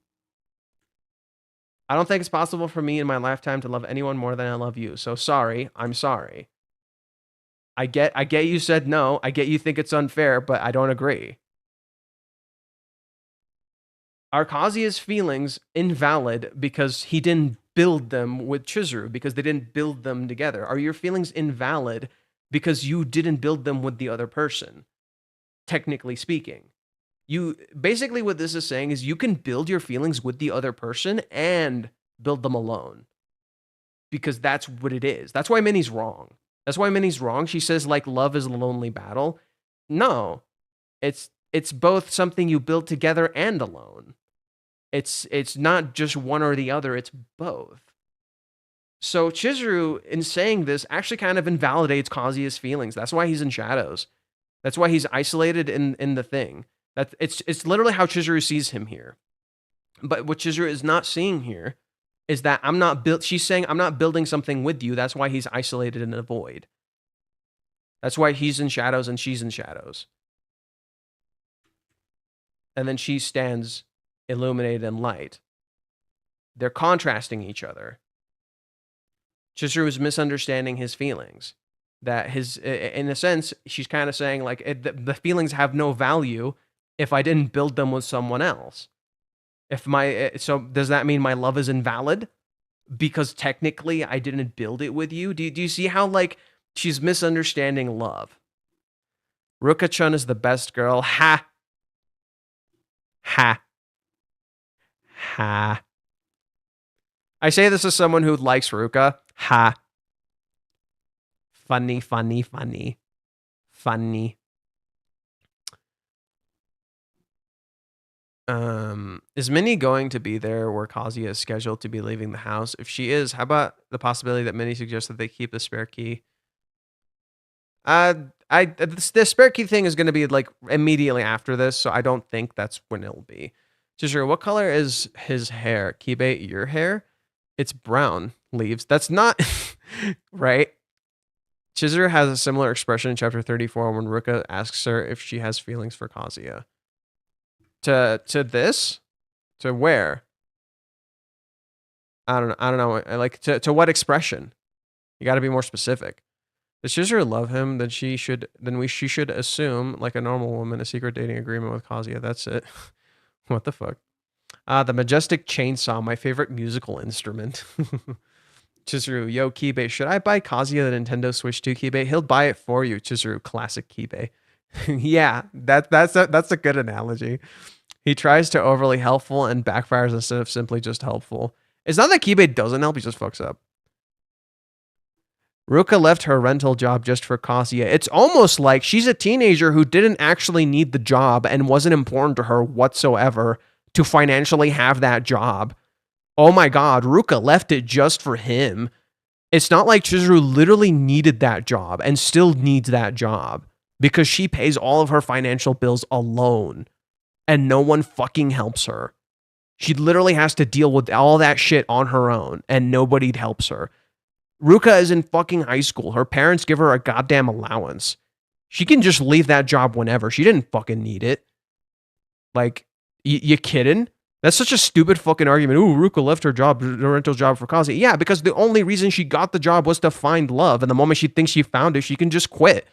Speaker 1: I don't think it's possible for me in my lifetime to love anyone more than I love you. So sorry, I'm sorry. I get you said no. I get you think it's unfair, but I don't agree. Are Kazuya's feelings invalid because he didn't build them with Chizuru, because they didn't build them together? Are your feelings invalid because you didn't build them with the other person? Technically speaking. You basically what this is saying is you can build your feelings with the other person and build them alone. Because that's what it is. That's why Minnie's wrong. That's why Minnie's wrong. She says like love is a lonely battle. No. It's both something you build together and alone. It's not just one or the other, it's both. So Chizuru, in saying this, actually kind of invalidates Kazuya's feelings. That's why he's in shadows. That's why he's isolated in the thing. It's literally how Chizuru sees him here. But what Chizuru is not seeing here is that she's saying I'm not building something with you. That's why he's isolated in the void. That's why he's in shadows and she's in shadows. And then she stands illuminated in light. They're contrasting each other. Chizuru is misunderstanding his feelings. That in a sense, she's kind of saying like the feelings have no value if I didn't build them with someone else. So does that mean my love is invalid because technically I didn't build it with you? Do you see how like she's misunderstanding love? Ruka-chan is the best girl. Ha. Ha. Ha. I say this as someone who likes Ruka. Ha. Funny, funny, funny. Funny. Is Minnie going to be there where Kazuya is scheduled to be leaving the house? If she is, how about the possibility that Minnie suggests that they keep the spare key? The spare key thing is going to be like immediately after this, so I don't think that's when it'll be. Chizuru, what color is his hair? Kibe, your hair? It's brown. Leaves. That's not right. Chizuru has a similar expression in chapter 34 when Ruka asks her if she has feelings for Kazuya. To this? To where? I don't know. Like to what expression? You got to be more specific. Does Chizuru love him? Then she should assume, like a normal woman, a secret dating agreement with Kazuya. That's it. What the fuck? The majestic chainsaw, my favorite musical instrument. Chizuru, yo, Kibe, should I buy Kazuya the Nintendo Switch 2, Kibe? He'll buy it for you, Chizuru. Classic Kibe. Yeah, that's a good analogy. He tries to overly helpful and backfires instead of simply just helpful. It's not that Kibe doesn't help, he just fucks up. Ruka left her rental job just for Kazuya. It's almost like she's a teenager who didn't actually need the job and wasn't important to her whatsoever to financially have that job. Oh my god, Ruka left it just for him. It's not like Chizuru literally needed that job and still needs that job because she pays all of her financial bills alone and no one fucking helps her. She literally has to deal with all that shit on her own and nobody helps her. Ruka is in fucking high school. Her parents give her a goddamn allowance. She can just leave that job whenever. She didn't fucking need it. Like, you kidding? That's such a stupid fucking argument. Ooh, Ruka left her job, her rental job for Kazuya. Yeah, because the only reason she got the job was to find love. And the moment she thinks she found it, she can just quit.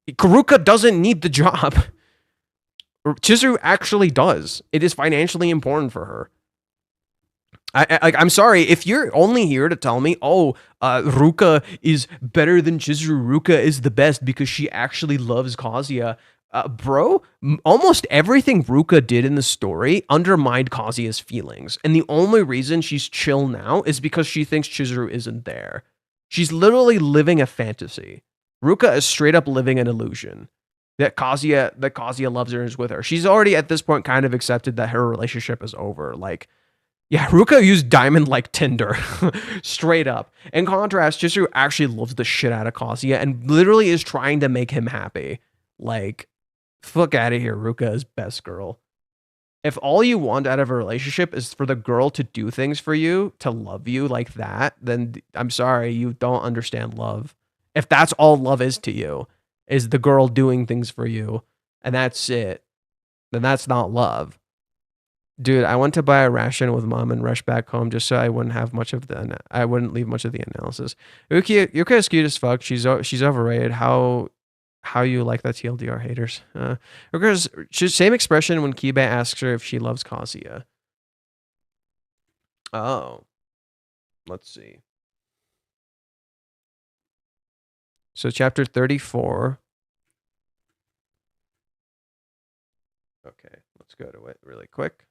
Speaker 1: Ruka doesn't need the job. Chizuru actually does. It is financially important for her. I'm sorry, if you're only here to tell me, Ruka is better than Chizuru, Ruka is the best because she actually loves Kazuya. Bro, almost everything Ruka did in the story undermined Kazuya's feelings. And the only reason she's chill now is because she thinks Chizuru isn't there. She's literally living a fantasy. Ruka is straight up living an illusion that Kazuya loves her and is with her. She's already at this point kind of accepted that her relationship is over. Like, yeah, Ruka used Diamond like Tinder. Straight up. In contrast, Chizuru actually loves the shit out of Kazuya and literally is trying to make him happy. Like, fuck out of here, Ruka is best girl. If all you want out of a relationship is for the girl to do things for you, to love you like that, then I'm sorry, you don't understand love. If that's all love is to you, is the girl doing things for you, and that's it, then that's not love. Dude, I went to buy a ration with mom and rush back home just so I wouldn't leave much of the analysis. Yuka is cute as fuck. She's overrated. How you like that TLDR haters? Ruka's same expression when Kibe asks her if she loves Kazuya. Oh, let's see. So chapter 34. Okay, let's go to it really quick.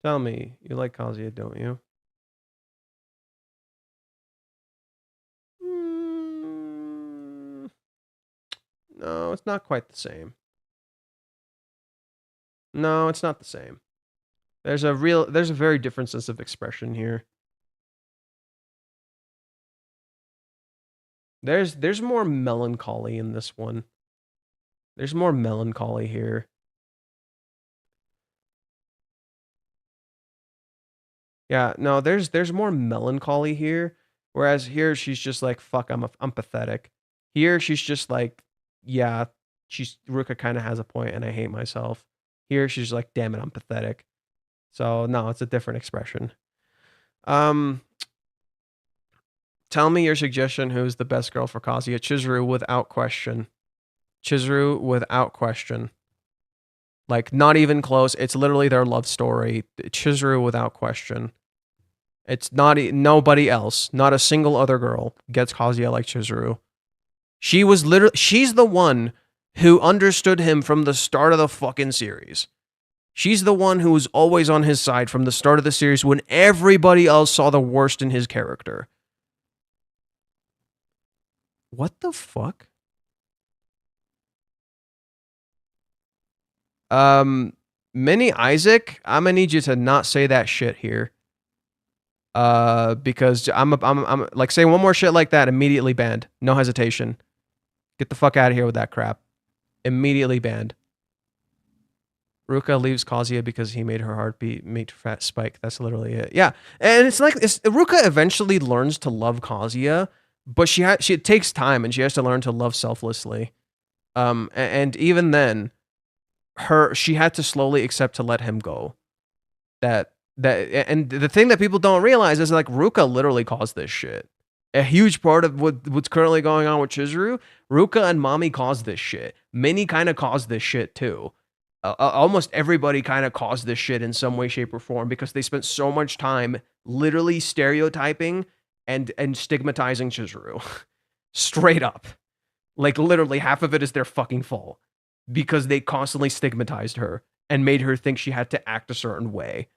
Speaker 1: Tell me, you like Kazuya, don't you? No, it's not quite the same. No, it's not the same. There's a very different sense of expression here. There's more melancholy in this one. There's more melancholy here. Yeah, no, there's more melancholy here. Whereas here she's just like, fuck, I'm pathetic. Here she's just like, yeah, Ruka kind of has a point and I hate myself. Here she's like, damn it, I'm pathetic. So no, it's a different expression. Tell me your suggestion. Who's the best girl for Kazuya? Chizuru without question. Chizuru without question. Like, not even close. It's literally their love story. Chizuru without question. It's not nobody else. Not a single other girl gets Kazuya like Chizuru. She's the one who understood him from the start of the fucking series. She's the one who was always on his side from the start of the series when everybody else saw the worst in his character. What the fuck? Minnie Isaac, I'm gonna need you to not say that shit here. Because I'm like, say one more shit like that, immediately banned. No hesitation. Get the fuck out of here with that crap. Immediately banned. Ruka leaves Kazuya because he made her heartbeat make fat spike. That's literally it. Yeah. And it's like, Ruka eventually learns to love Kazuya, but it takes time, and she has to learn to love selflessly. And even then, she had to slowly accept to let him go. And the thing that people don't realize is like Ruka literally caused this shit. A huge part of what's currently going on with Chizuru, Ruka and Mami caused this shit. Minnie kind of caused this shit too. Almost everybody kind of caused this shit in some way, shape, or form because they spent so much time literally stereotyping and stigmatizing Chizuru. Straight up. Like literally half of it is their fucking fault because they constantly stigmatized her and made her think she had to act a certain way.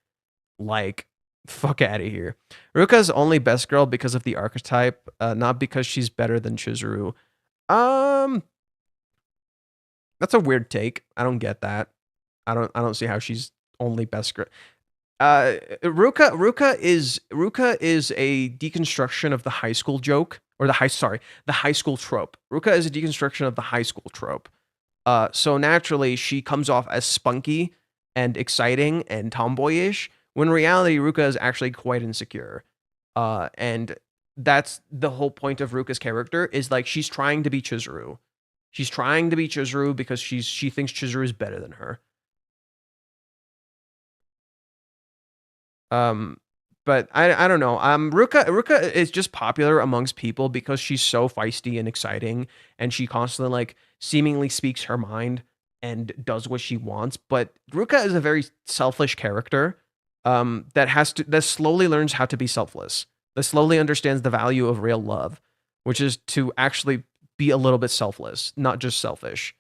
Speaker 1: Like, fuck out of here. Ruka's only best girl because of the archetype, not because she's better than Chizuru. That's a weird take. I don't get that. I don't see how she's only best girl. Ruka is a deconstruction of the high school joke or the high school trope. Ruka is a deconstruction of the high school trope. So naturally she comes off as spunky and exciting and tomboyish, when in reality Ruka is actually quite insecure. And that's the whole point of Ruka's character, is like she's trying to be Chizuru. She's trying to be Chizuru because she thinks Chizuru is better than her. But I don't know. Ruka is just popular amongst people because she's so feisty and exciting, and she constantly like seemingly speaks her mind and does what she wants. But Ruka is a very selfish character that slowly learns how to be selfless. That slowly understands the value of real love, which is to actually be a little bit selfless, not just selfish.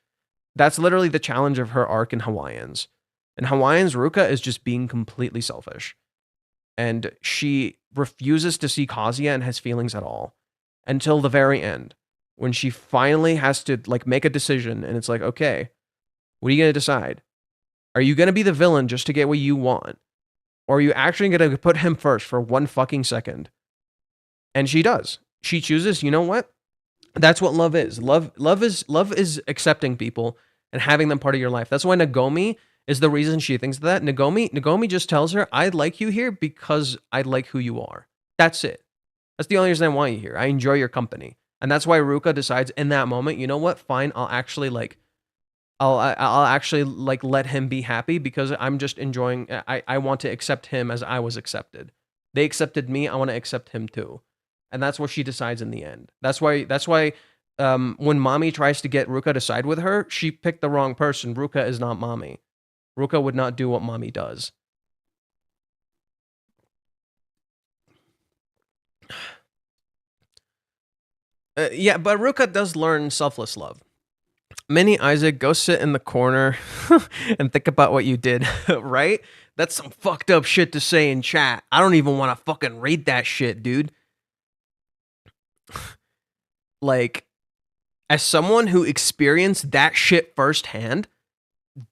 Speaker 1: That's literally the challenge of her arc in Hawaiians. In Hawaiians, Ruka is just being completely selfish. And she refuses to see Kazuya and has feelings at all until the very end, when she finally has to like make a decision. And it's like, okay, what are you going to decide? Are you going to be the villain just to get what you want? Or are you actually going to put him first for one fucking second? And she does. She chooses, you know what? That's what love is. Love is accepting people and having them part of your life. That's why Nagomi is the reason she thinks that. Nagomi just tells her, I like you here because I like who you are. That's it. That's the only reason I want you here. I enjoy your company. And that's why Ruka decides in that moment, you know what? Fine, I'll actually let him be happy because I'm just enjoying. I want to accept him as I was accepted. They accepted me. I want to accept him too. And that's what she decides in the end. That's why when Mami tries to get Ruka to side with her, she picked the wrong person. Ruka is not Mami. Ruka would not do what Mami does. Yeah, but Ruka does learn selfless love. Minnie, Isaac, go sit in the corner and think about what you did, right? That's some fucked up shit to say in chat. I don't even want to fucking read that shit, dude. Like, as someone who experienced that shit firsthand,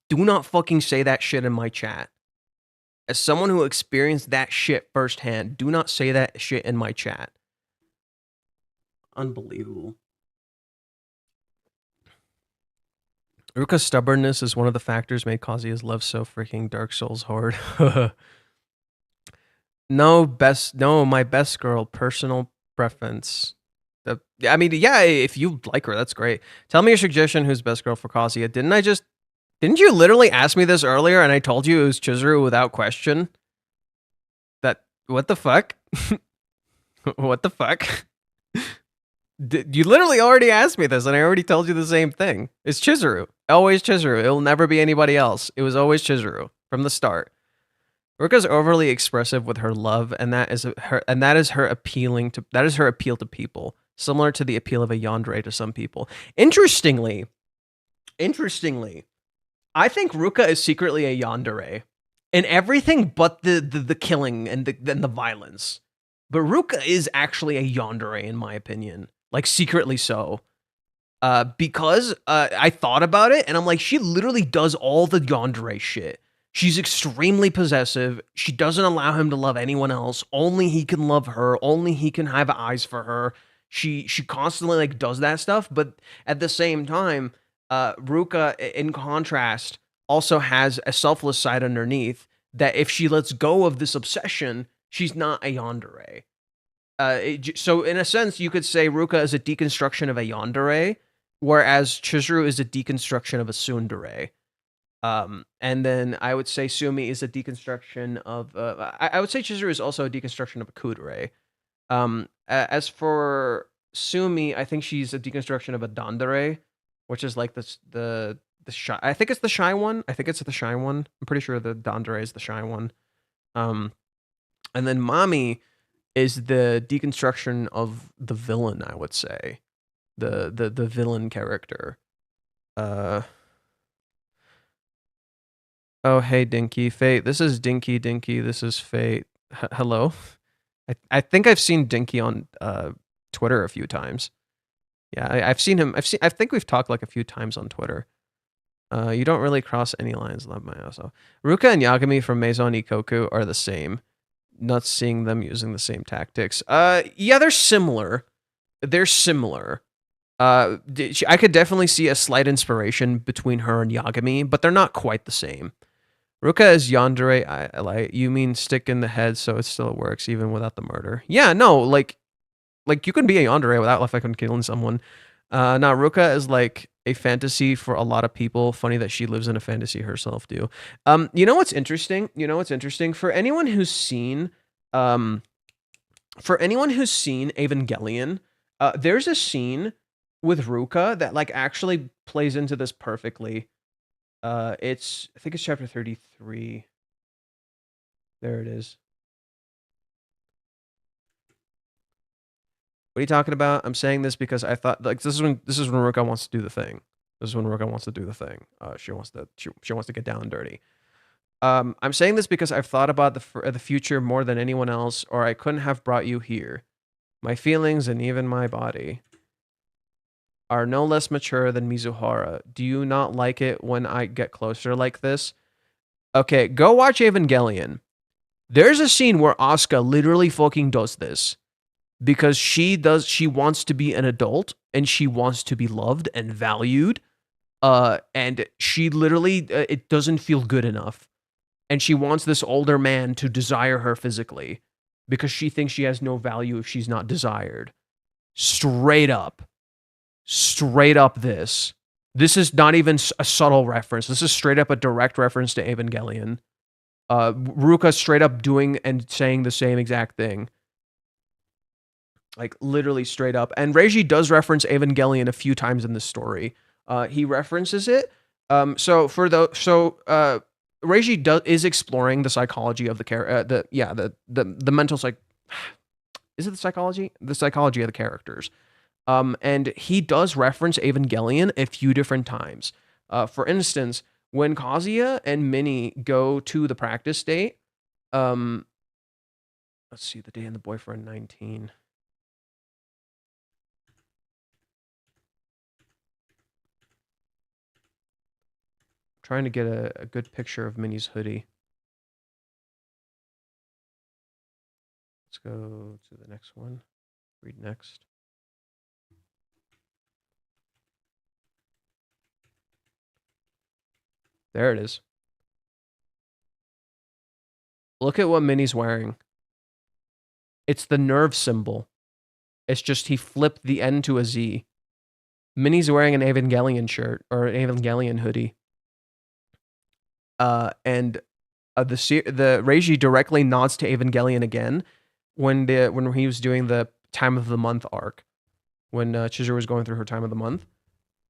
Speaker 1: do not fucking say that shit in my chat. As someone who experienced that shit firsthand, do not say that shit in my chat. Unbelievable. Ruka's stubbornness is one of the factors made Kazuya's love so freaking Dark Souls hard. No, my best girl, personal preference. I mean, yeah, if you like her, that's great. Tell me your suggestion who's best girl for Kazuya. Didn't you literally ask me this earlier and I told you it was Chizuru without question? What the fuck? What the fuck? You literally already asked me this and I already told you the same thing. It's Chizuru. Always Chizuru. It'll never be anybody else. It was always Chizuru from the start. Ruka's overly expressive with her love, and that is her appeal to people, similar to the appeal of a yandere to some people. Interestingly, I think Ruka is secretly a yandere in everything but the killing and the violence. But Ruka is actually a yandere in my opinion, like secretly so. Because I thought about it and I'm like, she literally does all the yandere shit. She's extremely possessive. She doesn't allow him to love anyone else. Only he can love her. Only he can have eyes for her. She constantly like does that stuff. But at the same time, Ruka, in contrast, also has a selfless side underneath that if she lets go of this obsession, she's not a yandere. So in a sense, you could say Ruka is a deconstruction of a Yandere, whereas Chizuru is a deconstruction of a Tsundere. And then I would say Sumi is a deconstruction of. I would say Chizuru is also a deconstruction of a Kudere. As for Sumi, I think she's a deconstruction of a Dandere, which is like the shy. I think it's the shy one. I think it's the shy one. I'm pretty sure the Dandere is the shy one. And then Mami is the deconstruction of the villain. I would say the villain character. Oh, hey, Dinky. Fate. This is Dinky. This is Fate. Hello. I think I've seen Dinky on Twitter a few times. Yeah, I've seen him. I think we've talked like a few times on Twitter. You don't really cross any lines, love my also. Ruka and Yagami from Maison Ikoku are the same. Not seeing them using the same tactics. Yeah, they're similar. They're similar. I could definitely see a slight inspiration between her and Yagami, but they're not quite the same. Ruka is Yandere. I like. You mean stick in the head, so it still works even without the murder. Yeah, no, like you can be a Yandere without fucking killing someone. Now Ruka is like a fantasy for a lot of people. Funny that she lives in a fantasy herself, too. You know what's interesting? For anyone who's seen, Evangelion, there's a scene with Ruka that like actually plays into this perfectly. I think it's chapter 33. There it is. What are you talking about? I'm saying this because I thought like this is when Ruka wants to do the thing. She wants to get down and dirty. I'm saying this because I've thought about the future more than anyone else, or I couldn't have brought you here. My feelings and even my body are no less mature than Mizuhara. Do you not like it when I get closer like this? Okay, go watch Evangelion. There's a scene where Asuka literally fucking does this because she wants to be an adult and she wants to be loved and valued. And she literally, it doesn't feel good enough. And she wants this older man to desire her physically because she thinks she has no value if she's not desired. Straight up this. This is not even a subtle reference. This is straight up a direct reference to Evangelion. Ruka straight up doing and saying the same exact thing. Like literally straight up. And Reiji does reference Evangelion a few times in this story. He references it. Reiji is exploring the psychology of the mental psych. Is it the psychology? The psychology of the characters. And he does reference Evangelion a few different times. For instance, when Kazuya and Minnie go to the practice date, let's see, the day and the boyfriend 19. Trying to get a good picture of Minnie's hoodie. Let's go to the next one. Read next. There it is. Look at what Minnie's wearing. It's the nerve symbol. It's just he flipped the N to a Z. Minnie's wearing an Evangelion shirt or an Evangelion hoodie. And the Reiji directly nods to Evangelion again when he was doing the time of the month arc, when Chizuru was going through her time of the month.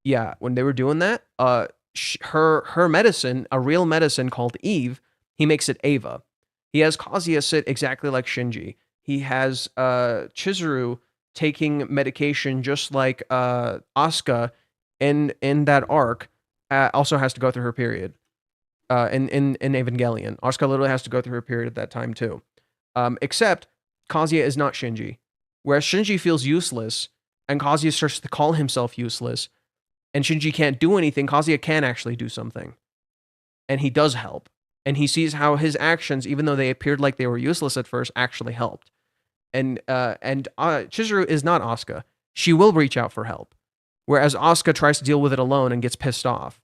Speaker 1: Yeah, when they were doing that, her medicine, a real medicine called Eve, he makes it Ava. He has Kazuya sit exactly like Shinji. He has Chizuru taking medication just like Asuka in that arc also has to go through her period. In Evangelion, Asuka literally has to go through her period at that time too. Except Kazuya is not Shinji. Whereas Shinji feels useless and Kazuya starts to call himself useless, and Shinji can't do anything, Kazuya can actually do something. And he does help. And he sees how his actions, even though they appeared like they were useless at first, actually helped. And Chizuru is not Asuka. She will reach out for help. Whereas Asuka tries to deal with it alone and gets pissed off.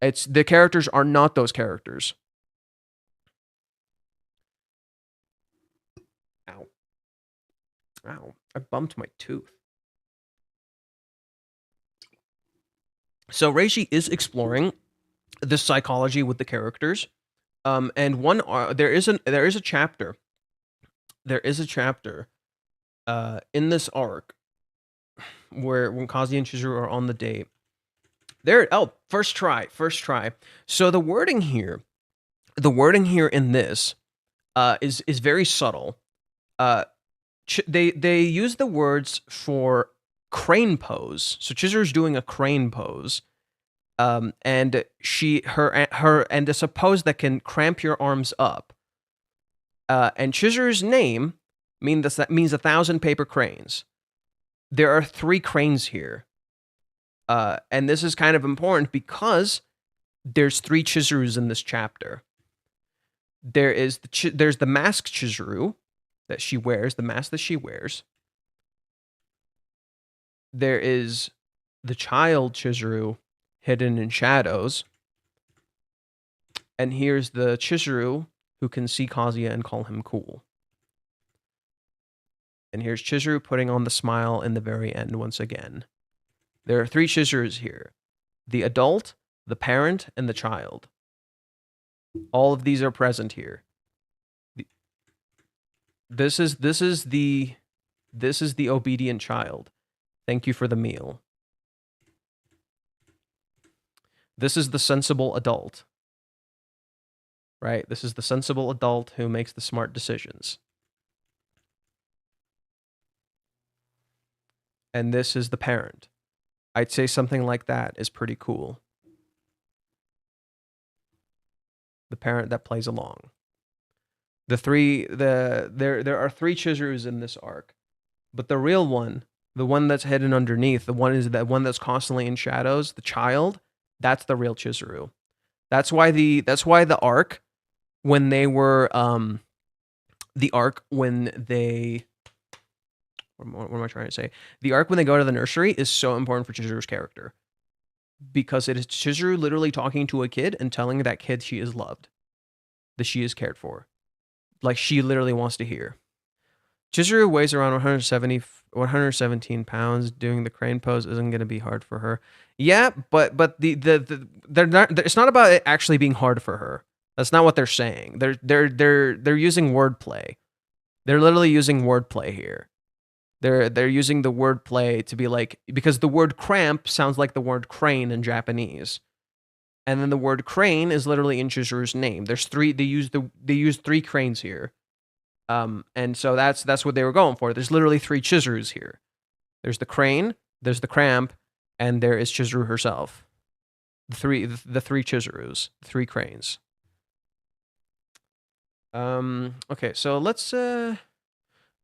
Speaker 1: The characters are not those characters. Ow. Ow, I bumped my tooth. So Reiji is exploring this psychology with the characters. And there is a chapter. There is a chapter in this arc where when Kazuya and Chizuru are on the date. First try. So the wording here in this is very subtle. They use the words for crane pose. So Chizuru's doing a crane pose. And and it's a pose that can cramp your arms up. And Chizuru's name means 1,000 paper cranes. There are 3 cranes here. And this is kind of important because there's 3 Chizurus in this chapter. There's the mask Chizuru that she wears, the mask that she wears. There is the child Chizuru hidden in shadows. And here's the Chizuru who can see Kazuya and call him cool. And here's Chizuru putting on the smile in the very end once again. There are 3 Chizurus here. The adult, the parent, and the child. All of these are present here. This is the obedient child. Thank you for the meal. This is the sensible adult. Right? This is the sensible adult who makes the smart decisions. And this is the parent. I'd say something like that is pretty cool. The parent that plays along. There are 3 Chizurus in this arc, but the real one, the one that's hidden underneath, the one that's constantly in shadows, the child, that's the real Chizuru. That's why the arc when they were what am I trying to say? The arc when they go to the nursery is so important for Chizuru's character. Because it is Chizuru literally talking to a kid and telling that kid she is loved. That she is cared for. Like she literally wants to hear. Chizuru weighs around 117 pounds. Doing the crane pose isn't going to be hard for her. Yeah, but they're not. It's not about it actually being hard for her. That's not what they're saying. They're using wordplay. They're literally using wordplay here. They're using the wordplay to be like, because the word cramp sounds like the word crane in Japanese. And then the word crane is literally in Chizuru's name. There's 3. They use 3 cranes here. And so that's what they were going for. There's literally 3 Chizurus here. There's the crane, there's the cramp, and there is Chizuru herself. The three Chizurus, 3 cranes. Okay, so let's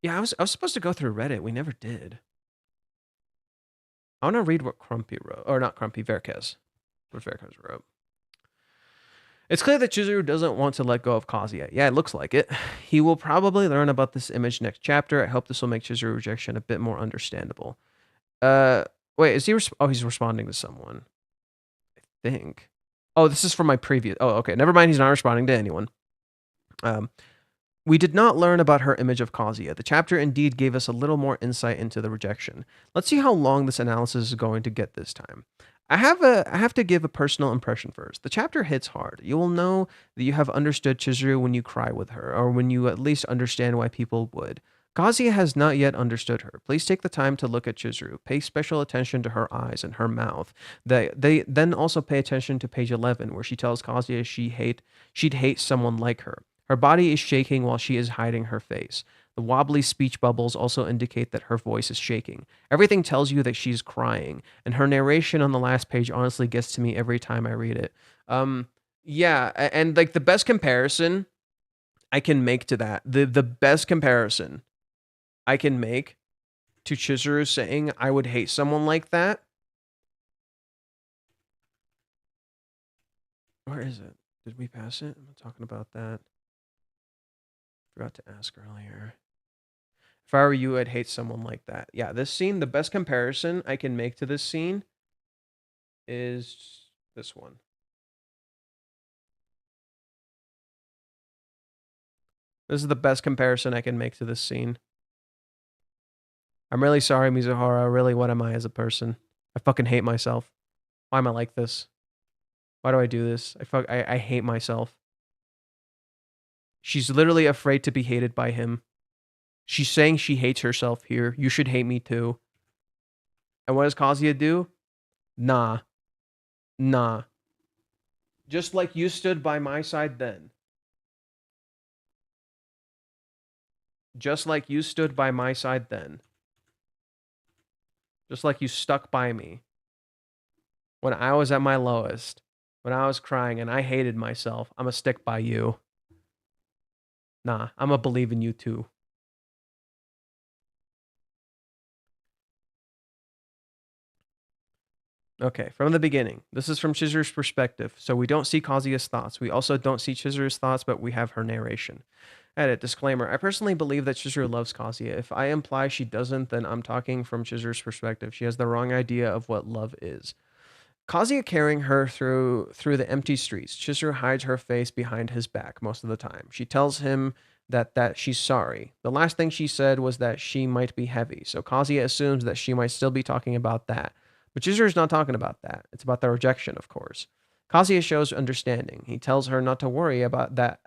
Speaker 1: yeah, I was supposed to go through Reddit. We never did. I want to read what Crumpy wrote, or not Crumpy, Verkez. What Verkez wrote. It's clear that Chizuru doesn't want to let go of Kazuya. Yeah, it looks like it. He will probably learn about this image next chapter. I hope this will make Chizuru rejection a bit more understandable. Wait, is he? He's responding to someone. I think. Oh, this is from my previous. Oh, okay. Never mind. He's not responding to anyone. We did not learn about her image of Kazuya. The chapter indeed gave us a little more insight into the rejection. Let's see how long this analysis is going to get this time. I have to give a personal impression first. The chapter hits hard. You will know that you have understood Chizuru when you cry with her, or when you at least understand why people would. Kazuya has not yet understood her. Please take the time to look at Chizuru. Pay special attention to her eyes and her mouth. They then also pay attention to page 11, where she tells Kazuya she'd hate someone like her. Her body is shaking while she is hiding her face. The wobbly speech bubbles also indicate that her voice is shaking. Everything tells you that she's crying, and her narration on the last page honestly gets to me every time I read it. Yeah, and like the best comparison I can make to that, the best comparison I can make to Chizuru saying I would hate someone like that. Where is it? Did we pass it? I'm talking about that. Forgot to ask earlier. If I were you, I'd hate someone like that. Yeah, this scene, the best comparison I can make to this scene is this one. This is the best comparison I can make to this scene. I'm really sorry, Mizuhara. Really, what am I as a person? I fucking hate myself. Why am I like this? Why do I do this? I hate myself. She's literally afraid to be hated by him. She's saying she hates herself here. You should hate me too. And what does Kazuya do? Nah. Nah. Just like you stood by my side then. Just like you stood by my side then. Just like you stuck by me. When I was at my lowest. When I was crying and I hated myself. I'm gonna stick by you. Nah. I'm gonna believe in you too. Okay, from the beginning. This is from Chizuru's perspective, so we don't see Kazuya's thoughts. We also don't see Chizuru's thoughts, but we have her narration. Edit, disclaimer. I personally believe that Chizuru loves Kazuya. If I imply she doesn't, then I'm talking from Chizuru's perspective. She has the wrong idea of what love is. Kazuya carrying her through the empty streets. Chizuru hides her face behind his back most of the time. She tells him that she's sorry. The last thing she said was that she might be heavy, so Kazuya assumes that she might still be talking about that. But Chizuru's not talking about that. It's about the rejection, of course. Kazuya shows understanding. He tells her not to worry about that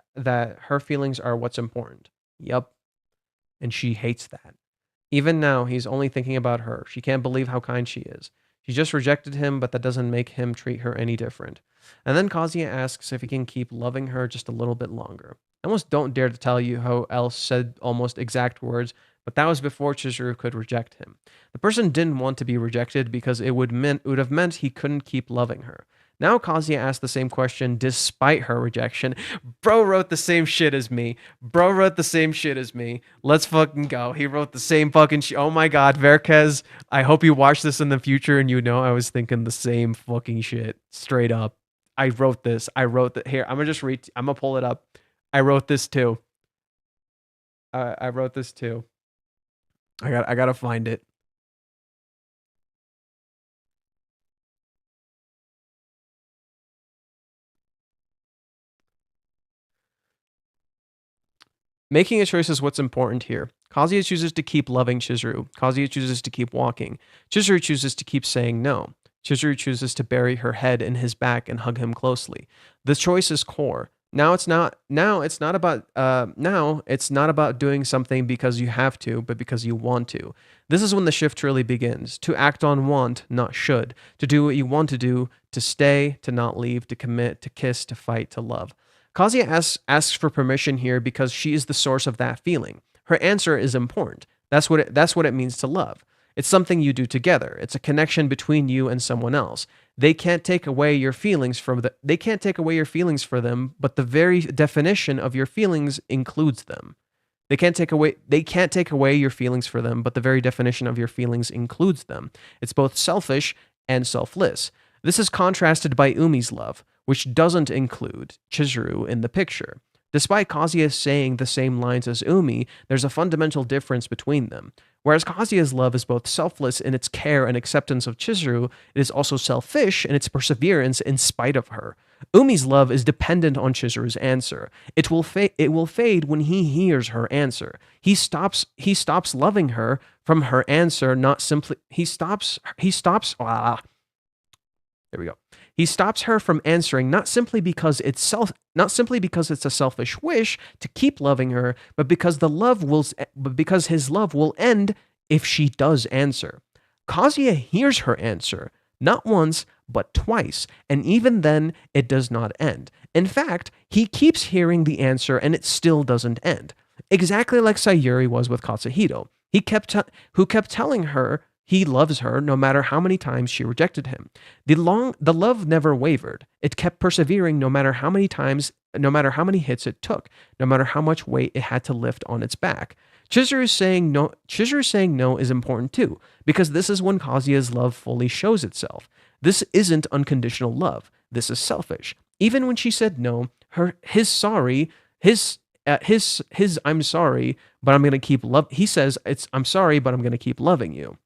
Speaker 1: her feelings are what's important. Yup. And she hates that. Even now, he's only thinking about her. She can't believe how kind she is. She just rejected him, but that doesn't make him treat her any different. And then Kazuya asks if he can keep loving her just a little bit longer. I almost don't dare to tell you how else said almost exact words, but that was before Chizuru could reject him. The person didn't want to be rejected because it would have meant he couldn't keep loving her. Now Kazuya asked the same question despite her rejection. Bro wrote the same shit as me. Bro wrote the same shit as me. Let's fucking go. He wrote the same fucking shit. Oh my god, Verkez, I hope you watch this in the future and you know I was thinking the same fucking shit. Straight up. I wrote this. I wrote that. Here, I'm gonna just read. I'm gonna pull it up. I wrote this too. I wrote this too. I gotta find it. Making a choice is what's important here. Kazuya chooses to keep loving Chizuru. Kazuya chooses to keep walking. Chizuru chooses to keep saying no. Chizuru chooses to bury her head in his back and hug him closely. The choice is core. Now it's not about doing something because you have to, but because you want to. This is when the shift truly begins. To act on want, not should. To do what you want to do, to stay, to not leave, to commit, to kiss, to fight, to love. Kazuya asks for permission here because she is the source of that feeling. Her answer is important. That's what it means to love. It's something you do together. It's a connection between you and someone else. They can't take away your feelings for them, but the very definition of your feelings includes them. They can't take away your feelings for them, but the very definition of your feelings includes them. It's both selfish and selfless. This is contrasted by Umi's love, which doesn't include Chizuru in the picture. Despite Kazuya saying the same lines as Umi, there's a fundamental difference between them. Whereas Kazuya's love is both selfless in its care and acceptance of Chizuru, it is also selfish in its perseverance in spite of her. Umi's love is dependent on Chizuru's answer. It will fade when he hears her answer. He stops loving her from her answer, not simply he stops there we go. He stops her from answering not simply because it's a selfish wish to keep loving her, but because his love will end if she does answer. Kazuya hears her answer, not once, but twice, and even then it does not end. In fact, he keeps hearing the answer and it still doesn't end. Exactly like Sayuri was with Katsuhito, who kept telling her he loves her no matter how many times she rejected him. The love never wavered. It kept persevering no matter how many times, no matter how many hits it took, no matter how much weight it had to lift on its back. Chizuru saying no is important too, because this is when Kazuya's love fully shows itself. This isn't unconditional love. This is selfish. Even when she said no, his I'm sorry, but I'm going to keep he says I'm sorry, but I'm going to keep loving you.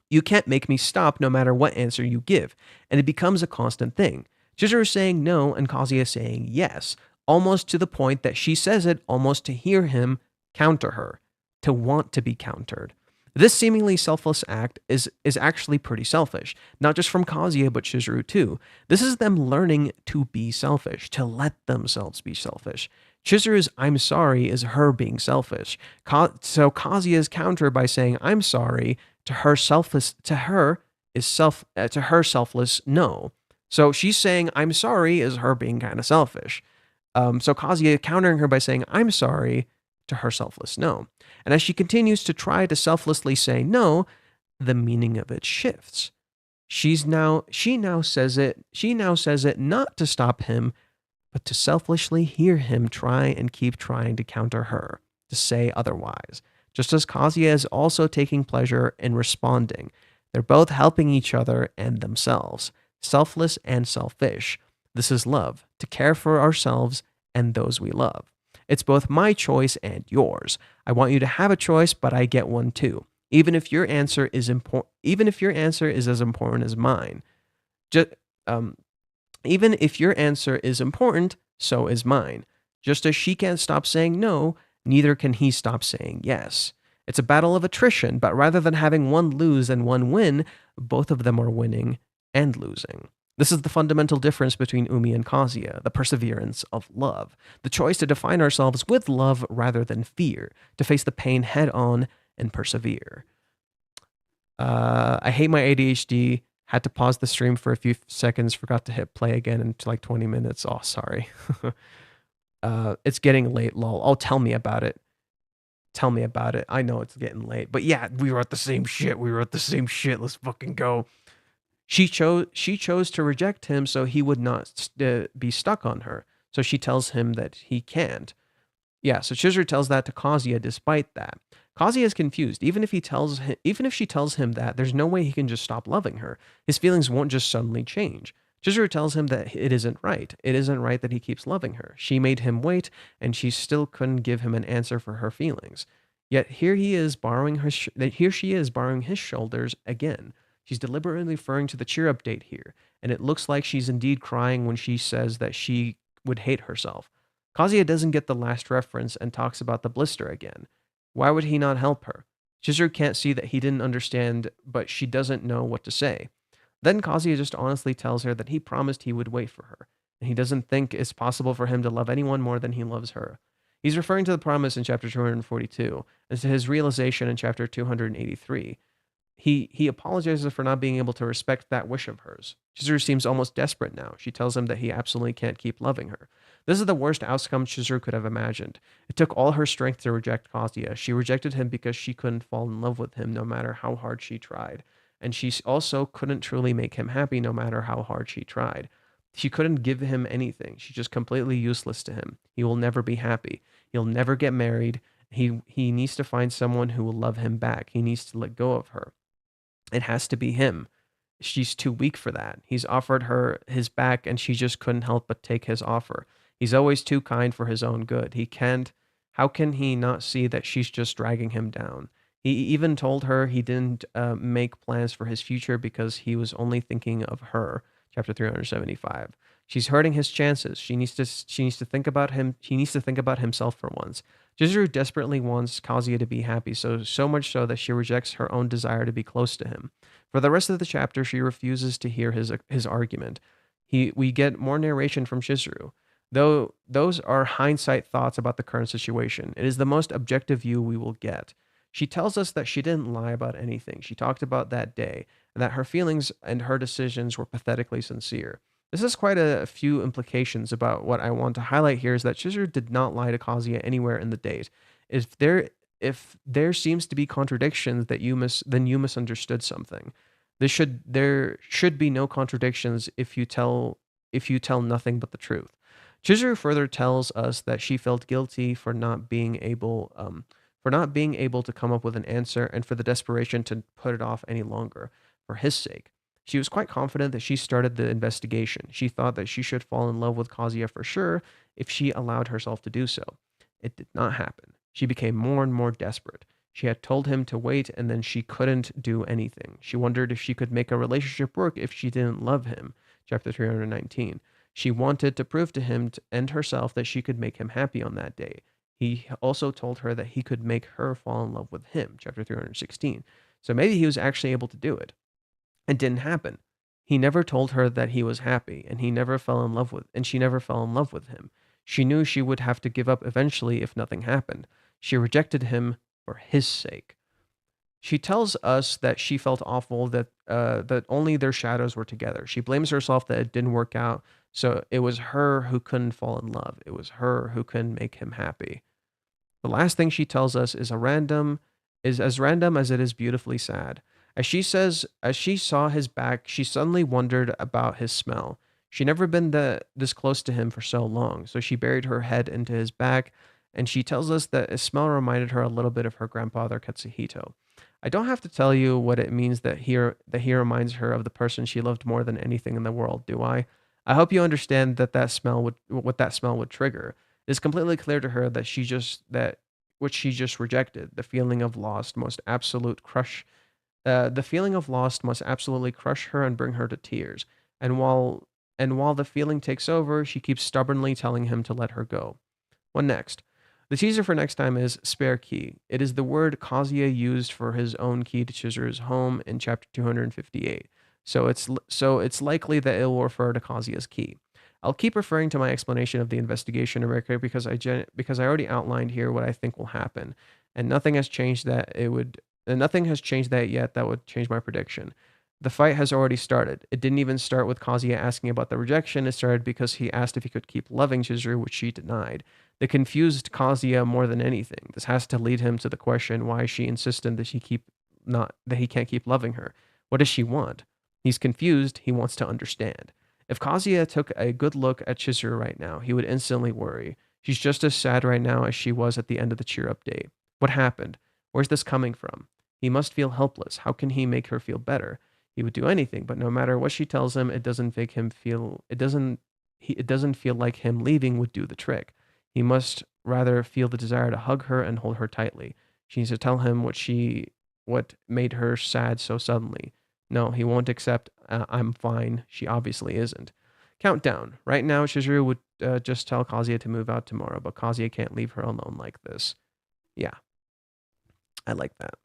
Speaker 1: You can't make me stop no matter what answer you give, and it becomes a constant thing. Chizuru saying no and Kazuya saying yes, almost to the point that she says it almost to hear him counter her, to want to be countered. This seemingly selfless act is actually pretty selfish, not just from Kazuya but Chizuru too. This is them learning to be selfish, to let themselves be selfish. Chizuru's "I'm sorry" is her being selfish. So Kazuya's counter by saying "I'm sorry" to her selfless no. So she's saying "I'm sorry" is her being kind of selfish. So Kazuya countering her by saying "I'm sorry" to her selfless no. And as she continues to try to selflessly say no, the meaning of it shifts. She now says it not to stop him, but to selfishly hear him try and keep trying to counter her, to say otherwise. Just as Kazuya is also taking pleasure in responding. They're both helping each other and themselves, selfless and selfish. This is love, to care for ourselves and those we love. It's both my choice and yours. I want you to have a choice, but I get one too. Even if your answer is as important as mine. Even if your answer is important, so is mine. Just as she can't stop saying no, neither can he stop saying yes. It's a battle of attrition, but rather than having one lose and one win, both of them are winning and losing. This is the fundamental difference between Umi and Kazuya, the perseverance of love, the choice to define ourselves with love rather than fear, to face the pain head on and persevere. I hate my ADHD. Had to pause the stream for a few seconds, forgot to hit play again in like 20 minutes. Oh, sorry. It's getting late, lol. Oh, tell me about it. Tell me about it. I know it's getting late. But yeah, we were at the same shit. Let's fucking go. She chose to reject him so he would not be stuck on her. So she tells him that he can't. Yeah, so Chizuru tells that to Kazuya despite that. Kazuya is confused. Even if she tells him that, there's no way he can just stop loving her. His feelings won't just suddenly change. Chizuru tells him that it isn't right. It isn't right that he keeps loving her. She made him wait, and she still couldn't give him an answer for her feelings. Yet here she is borrowing his shoulders again. She's deliberately referring to the cheer update here, and it looks like she's indeed crying when she says that she would hate herself. Kazuya doesn't get the last reference and talks about the blister again. Why would he not help her? Chizuru can't see that he didn't understand, but she doesn't know what to say. Then Kazuya just honestly tells her that he promised he would wait for her, and he doesn't think it's possible for him to love anyone more than he loves her. He's referring to the promise in chapter 242 and to his realization in chapter 283. He apologizes for not being able to respect that wish of hers. Chizuru seems almost desperate now. She tells him that he absolutely can't keep loving her. This is the worst outcome Chizuru could have imagined. It took all her strength to reject Kazuya. She rejected him because she couldn't fall in love with him no matter how hard she tried. And she also couldn't truly make him happy no matter how hard she tried. She couldn't give him anything. She's just completely useless to him. He will never be happy. He'll never get married. He needs to find someone who will love him back. He needs to let go of her. It has to be him. She's too weak for that. He's offered her his back and she just couldn't help but take his offer. He's always too kind for his own good. How can he not see that she's just dragging him down? He even told her he didn't make plans for his future because he was only thinking of her. Chapter 375. She's hurting his chances. She needs to think about him. He needs to think about himself for once. Chizuru desperately wants Kazuya to be happy, so much so that she rejects her own desire to be close to him. For the rest of the chapter, she refuses to hear his argument. We get more narration from Chizuru. Though those are hindsight thoughts about the current situation, it is the most objective view we will get. She tells us that she didn't lie about anything. She talked about that day, and that her feelings and her decisions were pathetically sincere. This has quite a few implications about what I want to highlight here is that Chizuru did not lie to Kazuya anywhere in the date. If there seems to be contradictions then you misunderstood something. There should be no contradictions if you tell nothing but the truth. Chizuru further tells us that she felt guilty for not being able to come up with an answer and for the desperation to put it off any longer for his sake. She was quite confident that she started the investigation. She thought that she should fall in love with Kazuya for sure if she allowed herself to do so. It did not happen. She became more and more desperate. She had told him to wait and then she couldn't do anything. She wondered if she could make a relationship work if she didn't love him. Chapter 319. She wanted to prove to him and herself that she could make him happy on that day. He also told her that he could make her fall in love with him, chapter 316. So maybe he was actually able to do it. It didn't happen. He never told her that he was happy, and she never fell in love with him. She knew she would have to give up eventually if nothing happened. She rejected him for his sake. She tells us that she felt awful that only their shadows were together. She blames herself that it didn't work out, so it was her who couldn't fall in love. It was her who couldn't make him happy. The last thing she tells us is as random as it is beautifully sad. As she says, as she saw his back, she suddenly wondered about his smell. She'd never been this close to him for so long, so she buried her head into his back, and she tells us that his smell reminded her a little bit of her grandfather Katsuhito. I don't have to tell you what it means that he reminds her of the person she loved more than anything in the world, do I? I hope you understand what that smell would trigger. It is completely clear to her that which she just rejected, the feeling of lost must absolutely crush her and bring her to tears. And while the feeling takes over, she keeps stubbornly telling him to let her go. What next? The teaser for next time is spare key. It is the word Kazuya used for his own key to Chizuru's home in chapter 258. So it's likely that it will refer to Kazuya's key. I'll keep referring to my explanation of the investigation record because I already outlined here what I think will happen, and nothing has changed that yet that would change my prediction. The fight has already started. It didn't even start with Kazuya asking about the rejection. It started because he asked if he could keep loving Chizuru, which she denied. They confused Kazuya more than anything. This has to lead him to the question why she insisted that he can't keep loving her. What does she want? He's confused. He wants to understand. If Kazuya took a good look at Chizuru right now, he would instantly worry. She's just as sad right now as she was at the end of the cheer update. What happened? Where's this coming from? He must feel helpless. How can he make her feel better? He would do anything, but no matter what she tells him, it doesn't feel like him leaving would do the trick. He must rather feel the desire to hug her and hold her tightly. She needs to tell him what made her sad so suddenly. No, he won't accept. I'm fine. She obviously isn't. Countdown. Right now, Chizuru would just tell Kazuya to move out tomorrow, but Kazuya can't leave her alone like this. Yeah, I like that.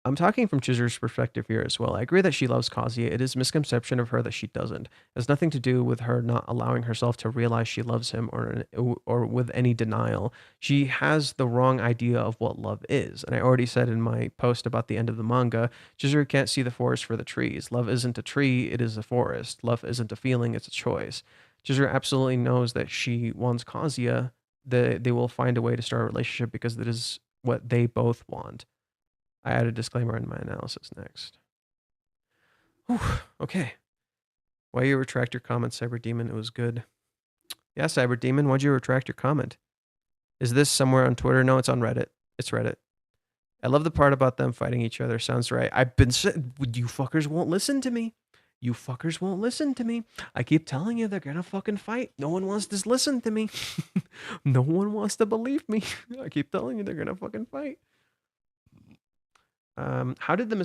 Speaker 1: I'm talking from Chizuru's perspective here as well. I agree that she loves Kazuya. It is a misconception of her that she doesn't. It has nothing to do with her not allowing herself to realize she loves him or with any denial. She has the wrong idea of what love is. And I already said in my post about the end of the manga, Chizuru can't see the forest for the trees. Love isn't a tree, it is a forest. Love isn't a feeling, it's a choice. Chizuru absolutely knows that she wants Kazuya. They will find a way to start a relationship because that is what they both want. I add a disclaimer in my analysis next. Whew, okay. Why you retract your comment, Cyber Demon? It was good. Yeah, Cyber Demon, why'd you retract your comment? Is this somewhere on Twitter? No, it's on Reddit. It's Reddit. I love the part about them fighting each other. Sounds right. You fuckers won't listen to me. You fuckers won't listen to me. I keep telling you they're gonna fucking fight. No one wants to listen to me. No one wants to believe me. I keep telling you they're gonna fucking fight. How did the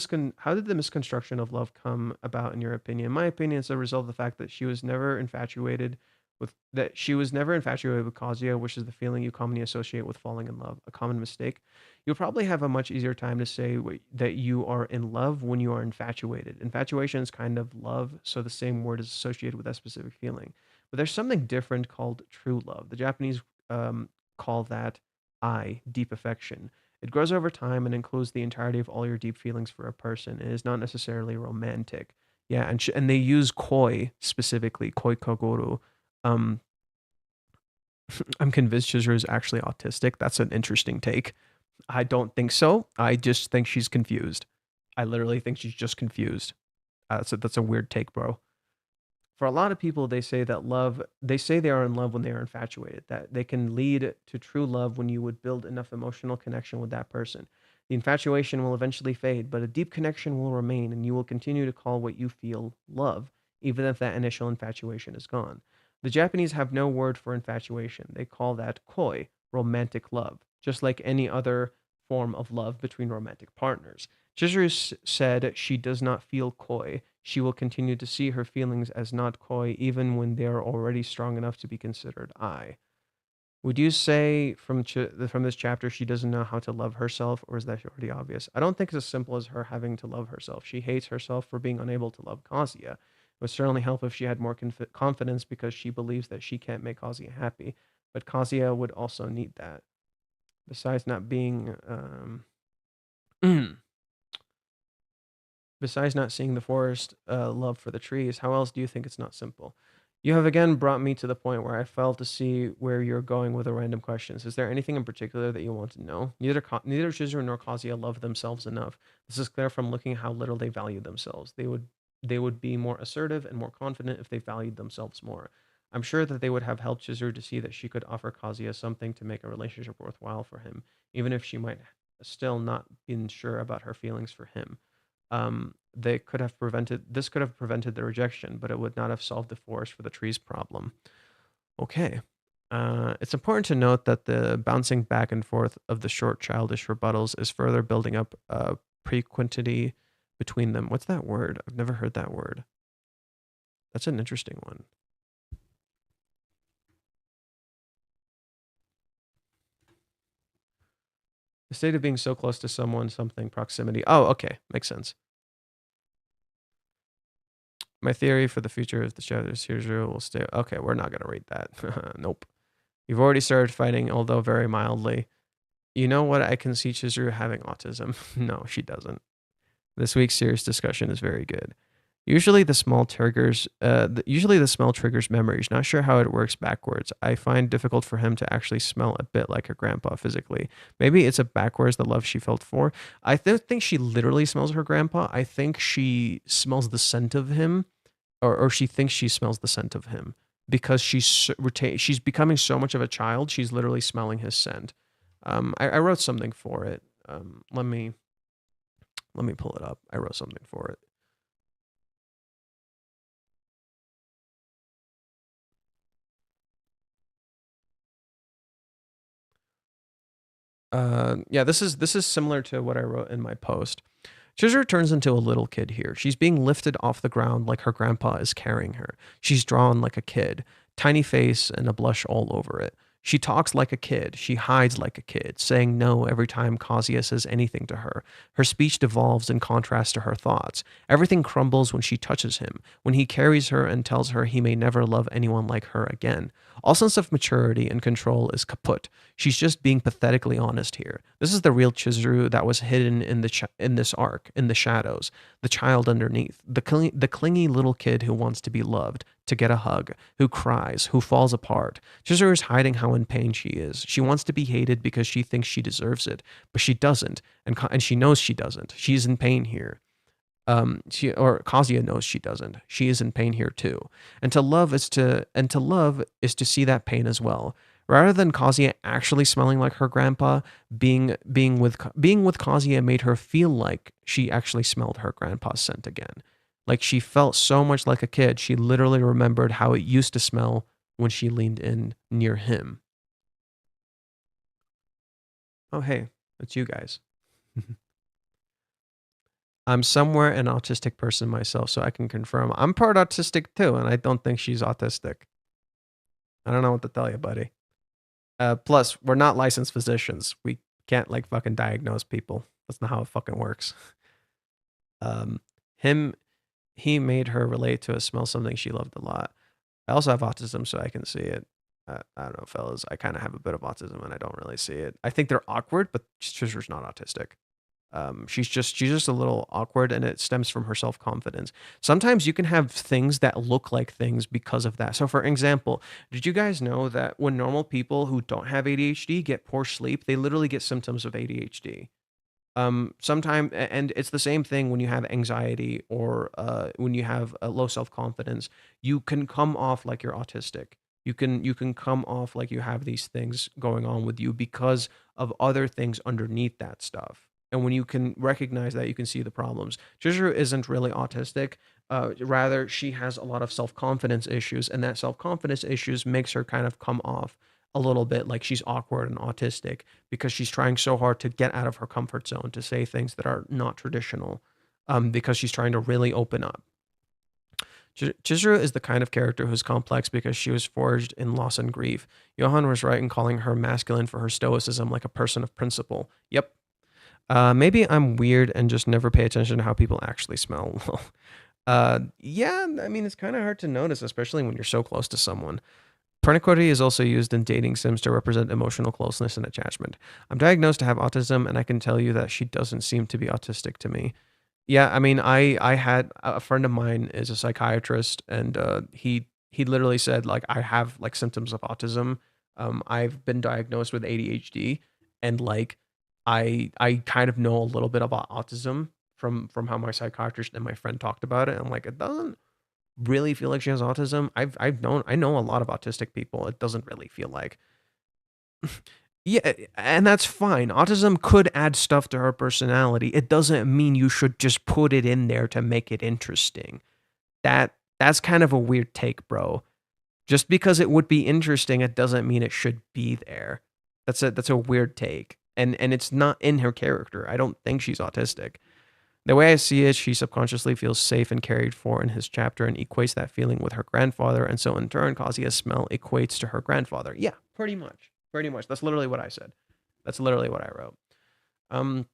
Speaker 1: misconstruction of love come about in your opinion? In my opinion, it's a result of the fact that she was never infatuated with Kazuya, which is the feeling you commonly associate with falling in love. A common mistake. You'll probably have a much easier time to say that you are in love when you are infatuated. Infatuation is kind of love, so the same word is associated with that specific feeling. But there's something different called true love. The Japanese call that deep affection. It grows over time and includes the entirety of all your deep feelings for a person. It is not necessarily romantic. Yeah, and they use koi specifically, koi kaguru. Um, I'm convinced Chizuru is actually autistic. That's an interesting take. I don't think so. I just think she's confused. I literally think she's just confused. That's a weird take, bro. For a lot of people, they say they are in love when they are infatuated, that they can lead to true love when you would build enough emotional connection with that person. The infatuation will eventually fade, but a deep connection will remain, and you will continue to call what you feel love, even if that initial infatuation is gone. The Japanese have no word for infatuation. They call that koi, romantic love, just like any other form of love between romantic partners. Chizuru said she does not feel koi. She will continue to see her feelings as not koi even when they are already strong enough to be considered I. Would you say from this chapter she doesn't know how to love herself, or is that already obvious? I don't think it's as simple as her having to love herself. She hates herself for being unable to love Kazuya. It would certainly help if she had more confidence because she believes that she can't make Kazuya happy, but Kazuya would also need that. Besides not being, besides not seeing the forest, love for the trees, how else do you think it's not simple? You have again brought me to the point where I fail to see where you're going with the random questions. Is there anything in particular that you want to know? Neither Chizuru nor Kazuya love themselves enough. This is clear from looking at how little they value themselves. They would be more assertive and more confident if they valued themselves more. I'm sure that they would have helped Chizuru to see that she could offer Kazuya something to make a relationship worthwhile for him, even if she might still not been sure about her feelings for him. They could have prevented this could have prevented the rejection, but it would not have solved the forest for the trees problem. Okay. It's important to note that the bouncing back and forth of the short childish rebuttals is further building up a prequentity between them. What's that word? I've never heard that word. That's an interesting one. The state of being so close to someone, something, proximity. Oh, okay. Makes sense. My theory for the future of the Shadows Chizuru will stay. Okay, we're not going to read that. Nope. You've already started fighting, although very mildly. You know what? I can see Chizuru having autism. No, she doesn't. This week's serious discussion is very good. Usually the smell triggers memories. Not sure how it works backwards. I find difficult for him to actually smell a bit like her grandpa physically. Maybe it's a backwards the love she felt for. I don't think she literally smells her grandpa. I think she smells the scent of him, or she thinks she smells the scent of him because she's becoming so much of a child. She's literally smelling his scent. I wrote something for it. Let me pull it up. I wrote something for it. Yeah, this is similar to what I wrote in my post. Chizuru turns into a little kid here. She's being lifted off the ground like her grandpa is carrying her. She's drawn like a kid, tiny face and a blush all over it. She talks like a kid. She hides like a kid, saying no every time Kazuya says anything to her. Her speech devolves in contrast to her thoughts. Everything crumbles when she touches him, when he carries her and tells her he may never love anyone like her again. All sense of maturity and control is kaput. She's just being pathetically honest here. This is the real Chizuru that was hidden in this arc, in the shadows, the child underneath, the clingy little kid who wants to be loved, to get a hug, who cries, who falls apart. Chizuru is hiding how in pain she is. She wants to be hated because she thinks she deserves it, but she doesn't, and she knows she doesn't. She's in pain here. Kazuya knows she doesn't. She is in pain here too. And to love is to see that pain as well. Rather than Kazuya actually smelling like her grandpa, being with Kazuya made her feel like she actually smelled her grandpa's scent again. Like she felt so much like a kid, she literally remembered how it used to smell when she leaned in near him. Oh hey, it's you guys. I'm somewhere an autistic person myself, so I can confirm I'm part autistic too, and I don't think she's autistic. I don't know what to tell you, buddy. Plus, we're not licensed physicians. We can't like fucking diagnose people. That's not how it fucking works. Um, him, he made her relate to a smell something she loved a lot. I also have autism, so I can see it. I don't know, fellas. I kind of have a bit of autism, and I don't really see it. I think they're awkward, but she's not autistic. She's just a little awkward, and it stems from her self confidence. Sometimes you can have things that look like things because of that. So, for example, did you guys know that when normal people who don't have ADHD get poor sleep, they literally get symptoms of ADHD? Sometimes, and it's the same thing when you have anxiety or when you have a low self confidence. You can come off like you're autistic. You can come off like you have these things going on with you because of other things underneath that stuff. And when you can recognize that, you can see the problems. Chizuru isn't really autistic. Rather, she has a lot of self confidence issues, and that self confidence issues makes her kind of come off a little bit like she's awkward and autistic because she's trying so hard to get out of her comfort zone to say things that are not traditional, because she's trying to really open up. Chizuru is the kind of character who's complex because she was forged in loss and grief. Johan was right in calling her masculine for her stoicism, like a person of principle. Yep. Maybe I'm weird and just never pay attention to how people actually smell. Yeah, I mean, it's kind of hard to notice, especially when you're so close to someone. Kanokari is also used in dating sims to represent emotional closeness and attachment. I'm diagnosed to have autism, and I can tell you that she doesn't seem to be autistic to me. Yeah, I mean, I had a friend of mine is a psychiatrist, and he literally said like I have like symptoms of autism. I've been diagnosed with ADHD, and like I kind of know a little bit about autism from how my psychiatrist and my friend talked about it. I'm like, it doesn't really feel like she has autism. I know a lot of autistic people. It doesn't really feel like. Yeah, and that's fine. Autism could add stuff to her personality. It doesn't mean you should just put it in there to make it interesting. That's kind of a weird take, bro. Just because it would be interesting, it doesn't mean it should be there. That's a weird take. And it's not in her character. I don't think she's autistic. The way I see it, she subconsciously feels safe and cared for in his chapter and equates that feeling with her grandfather. And so in turn, Kazuya's smell equates to her grandfather. Yeah, pretty much. Pretty much. That's literally what I said. That's literally what I wrote. Um,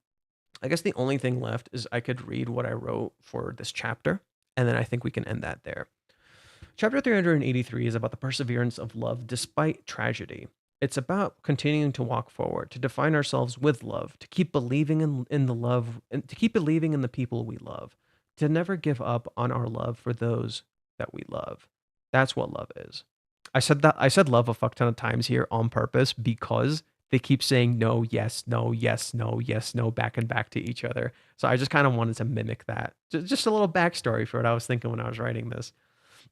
Speaker 1: I guess the only thing left is I could read what I wrote for this chapter, and then I think we can end that there. Chapter 383 is about the perseverance of love despite tragedy. It's about continuing to walk forward, to define ourselves with love, to keep believing in the love, and to keep believing in the people we love, to never give up on our love for those that we love. That's what love is. I said love a fuck ton of times here on purpose because they keep saying no, yes, no, yes, no, yes, no, back and back to each other. So I just kind of wanted to mimic that. Just a little backstory for what I was thinking when I was writing this.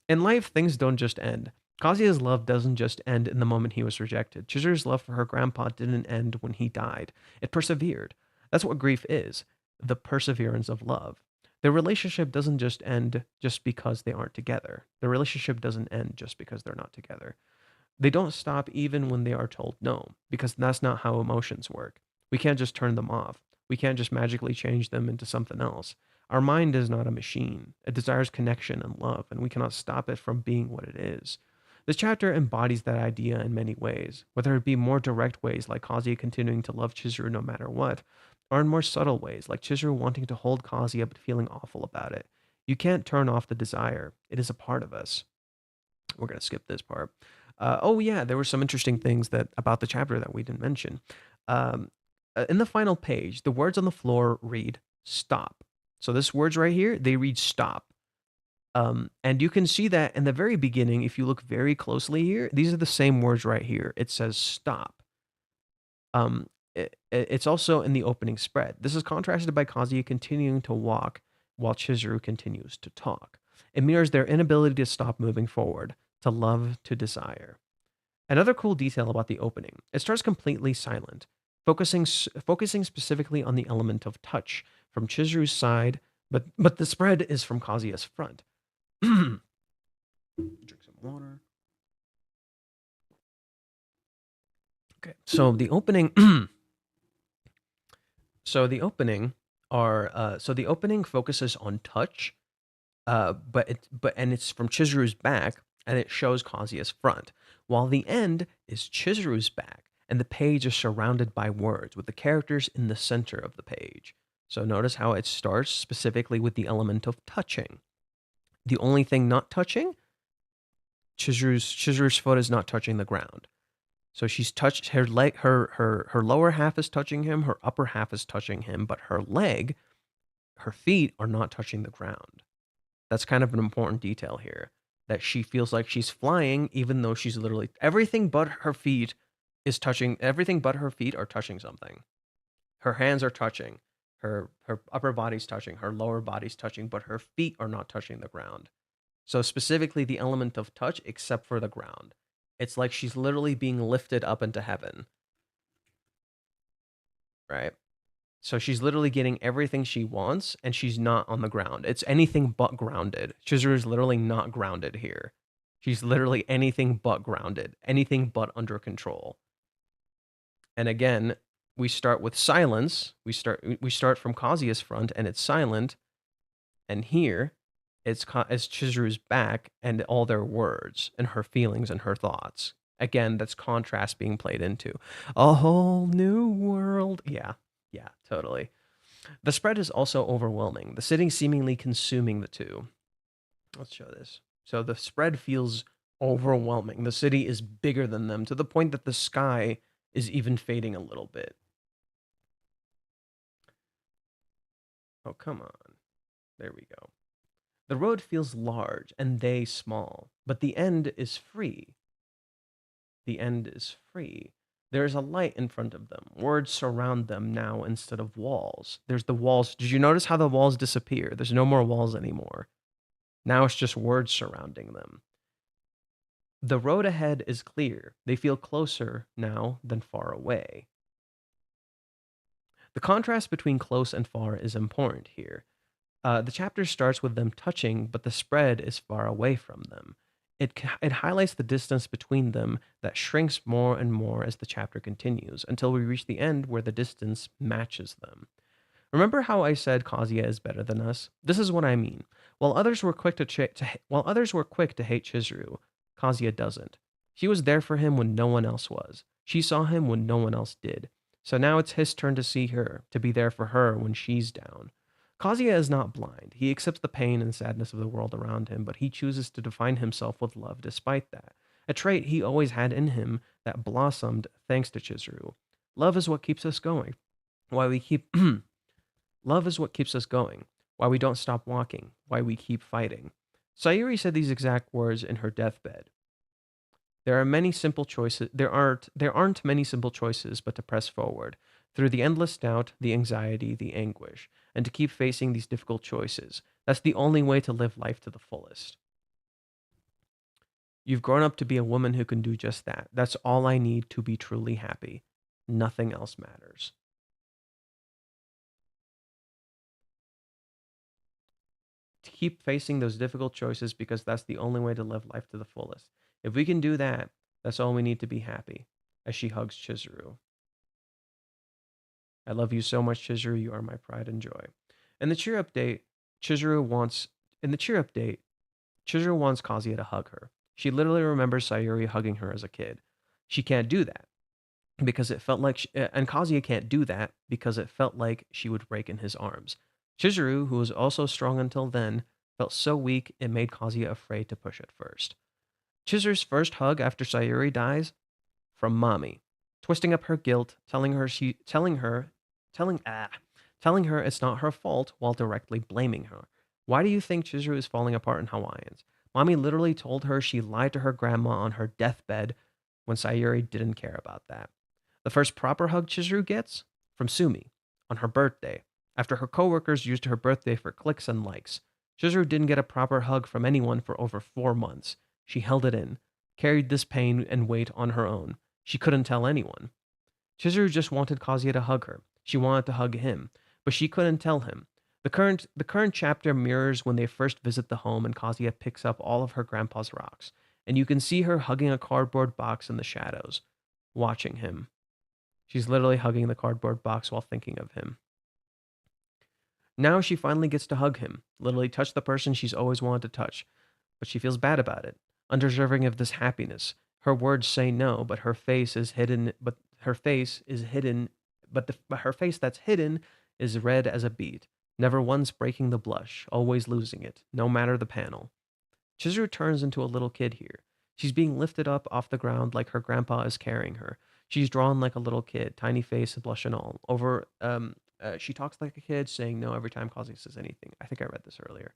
Speaker 1: In life, things don't just end. Kazuya's love doesn't just end in the moment he was rejected. Chizuru's love for her grandpa didn't end when he died. It persevered. That's what grief is, the perseverance of love. The relationship doesn't just end just because they aren't together. The relationship doesn't end just because they're not together. They don't stop even when they are told no, because that's not how emotions work. We can't just turn them off. We can't just magically change them into something else. Our mind is not a machine. It desires connection and love, and we cannot stop it from being what it is. This chapter embodies that idea in many ways, whether it be more direct ways like Kazuya continuing to love Chizuru no matter what, or in more subtle ways like Chizuru wanting to hold Kazuya but feeling awful about it. You can't turn off the desire. It is a part of us. We're going to skip this part. Oh yeah, there were some interesting things that about the chapter that we didn't mention. In the final page, the words on the floor read "stop." So this words right here, they read "stop." And you can see that in the very beginning, if you look very closely here, these are the same words right here. It says "stop." It's also in the opening spread. This is contrasted by Kazuya continuing to walk while Chizuru continues to talk. It mirrors their inability to stop moving forward, to love, to desire. Another cool detail about the opening, it starts completely silent, focusing specifically on the element of touch from Chizuru's side, but the spread is from Kazuya's front. Drink some water. Okay, so the opening so the opening the opening focuses on touch, but it's from Chizuru's back and it shows Kazuya's front, while the end is Chizuru's back and the page is surrounded by words with the characters in the center of the page. So notice how it starts specifically with the element of touching. The only thing not touching, Chizuru's foot is not touching the ground. So she's touched her leg, her lower half is touching him, her upper half is touching him, but her feet are not touching the ground. That's kind of an important detail here, that she feels like she's flying even though she's literally everything but her feet are touching something. Her hands are touching, her upper body's touching, her lower body's touching, but her feet are not touching the ground. So specifically the element of touch except for the ground. It's like she's literally being lifted up into heaven. Right? So she's literally getting everything she wants and she's not on the ground. It's anything but grounded. Chizuru is literally not grounded here. She's literally anything but grounded, anything but under control. And again, we start with silence. We start from Kazuya's front and it's silent. And here it's Chizuru's back and all their words and her feelings and her thoughts. Again, that's contrast being played into a whole new world. Yeah, yeah, totally. The spread is also overwhelming, the city seemingly consuming the two. Let's show this. So the spread feels overwhelming. The city is bigger than them to the point that the sky is even fading a little bit. Oh, come on. There we go. The road feels large and they small, but the end is free. The end is free. There is a light in front of them. Words surround them now instead of walls. There's the walls. Did you notice how the walls disappear? There's no more walls anymore. Now it's just words surrounding them. The road ahead is clear. They feel closer now than far away. The contrast between close and far is important here. The chapter starts with them touching, but the spread is far away from them. It highlights the distance between them that shrinks more and more as the chapter continues until we reach the end where the distance matches them. Remember how I said Kazuya is better than us? This is what I mean. While others were quick to hate Chizuru, Kazuya doesn't. She was there for him when no one else was. She saw him when no one else did. So now it's his turn to see her, to be there for her when she's down. Kazuya is not blind. He accepts the pain and sadness of the world around him, but he chooses to define himself with love despite that. A trait he always had in him that blossomed thanks to Chizuru. Love is what keeps us going. Why we keep Love is what keeps us going. Why we don't stop walking. Why we keep fighting. Sayuri said these exact words in her deathbed. There aren't many simple choices, but to press forward through the endless doubt, the anxiety, the anguish, and to keep facing these difficult choices. That's the only way to live life to the fullest. You've grown up to be a woman who can do just that. That's all I need to be truly happy. Nothing else matters. To keep facing those difficult choices because that's the only way to live life to the fullest. If we can do that, that's all we need to be happy. As she hugs Chizuru. I love you so much, Chizuru. You are my pride and joy. In the cheer update, Chizuru wants Kazuya to hug her. She literally remembers Sayuri hugging her as a kid. She can't do that because it felt like, and Kazuya can't do that because it felt like she would break in his arms. Chizuru, who was also strong until then, felt so weak it made Kazuya afraid to push it first. Chizuru's first hug after Sayuri dies, from mommy, twisting up her guilt, telling her it's not her fault while directly blaming her. Why do you think Chizuru is falling apart in Hawaiians? Mommy literally told her she lied to her grandma on her deathbed when Sayuri didn't care about that. The first proper hug Chizuru gets? From Sumi, on her birthday, after her coworkers used her birthday for clicks and likes. Chizuru didn't get a proper hug from anyone for over 4 months. She held it in, carried this pain and weight on her own. She couldn't tell anyone. Chizuru just wanted Kazuya to hug her. She wanted to hug him, but she couldn't tell him. The current chapter mirrors when they first visit the home and Kazuya picks up all of her grandpa's rocks, and you can see her hugging a cardboard box in the shadows, watching him. She's literally hugging the cardboard box while thinking of him. Now she finally gets to hug him, literally touch the person she's always wanted to touch, but she feels bad about it, undeserving of this happiness. Her words say no, but her face is hidden. Her face that's hidden is red as a beet, never once breaking the blush, always losing it, no matter the panel. Chizuru turns into a little kid here. She's being lifted up off the ground like her grandpa is carrying her. She's drawn like a little kid, tiny face, blush and all. She talks like a kid, saying no every time Kazuya says anything. I think I read this earlier.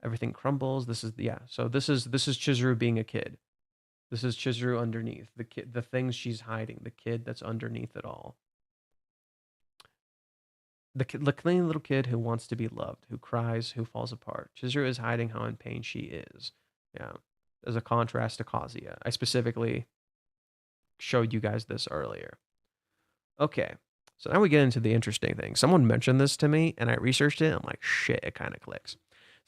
Speaker 1: Everything crumbles. This is Chizuru being a kid. This is Chizuru underneath the things she's hiding, the kid that's underneath it all. The clean little kid who wants to be loved, who cries, who falls apart. Chizuru is hiding how in pain she is. Yeah, as a contrast to Kazuya. I specifically showed you guys this earlier. Okay, so now we get into the interesting thing. Someone mentioned this to me, and I researched it. I'm like, shit, it kind of clicks.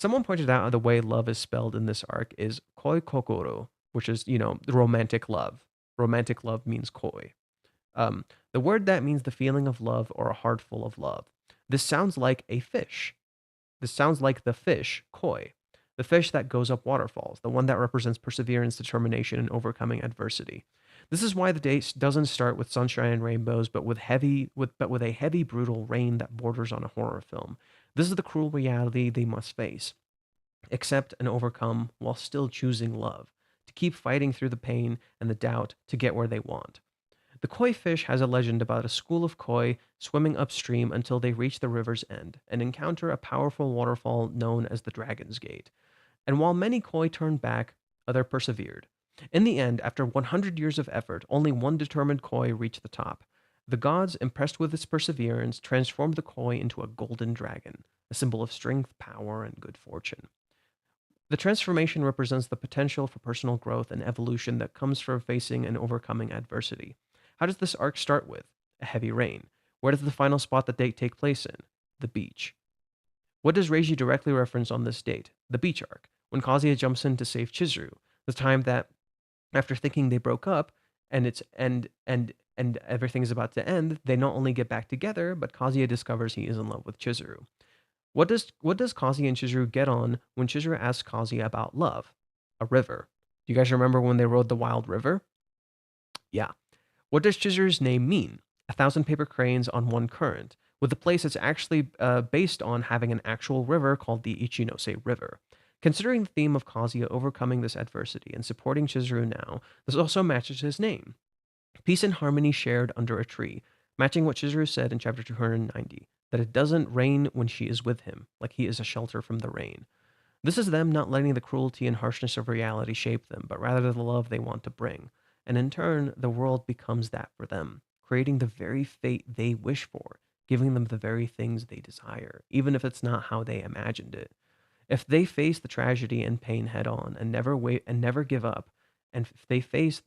Speaker 1: Someone pointed out the way love is spelled in this arc is koi kokoro, which is, romantic love. Romantic love means koi. The word that means the feeling of love or a heart full of love. This sounds like a fish. This sounds like the fish, koi. the fish that goes up waterfalls, the one that represents perseverance, determination, and overcoming adversity. This is why the day doesn't start with sunshine and rainbows, but with a heavy, brutal rain that borders on a horror film. This is the cruel reality they must face, accept and overcome while still choosing love, to keep fighting through the pain and the doubt to get where they want. The koi fish has a legend about a school of koi swimming upstream until they reach the river's end and encounter a powerful waterfall known as the Dragon's Gate. And while many koi turned back, others persevered. In the end, after 100 years of effort, only one determined koi reached the top. The gods, impressed with its perseverance, transformed the koi into a golden dragon, a symbol of strength, power, and good fortune. The transformation represents the potential for personal growth and evolution that comes from facing and overcoming adversity. How does this arc start with? A heavy rain. Where does the final spot that date take place in? The beach. What does Reiji directly reference on this date? The beach arc, when Kazuya jumps in to save Chizuru, the time that, after thinking they broke up and everything is about to end, they not only get back together, but Kazuya discovers he is in love with Chizuru. What does Kazuya and Chizuru get on when Chizuru asks Kazuya about love? A river. Do you guys remember when they rode the wild river? Yeah. What does Chizuru's name mean? 1,000 paper cranes on one current, with the place it's actually based on having an actual river called the Ichinose River. Considering the theme of Kazuya overcoming this adversity and supporting Chizuru now, this also matches his name. Peace and harmony shared under a tree, matching what Chizuru said in chapter 290, that it doesn't rain when she is with him, like he is a shelter from the rain. This is them not letting the cruelty and harshness of reality shape them, but rather the love they want to bring. And in turn, the world becomes that for them, creating the very fate they wish for, giving them the very things they desire, even if it's not how they imagined it. If they face the tragedy and pain head on and never wait and never give up, and if they face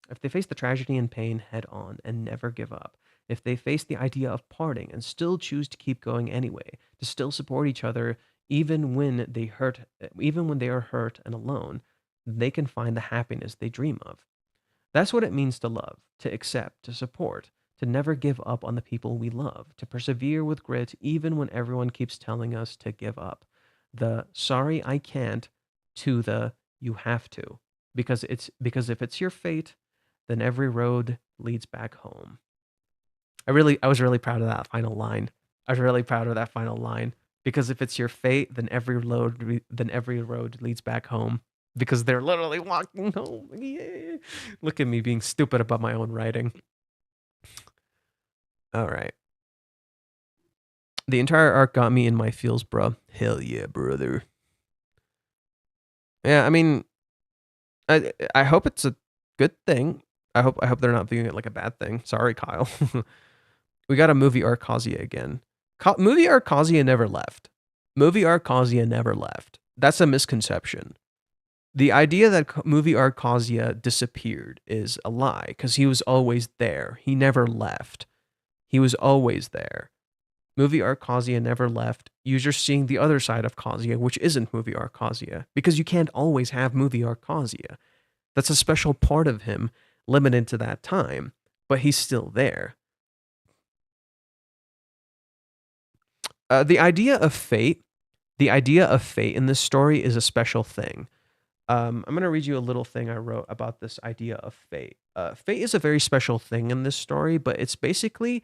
Speaker 1: the tragedy and pain head on and never give up, if they face the idea of parting and still choose to keep going anyway, to still support each other even when they are hurt and alone, they can find the happiness they dream of. That's what it means to love, to accept, to support, to never give up on the people we love, to persevere with grit even when everyone keeps telling us to give up. The sorry I can't to the you have to. Because if it's your fate, then every road leads back home. I was really proud of that final line. I was really proud of that final line because if it's your fate, then every road leads back home because they're literally walking home. Yeah. Look at me being stupid about my own writing. All right. The entire arc got me in my feels, bro. Hell yeah, brother. Yeah, I mean, I hope it's a good thing. I hope they're not viewing it like a bad thing. Sorry, Kyle. We got a movie arc Kazuya again. Movie arc Kazuya never left. Movie arc Kazuya never left. That's a misconception. The idea that movie arc Kazuya disappeared is a lie because he was always there. He never left. He was always there. Movie arc Kazuya never left. You're just seeing the other side of Kazuya, which isn't movie arc Kazuya, because you can't always have movie arc Kazuya. That's a special part of him, limited to that time, but he's still there. The idea of fate in this story is a special thing. I'm going to read you a little thing I wrote about this idea of fate. Fate is a very special thing in this story, but it's basically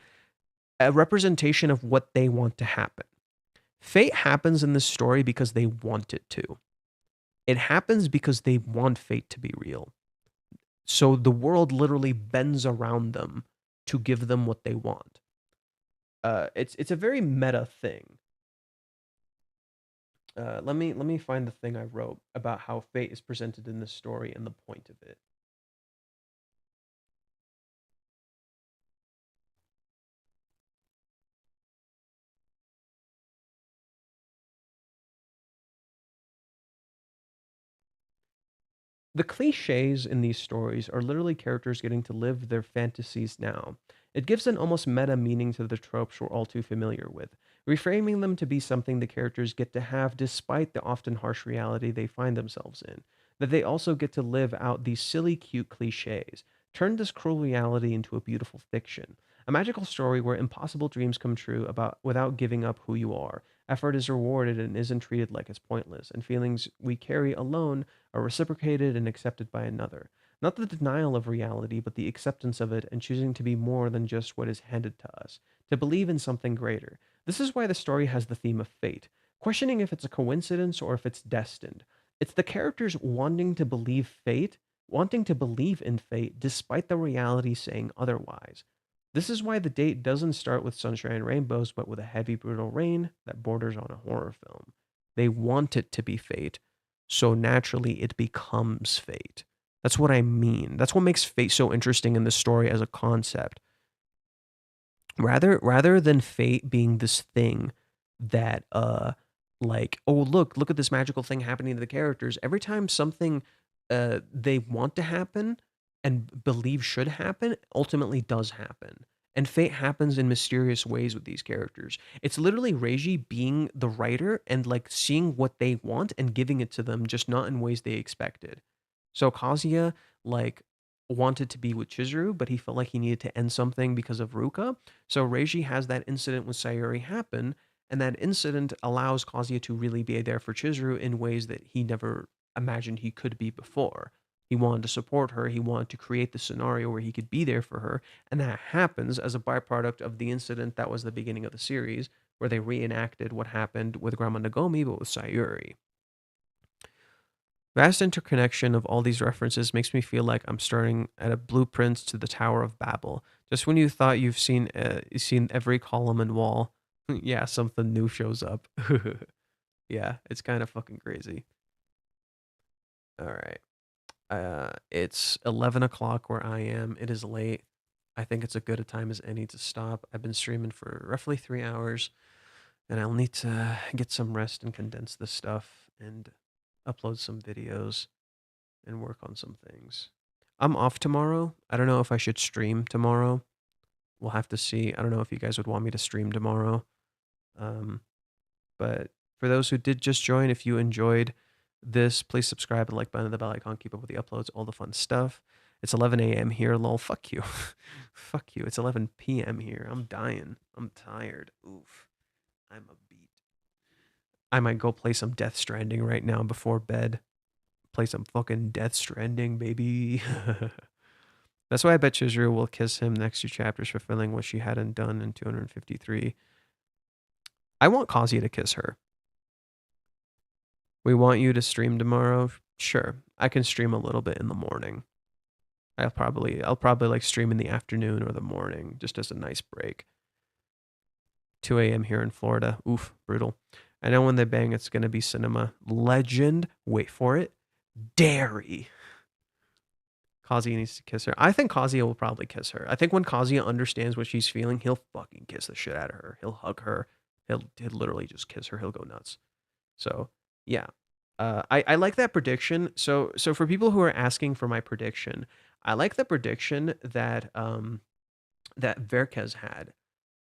Speaker 1: a representation of what they want to happen. Fate happens in this story because they want it to. It happens because they want fate to be real. So the world literally bends around them to give them what they want. It's a very meta thing. Let me find the thing I wrote about how fate is presented in this story and the point of it. The cliches in these stories are literally characters getting to live their fantasies now. It gives an almost meta meaning to the tropes we're all too familiar with, reframing them to be something the characters get to have despite the often harsh reality they find themselves in. That they also get to live out these silly, cute cliches, turn this cruel reality into a beautiful fiction. A magical story where impossible dreams come true about without giving up who you are, Effort is rewarded and isn't treated like it's pointless, and feelings we carry alone are reciprocated and accepted by another. Not the denial of reality, but the acceptance of it and choosing to be more than just what is handed to us, to believe in something greater. This is why the story has the theme of fate, questioning if it's a coincidence or if it's destined. It's the characters wanting to believe in fate despite the reality saying otherwise. This is why the date doesn't start with sunshine and rainbows, but with a heavy, brutal rain that borders on a horror film. They want it to be fate, so naturally it becomes fate. That's what I mean. That's what makes fate so interesting in the story as a concept. Rather than fate being this thing that like, oh, look at this magical thing happening to the characters. Every time something they want to happen and believe should happen ultimately does happen. And fate happens in mysterious ways with these characters. It's literally Reiji being the writer and like seeing what they want and giving it to them, just not in ways they expected. So Kazuya like wanted to be with Chizuru, but he felt like he needed to end something because of Ruka. So Reiji has that incident with Sayuri happen, and that incident allows Kazuya to really be there for Chizuru in ways that he never imagined he could be before. He wanted to support her. He wanted to create the scenario where he could be there for her. And that happens as a byproduct of the incident that was the beginning of the series, where they reenacted what happened with Grandma Nagomi, but with Sayuri. Vast interconnection of all these references makes me feel like I'm starting at a blueprint to the Tower of Babel. Just when you thought you've seen every column and wall, yeah, something new shows up. Yeah, it's kind of fucking crazy. All right. It's 11 o'clock where I am. It is late. I think it's a good a time as any to stop. I've been streaming for roughly 3 hours, and I'll need to get some rest and condense this stuff and upload some videos and work on some things. I'm off tomorrow. I don't know if I should stream tomorrow. We'll have to see. I don't know if you guys would want me to stream tomorrow. But for those who did just join, if you enjoyed this, please subscribe and like button and the bell icon. Keep up with the uploads, all the fun stuff. It's 11 a.m. here, lol. Fuck you. Fuck you. It's 11 p.m. here. I'm dying. I'm tired. Oof. I'm a beat. I might go play some Death Stranding right now before bed. Play some fucking Death Stranding, baby. That's why I bet Chizuru will kiss him next 2 chapters, fulfilling what she hadn't done in 253. I want Kazuya to kiss her. We want you to stream tomorrow. Sure, I can stream a little bit in the morning. I'll probably like stream in the afternoon or the morning, just as a nice break. 2 a.m. here in Florida. Oof, brutal. I know when they bang, it's gonna be cinema. Legend. Wait for it. Dairy. Kazuya needs to kiss her. I think Kazuya will probably kiss her. I think when Kazuya understands what she's feeling, he'll fucking kiss the shit out of her. He'll hug her. He'll literally just kiss her. He'll go nuts. So yeah, I like that prediction. So for people who are asking for my prediction, I like the prediction that that Verkez had.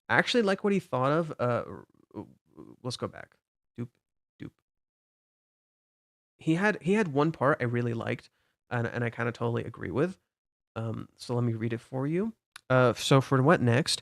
Speaker 1: I actually like what he thought of. Let's go back. Doop doop. He had one part I really liked, and I kind of totally agree with. So let me read it for you. So for what next?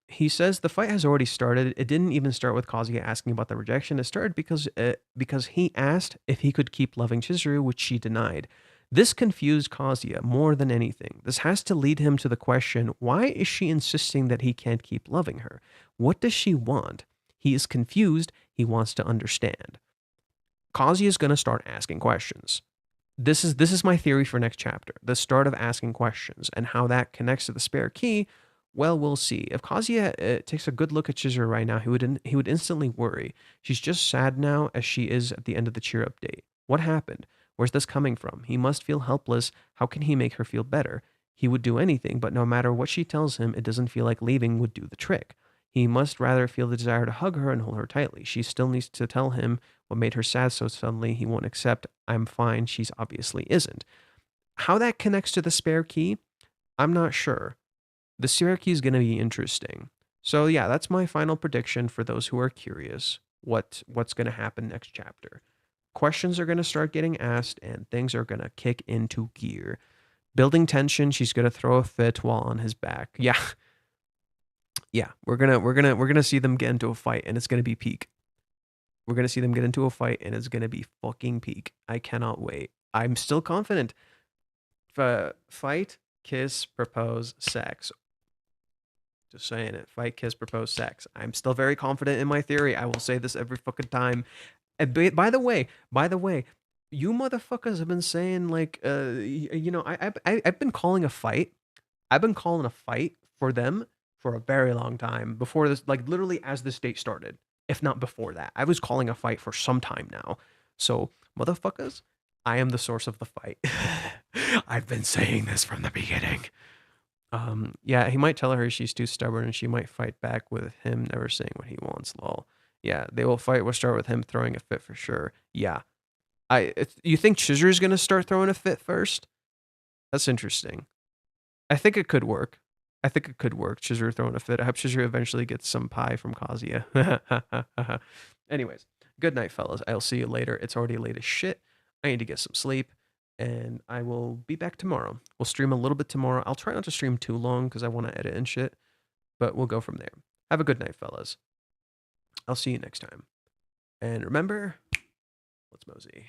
Speaker 1: He says the fight has already started. It didn't even start with Kazuya asking about the rejection. It started because he asked if he could keep loving Chizuru, which she denied. This confused Kazuya more than anything. This has to lead him to the question, why is she insisting that he can't keep loving her? What does she want? He is confused. He wants to understand. Kazuya is going to start asking questions. This is my theory for next chapter. The start of asking questions and how that connects to the spare key. Well, we'll see. If Kazuya takes a good look at Chizuru right now, he would instantly worry. She's just sad now as she is at the end of the cheer update. What happened? Where's this coming from? He must feel helpless. How can he make her feel better? He would do anything, but no matter what she tells him, it doesn't feel like leaving would do the trick. He must rather feel the desire to hug her and hold her tightly. She still needs to tell him what made her sad so suddenly he won't accept. I'm fine. She's obviously isn't. How that connects to the spare key, I'm not sure. The spare key is going to be interesting. So yeah, that's my final prediction for those who are curious what's going to happen next chapter. Questions are going to start getting asked and things are going to kick into gear. Building tension, she's going to throw a fit while on his back. Yeah. Yeah, we're gonna see them get into a fight, and it's gonna be peak. We're gonna see them get into a fight, and it's gonna be fucking peak. I cannot wait. I'm still confident. Fight, kiss, propose, sex. Just saying it. Fight, kiss, propose, sex. I'm still very confident in my theory. I will say this every fucking time. And by the way, you motherfuckers have been saying like, I've been calling a fight. I've been calling a fight for them for a very long time before this, like literally as this date started, if not before that. I was calling a fight for some time now. So motherfuckers, I am the source of the fight. I've been saying this from the beginning. Yeah, he might tell her she's too stubborn and she might fight back with him never saying what he wants, lol. Yeah, they will fight. We'll start with him throwing a fit for sure. Yeah. You think Chizuru's gonna start throwing a fit first? That's interesting. I think it could work. I think it could work. Chizuru throwing a fit. I hope Chizuru eventually gets some pie from Kazuya. Anyways, good night, fellas. I'll see you later. It's already late as shit. I need to get some sleep, and I will be back tomorrow. We'll stream a little bit tomorrow. I'll try not to stream too long because I want to edit and shit, but we'll go from there. Have a good night, fellas. I'll see you next time. And remember, let's mosey.